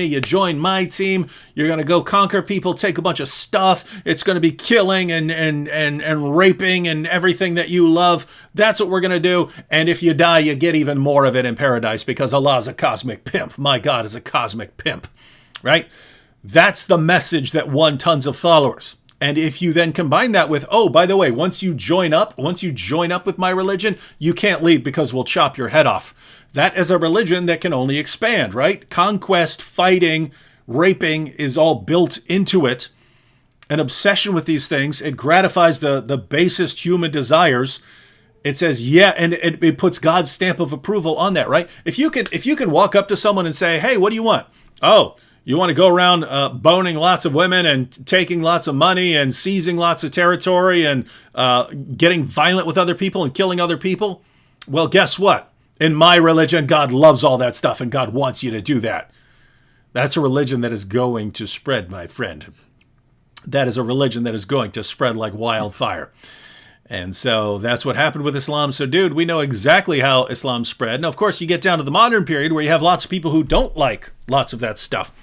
my team. You're going to go conquer people, take a bunch of stuff. It's going to be killing and raping and everything that you love. That's what we're going to do. And if you die, you get even more of it in paradise, because Allah is a cosmic pimp. My God is a cosmic pimp, right? That's the message that won tons of followers. And if you then combine that with, oh, by the way, once you join up with my religion, you can't leave because we'll chop your head off. That is a religion that can only expand, right? Conquest, fighting, raping is all built into it. An obsession with these things. It gratifies the basest human desires. It says, yeah, and it puts God's stamp of approval on that, right? If you can walk up to someone and say, hey, what do you want? Oh, you want to go around boning lots of women and taking lots of money and seizing lots of territory and getting violent with other people and killing other people? Well, guess what? In my religion, God loves all that stuff, and God wants you to do that. That's a religion that is going to spread, my friend. That is a religion that is going to spread like wildfire. And so that's what happened with Islam. So, dude, we know exactly how Islam spread. Now, of course, you get down to the modern period where you have lots of people who don't like lots of that stuff.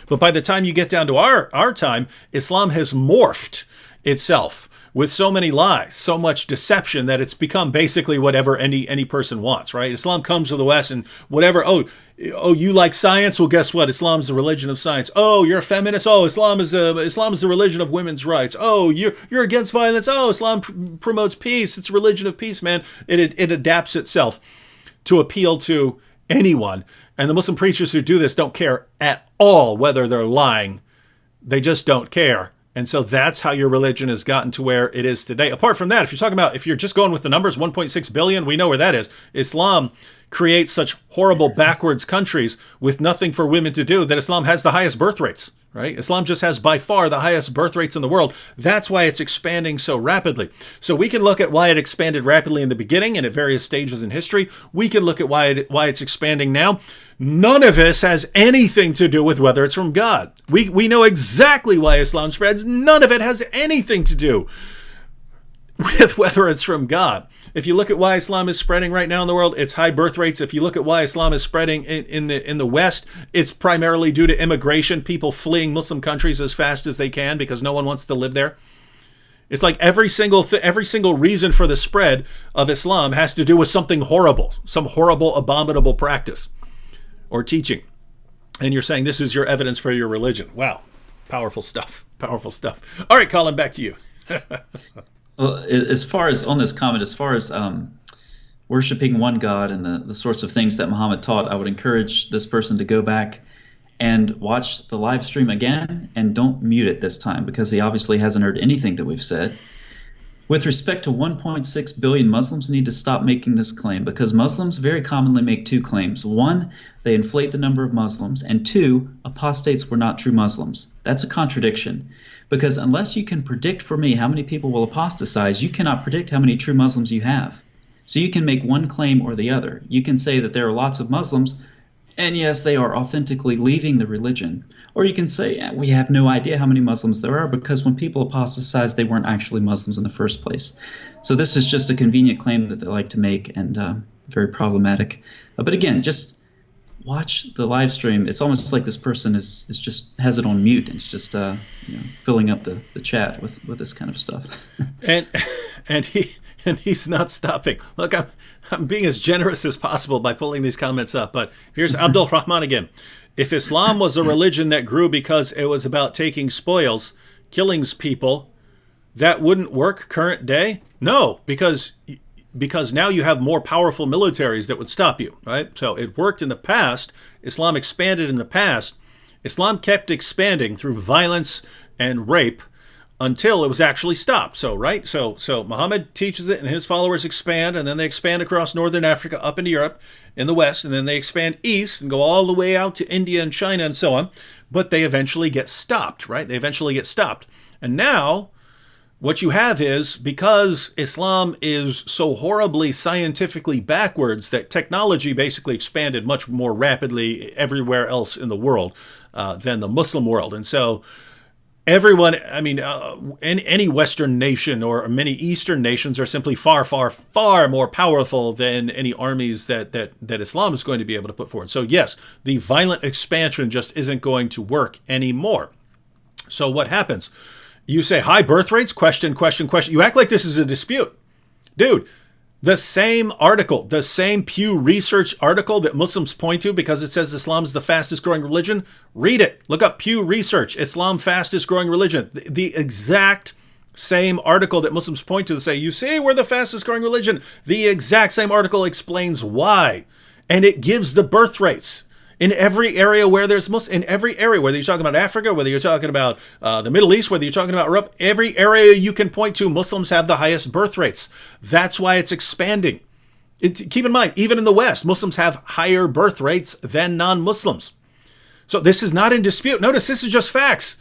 But by the time you get down to our time, Islam has morphed itself with so many lies, so much deception, that it's become basically whatever any person wants, right? Islam comes to the West and whatever, oh, you like science? Well, guess what? Islam's the religion of science. Oh, you're a feminist? Oh, Islam is the religion of women's rights. Oh, you're against violence? Oh, Islam promotes peace. It's a religion of peace, man. It adapts itself to appeal to anyone. And the Muslim preachers who do this don't care at all whether they're lying. They just don't care. And so that's how your religion has gotten to where it is today. Apart from that, if you're just going with the numbers, 1.6 billion, we know where that is. Islam creates such horrible backwards countries with nothing for women to do that Islam has the highest birth rates, right? Islam just has by far the highest birth rates in the world. That's why it's expanding so rapidly. So we can look at why it expanded rapidly in the beginning and at various stages in history. We can look at why it's expanding now. None of this has anything to do with whether it's from God. We know exactly why Islam spreads. None of it has anything to do with whether it's from God. If you look at why Islam is spreading right now in the world, it's high birth rates. If you look at why Islam is spreading in the West, it's primarily due to immigration, people fleeing Muslim countries as fast as they can because no one wants to live there. It's like every single reason for the spread of Islam has to do with something horrible, some horrible, abominable practice or teaching. And you're saying this is your evidence for your religion. Wow. Powerful stuff. Powerful stuff. All right, Colin, back to you. Well, as far as on this comment, as far as worshiping one God and the sorts of things that Muhammad taught, I would encourage this person to go back and watch the live stream again, and don't mute it this time because he obviously hasn't heard anything that we've said. With respect to 1.6 billion Muslims, need to stop making this claim because Muslims very commonly make two claims. One, they inflate the number of Muslims, and two, apostates were not true Muslims. That's a contradiction because unless you can predict for me how many people will apostatize, you cannot predict how many true Muslims you have. So you can make one claim or the other. You can say that there are lots of Muslims, and yes, they are authentically leaving the religion. Or you can say, we have no idea how many Muslims there are because when people apostatized, they weren't actually Muslims in the first place. So this is just a convenient claim that they like to make and very problematic. But again, just watch the live stream. It's almost like this person is just has it on mute and it's just filling up the chat with this kind of stuff. and he's not stopping. Look, I'm being as generous as possible by pulling these comments up. But here's Abdul Rahman again. If Islam was a religion that grew because it was about taking spoils, killing people, that wouldn't work current day? No, because now you have more powerful militaries that would stop you, right? So it worked in the past. Islam expanded in the past. Islam kept expanding through violence and rape until it was actually stopped. So, right? So Muhammad teaches it and his followers expand, and then they expand across northern Africa up into Europe in the West, and then they expand east and go all the way out to India and China and so on. But they eventually get stopped, right? They eventually get stopped. And now what you have is, because Islam is so horribly scientifically backwards that technology basically expanded much more rapidly everywhere else in the world than the Muslim world. And so everyone, any Western nation or many Eastern nations are simply far, far, far more powerful than any armies that Islam is going to be able to put forward. So yes, the violent expansion just isn't going to work anymore. So what happens? You say high birth rates? Question. You act like this is a dispute. Dude, the same article, the same Pew Research article that Muslims point to because it says Islam is the fastest growing religion, read it. Look up Pew Research, Islam fastest growing religion. The exact same article that Muslims point to say, you see, we're the fastest growing religion. The exact same article explains why. And it gives the birth rates. In every area where there's Muslims, in every area, whether you're talking about Africa, whether you're talking about the Middle East, whether you're talking about Europe, every area you can point to, Muslims have the highest birth rates. That's why it's expanding. Keep in mind, even in the West, Muslims have higher birth rates than non-Muslims. So this is not in dispute. Notice this is just facts.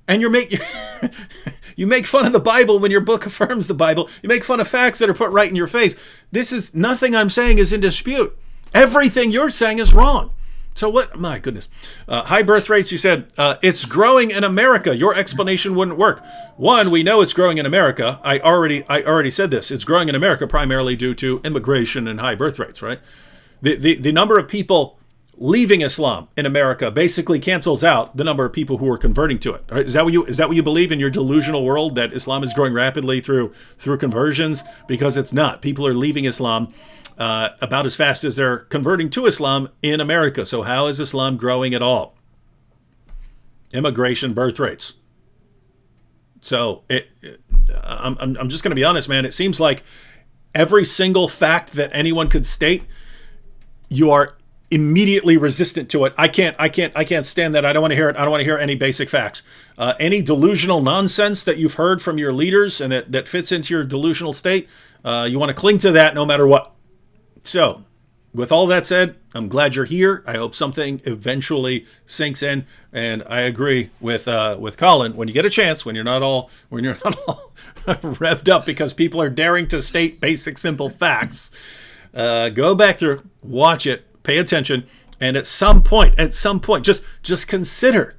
And you make fun of the Bible when your book affirms the Bible. You make fun of facts that are put right in your face. This is nothing I'm saying is in dispute. Everything you're saying is wrong. So what? My goodness. High birth rates, you said, it's growing in America. Your explanation wouldn't work. One, we know it's growing in America. I already said this. It's growing in America primarily due to immigration and high birth rates, right? The number of people leaving Islam in America basically cancels out the number of people who are converting to it. Right? Is that what you believe in your delusional world, that Islam is growing rapidly through conversions? Because it's not. People are leaving Islam about as fast as they're converting to Islam in America. So how is Islam growing at immigration, birth rates. So I'm just going to be honest, man. It seems like every single fact that anyone could state, you are immediately resistant to it. I can't stand that. I don't want to hear it. I don't want to hear any basic facts. Any delusional nonsense that you've heard from your leaders and that fits into your delusional state, you want to cling to that no matter what. So, with all that said, I'm glad you're here. I hope something eventually sinks in, and I agree with Colin. When you get a chance, when you're not all revved up because people are daring to state basic, simple facts, go back through, watch it, pay attention, and at some point, just consider.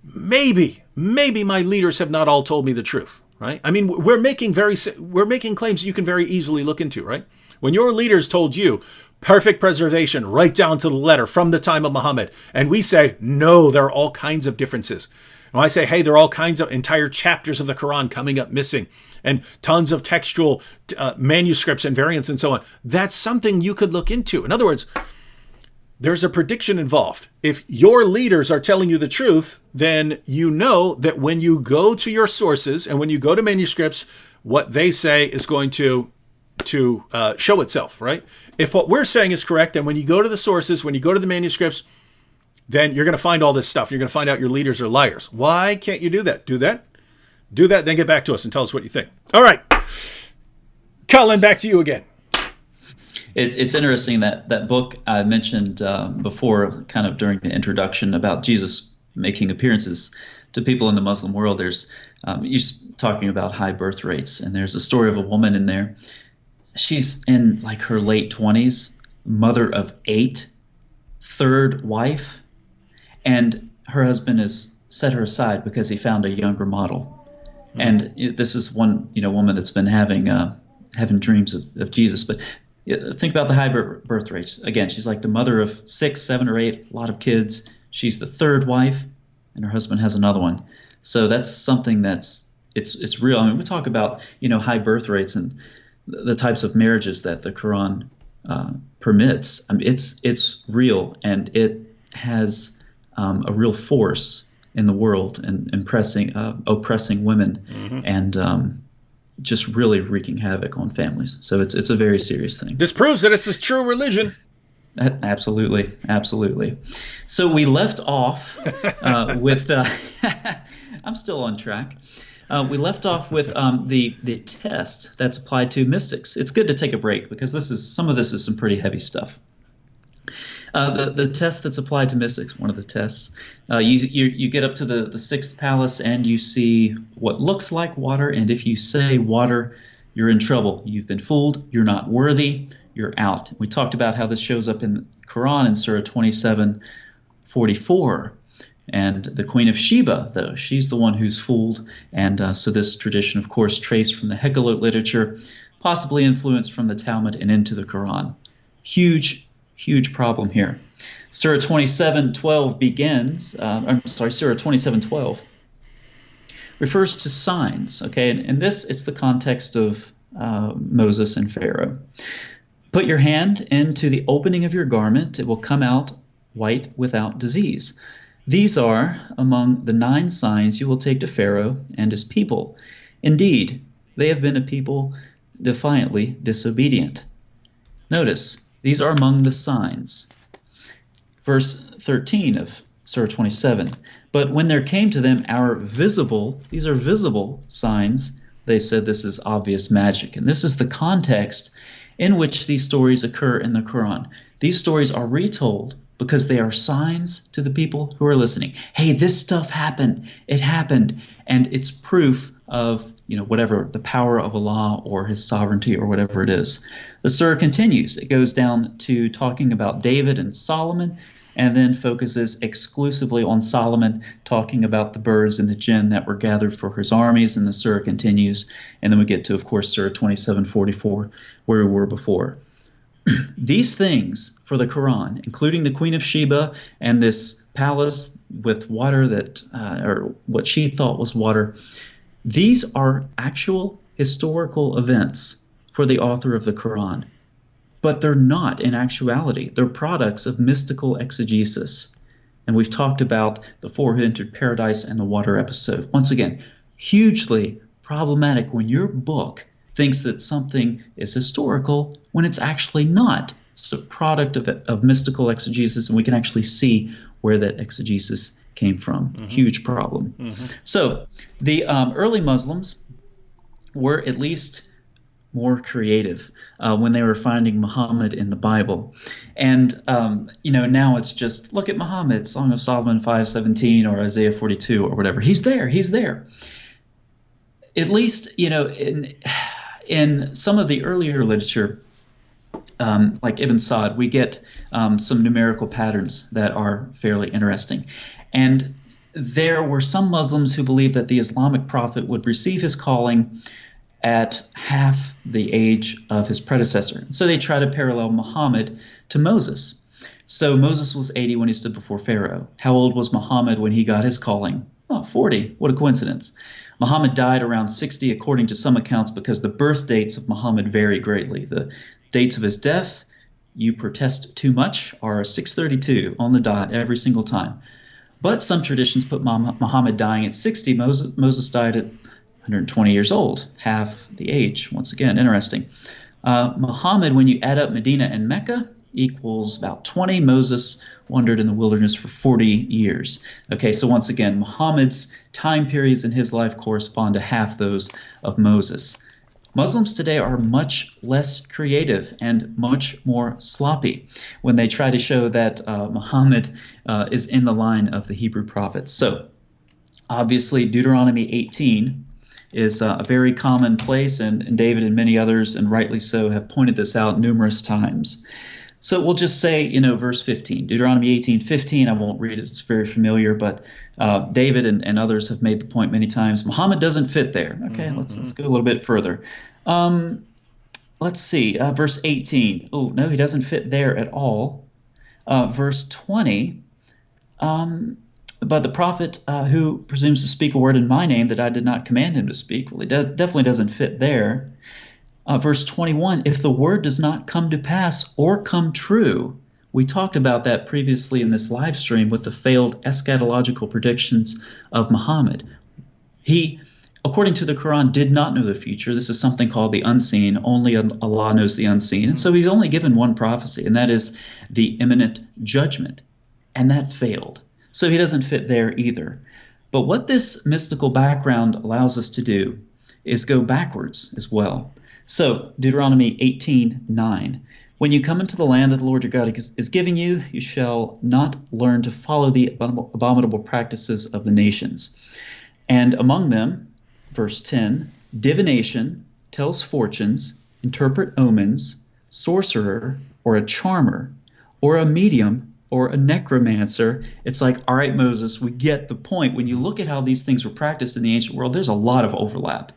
Maybe my leaders have not all told me the truth, right? I mean, we're making claims you can very easily look into, right? When your leaders told you perfect preservation right down to the letter from the time of Muhammad, and we say, no, there are all kinds of differences. And I say, hey, there are all kinds of entire chapters of the Quran coming up missing, and tons of textual manuscripts and variants and so on. That's something you could look into. In other words, there's a prediction involved. If your leaders are telling you the truth, then you know that when you go to your sources and when you go to manuscripts, what they say is going to show itself, right? If what we're saying is correct, then when you go to the sources, when you go to the manuscripts, then you're going to find all this stuff. You're going to find out your leaders are liars. Why can't you do that? Do that, then get back to us and tell us what you think. All right. Colin, back to you again. It's interesting that book I mentioned before, kind of during the introduction, about Jesus making appearances to people in the Muslim world. There's you're talking about high birth rates, and there's a story of a woman in there. She's in like her late 20s, mother of 8, third wife, and her husband has set her aside because he found a younger model. Mm-hmm. And this is one woman that's been having dreams of Jesus. But think about the high birth rates. Again, she's like the mother of 6, 7, or 8, a lot of kids. She's the third wife, and her husband has another one. So that's something it's real. I mean, we talk about high birth rates and the types of marriages that the Quran permits. I mean, it's real, and it has a real force in the world and oppressing women, mm-hmm. and just really wreaking havoc on families. So it's a very serious thing. This proves that it's a true religion. Absolutely. So we left off with I'm still on track. We left off with the test that's applied to mystics. It's good to take a break because some of this is some pretty heavy stuff. The test that's applied to mystics, one of the tests, you get up to the sixth palace and you see what looks like water, and if you say water, you're in trouble. You've been fooled. You're not worthy. You're out. We talked about how this shows up in the Quran in Surah 27:44. And the Queen of Sheba, though, she's the one who's fooled. And so this tradition, of course, traced from the Hekkelite literature, possibly influenced from the Talmud and into the Quran. Huge problem here. Surah 27:12 begins, Surah 27:12 refers to signs, okay? And this, it's the context of Moses and Pharaoh. Put your hand into the opening of your garment. It will come out white without disease. These are among the 9 signs you will take to Pharaoh and his people. Indeed, they have been a people defiantly disobedient. Notice, these are among the signs. Verse 13 of Surah 27. But when there came to them these are visible signs, they said this is obvious magic. And this is the context in which these stories occur in the Quran. These stories are retold because they are signs to the people who are listening. Hey, this stuff happened. It happened. And it's proof of, whatever the power of Allah or his sovereignty or whatever it is. The surah continues. It goes down to talking about David and Solomon, and then focuses exclusively on Solomon, talking about the birds and the jinn that were gathered for his armies, and the surah continues. And then we get to, of course, Surah 27:44, where we were before. These things for the Quran, including the Queen of Sheba and this palace with water that, or what she thought was water, these are actual historical events for the author of the Quran. But they're not in actuality. They're products of mystical exegesis. And we've talked about the four who entered paradise and the water episode. Once again, hugely problematic when your book thinks that something is historical when it's actually not. It's a product of mystical exegesis, and we can actually see where that exegesis came from. Mm-hmm. Huge problem. Mm-hmm. So the early Muslims were at least more creative when they were finding Muhammad in the Bible. And, now it's just, look at Muhammad, Song of Solomon 5:17 or Isaiah 42 or whatever. He's there. At least, in some of the earlier literature, like Ibn Sa'd, we get some numerical patterns that are fairly interesting. And there were some Muslims who believed that the Islamic prophet would receive his calling at half the age of his predecessor. So they try to parallel Muhammad to Moses. So Moses was 80 when he stood before Pharaoh. How old was Muhammad when he got his calling? Oh, 40. What a coincidence. Muhammad died around 60 according to some accounts because the birth dates of Muhammad vary greatly. The dates of his death, you protest too much, are 632 on the dot every single time. But some traditions put Muhammad dying at 60. Moses died at 120 years old, half the age. Once again, interesting. Muhammad, when you add up Medina and Mecca, equals about 20. Moses wandered in the wilderness for 40 years. Okay, so once again, Muhammad's time periods in his life correspond to half those of Moses. Muslims today are much less creative and much more sloppy when they try to show that Muhammad is in the line of the Hebrew prophets. So obviously Deuteronomy 18 is a very common place, and David and many others, and rightly so, have pointed this out numerous times. So we'll just say, verse 15, Deuteronomy 18:15. I won't read it. It's very familiar, but David and others have made the point many times. Muhammad doesn't fit there. Okay, let's go a little bit further. Let's see, verse 18. Oh, no, he doesn't fit there at all. Verse 20, but the prophet who presumes to speak a word in my name that I did not command him to speak, well, he definitely doesn't fit there. Verse 21, if the word does not come to pass or come true, we talked about that previously in this live stream with the failed eschatological predictions of Muhammad. He, according to the Quran, did not know the future. This is something called the unseen. Only Allah knows the unseen. And so he's only given one prophecy, and that is the imminent judgment. And that failed. So he doesn't fit there either. But what this mystical background allows us to do is go backwards as well. So Deuteronomy 18:9. When you come into the land that the Lord your God is giving you, you shall not learn to follow the abominable practices of the nations. And among them, verse 10, divination, tells fortunes, interpret omens, sorcerer, or a charmer, or a medium, or a necromancer. It's like, all right, Moses, we get the point. When you look at how these things were practiced in the ancient world, there's a lot of overlap.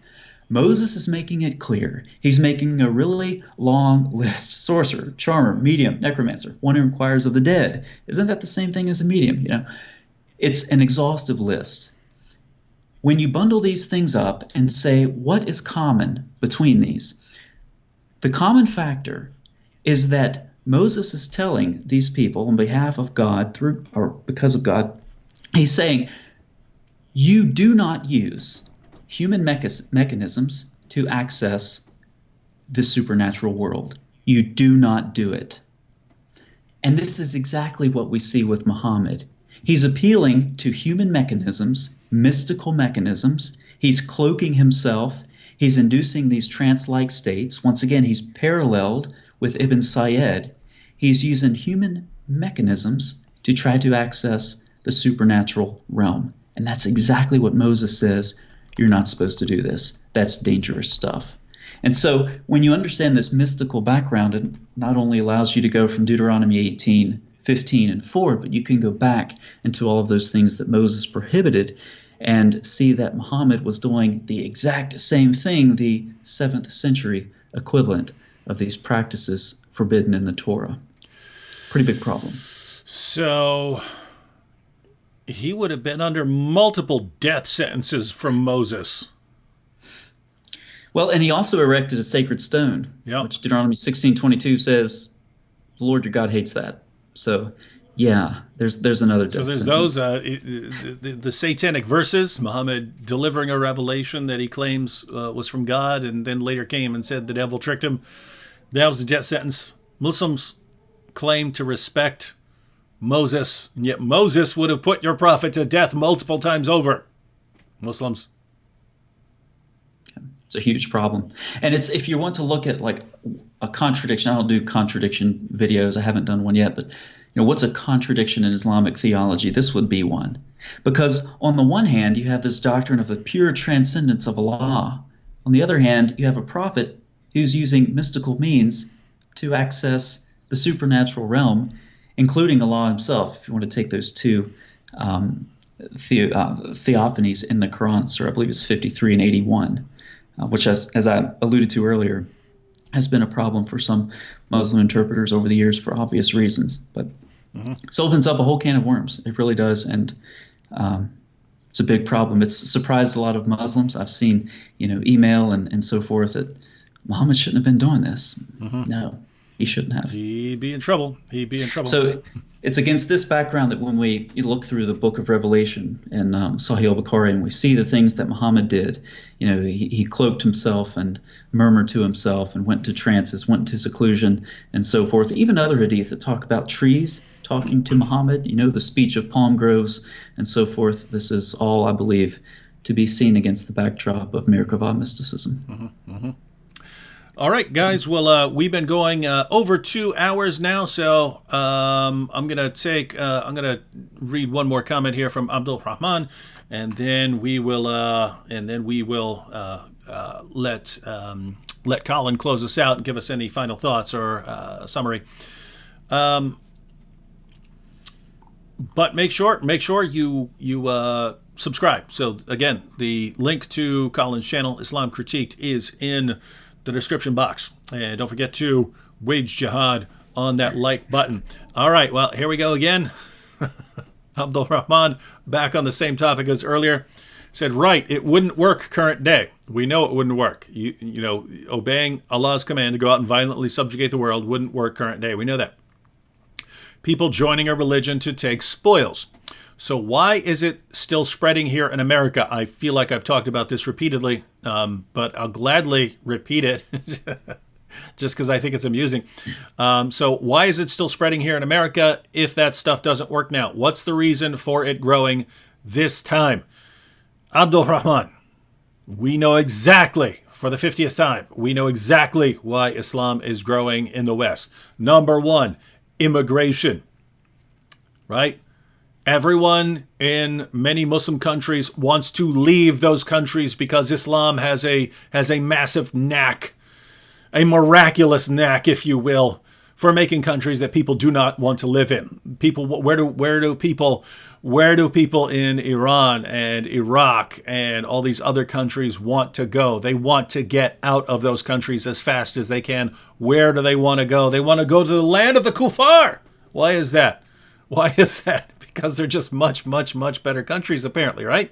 Moses is making it clear. He's making a really long list. Sorcerer, charmer, medium, necromancer, one who inquires of the dead. Isn't that the same thing as a medium? It's an exhaustive list. When you bundle these things up and say, what is common between these? The common factor is that Moses is telling these people on behalf of God, through or because of God, he's saying, you do not use human mechanisms to access the supernatural world. You do not do it. And this is exactly what we see with Muhammad. He's appealing to human mechanisms, mystical mechanisms. He's cloaking himself. He's inducing these trance-like states. Once again, he's paralleled with Ibn Sayyid. He's using human mechanisms to try to access the supernatural realm. And that's exactly what Moses says. You're not supposed to do this. That's dangerous stuff. And so when you understand this mystical background, it not only allows you to go from Deuteronomy 18, 15, and 4, but you can go back into all of those things that Moses prohibited and see that Muhammad was doing the exact same thing, the 7th century equivalent of these practices forbidden in the Torah. Pretty big problem. So he would have been under multiple death sentences from Moses. Well, and he also erected a sacred stone, which Deuteronomy 16:22 says, the Lord your God hates that. So, yeah, there's another death sentence. So there's those, the satanic verses, Muhammad delivering a revelation that he claims was from God and then later came and said the devil tricked him. That was the death sentence. Muslims claim to respect Moses, and yet Moses would have put your prophet to death multiple times over. Muslims. It's a huge problem. And it's, if you want to look at like a contradiction, I don't do contradiction videos. I haven't done one yet, but what's a contradiction in Islamic theology? This would be one. Because on the one hand, you have this doctrine of the pure transcendence of Allah. On the other hand, you have a prophet who's using mystical means to access the supernatural realm, including Allah himself, if you want to take those two theophanies in the Quran, so I believe it's 53 and 81, which, as I alluded to earlier, has been a problem for some Muslim interpreters over the years for obvious reasons. But this opens up a whole can of worms. It really does, and it's a big problem. It's surprised a lot of Muslims. I've seen, email and so forth that Muhammad shouldn't have been doing this. No. He shouldn't have. He'd be in trouble. So it's against this background that when we look through the book of Revelation and Sahih al-Bukhari, and we see the things that Muhammad did, he cloaked himself and murmured to himself and went to trances, went to seclusion and so forth. Even other hadith that talk about trees talking to Muhammad, the speech of palm groves and so forth. This is all, I believe, to be seen against the backdrop of Merkabah mysticism. All right, guys. Well, we've been going over 2 hours now, so I'm gonna read one more comment here from Abdul Rahman, and then we will let Colin close us out and give us any final thoughts or summary. But make sure you subscribe. So again, the link to Colin's channel, Islam Critiqued, is in the description box, and don't forget to wage jihad on that like button. All right, well, here we go again. Abdul Rahman, back on the same topic as earlier, said, right, it wouldn't work current day. We know it wouldn't work. Obeying Allah's command to go out and violently subjugate the world wouldn't work current day. We know that. People joining a religion to take spoils. So why is it still spreading here in America? I feel like I've talked about this repeatedly, but I'll gladly repeat it just because I think it's amusing. So why is it still spreading here in America if that stuff doesn't work now? What's the reason for it growing this time? Abdul Rahman, we know exactly, for the 50th time, we know exactly why Islam is growing in the West. Number one, immigration, right? Everyone in many Muslim countries wants to leave those countries because Islam has a massive knack, a miraculous knack, if you will, for making countries that people do not want to live in. Where do people in Iran and Iraq and all these other countries want to go? They want to get out of those countries as fast as they can. Where do they want to go? They want to go to the land of the kuffar. Why is that? Because they're just much, much, much better countries, apparently, right?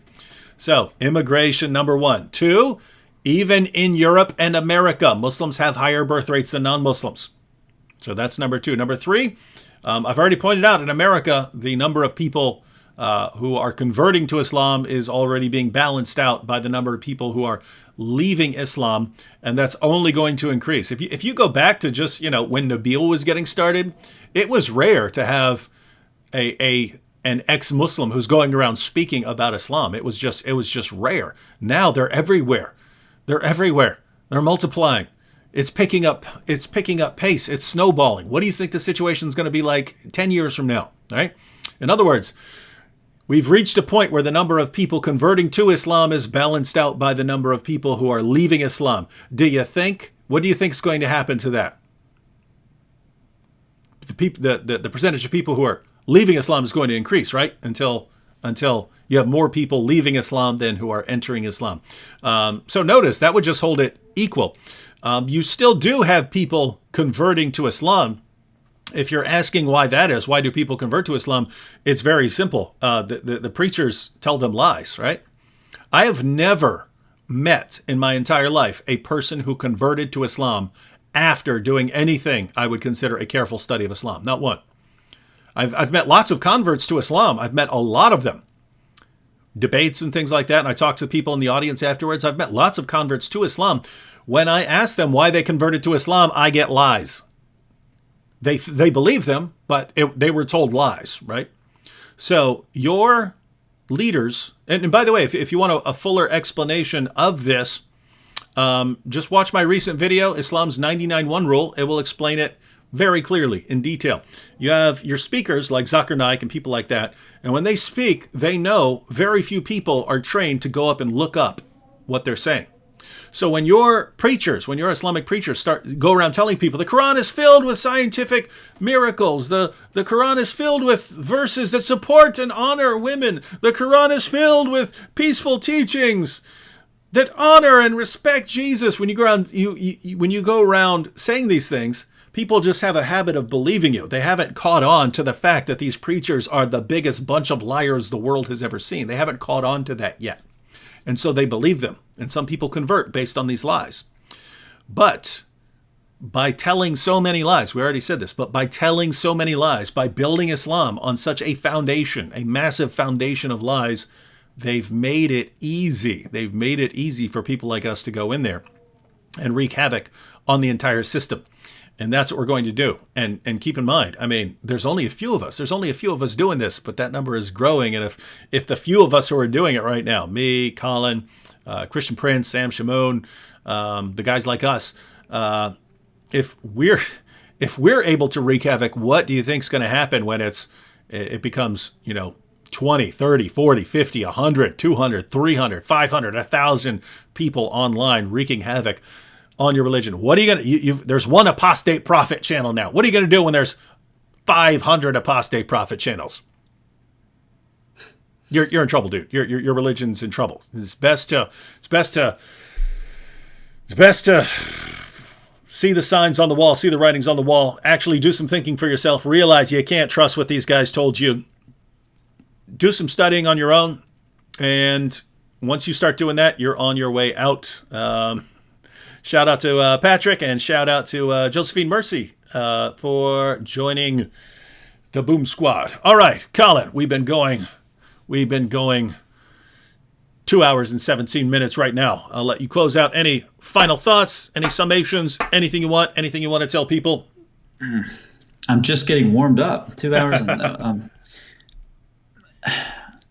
So, immigration, number one. Two, even in Europe and America, Muslims have higher birth rates than non-Muslims. So that's number two. Number three, I've already pointed out in America, the number of people who are converting to Islam is already being balanced out by the number of people who are leaving Islam, and that's only going to increase. If you go back to just, when Nabil was getting started, it was rare to have an ex-Muslim who's going around speaking about Islam. It was just rare. Now they're everywhere. They're multiplying. It's picking up pace. It's snowballing. What do you think the situation is going to be like 10 years from now? Right? In other words, we've reached a point where the number of people converting to Islam is balanced out by the number of people who are leaving Islam. What do you think is going to happen to that? The percentage of people who are leaving Islam is going to increase, right? Until you have more people leaving Islam than who are entering Islam. So notice that would just hold it equal. You still do have people converting to Islam. If you're asking why that is, why do people convert to Islam? It's very simple. The preachers tell them lies, right? I have never met in my entire life a person who converted to Islam after doing anything I would consider a careful study of Islam. Not one. I've met lots of converts to Islam. I've met a lot of them. Debates and things like that. And I talked to people in the audience afterwards. I've met lots of converts to Islam. When I ask them why they converted to Islam, I get lies. They believe them, but they were told lies, right? So your leaders, and by the way, if you want a fuller explanation of this, just watch my recent video, Islam's 99-1 rule. It will explain it very clearly in detail. You have your speakers like Zakir Naik and people like that. And when they speak, they know very few people are trained to go up and look up what they're saying. So when your Islamic preachers go around telling people the Quran is filled with scientific miracles, the Quran is filled with verses that support and honor women, the Quran is filled with peaceful teachings that honor and respect Jesus. When you go around, when you go around saying these things, people just have a habit of believing you. They haven't caught on to the fact that these preachers are the biggest bunch of liars the world has ever seen. They haven't caught on to that yet. And so they believe them. And some people convert based on these lies. But by telling so many lies, we already said this, but by telling so many lies, by building Islam on such a foundation, a massive foundation of lies, they've made it easy. They've made it easy for people like us to go in there and wreak havoc on the entire system. And that's what we're going to do. And keep in mind, I mean, there's only a few of us. There's only a few of us doing this, but that number is growing. And if the few of us who are doing it right now, me, Colin, Christian Prince, Sam Shamoun, the guys like us, if we're able to wreak havoc, what do you think is going to happen when it becomes, 20, 30, 40, 50, 100, 200, 300, 500, 1,000 people online wreaking havoc on your religion? What are you going to, there's one apostate prophet channel now. What are you going to do when there's 500 apostate prophet channels? You're in trouble, dude. Your religion's in trouble. It's best to see the signs on the wall, see the writings on the wall, actually do some thinking for yourself, realize you can't trust what these guys told you. Do some studying on your own, and once you start doing that, you're on your way out. Shout out to Patrick, and shout out to Josephine Mercy for joining the Boom Squad. All right, Colin, we've been going 2 hours and 17 minutes right now. I'll let you close out. Any final thoughts, any summations, anything you want to tell people? I'm just getting warmed up. 2 hours. And,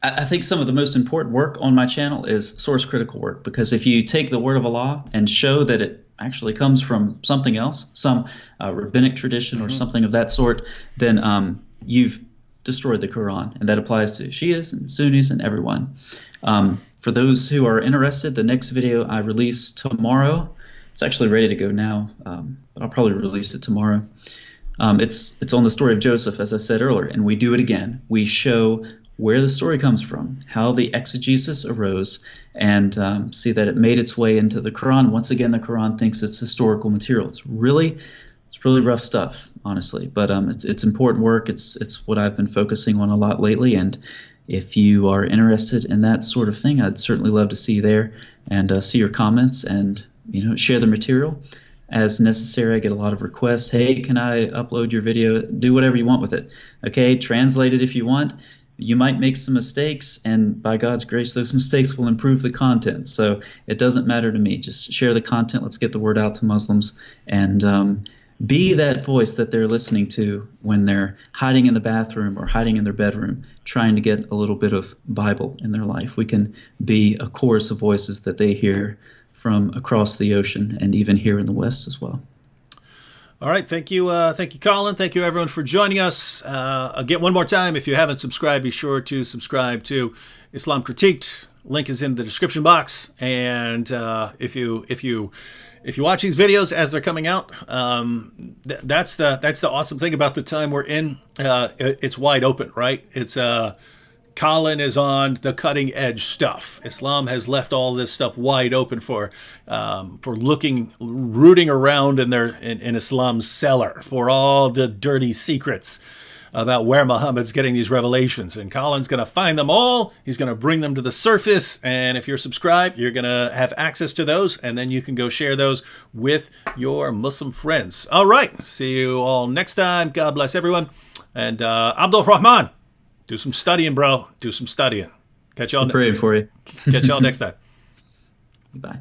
I think some of the most important work on my channel is source critical work, because if you take the word of Allah and show that it actually comes from something else, some rabbinic tradition or something of that sort, then you've destroyed the Quran. And that applies to Shias and Sunnis and everyone. For those who are interested, the next video I release tomorrow, it's actually ready to go now, but I'll probably release it tomorrow. It's on the story of Joseph, as I said earlier, and we do it again. We show where the story comes from, how the exegesis arose, and see that it made its way into the Quran. Once again, the Quran thinks it's historical material. It's really rough stuff, honestly, but it's important work. It's what I've been focusing on a lot lately, and if you are interested in that sort of thing, I'd certainly love to see you there and see your comments and share the material as necessary. I get a lot of requests. Hey, can I upload your video? Do whatever you want with it. Okay, translate it if you want. You might make some mistakes, and by God's grace, those mistakes will improve the content. So it doesn't matter to me. Just share the content. Let's get the word out to Muslims, and be that voice that they're listening to when they're hiding in the bathroom or hiding in their bedroom, trying to get a little bit of Bible in their life. We can be a chorus of voices that they hear from across the ocean and even here in the West as well. All right. Thank you, Colin. Thank you, everyone, for joining us. Again, one more time, if you haven't subscribed, be sure to subscribe to Islam Critiqued. Link is in the description box. And if you watch these videos as they're coming out, that's the awesome thing about the time we're in. It's wide open, right? It's Colin is on the cutting edge stuff. Islam has left all this stuff wide open for rooting around in Islam's cellar for all the dirty secrets about where Muhammad's getting these revelations. And Colin's going to find them all. He's going to bring them to the surface. And if you're subscribed, you're going to have access to those. And then you can go share those with your Muslim friends. All right. See you all next time. God bless everyone. And Abdul Rahman. Do some studying, bro. Do some studying. Catch y'all. I'm praying for you. Catch y'all next time. Bye.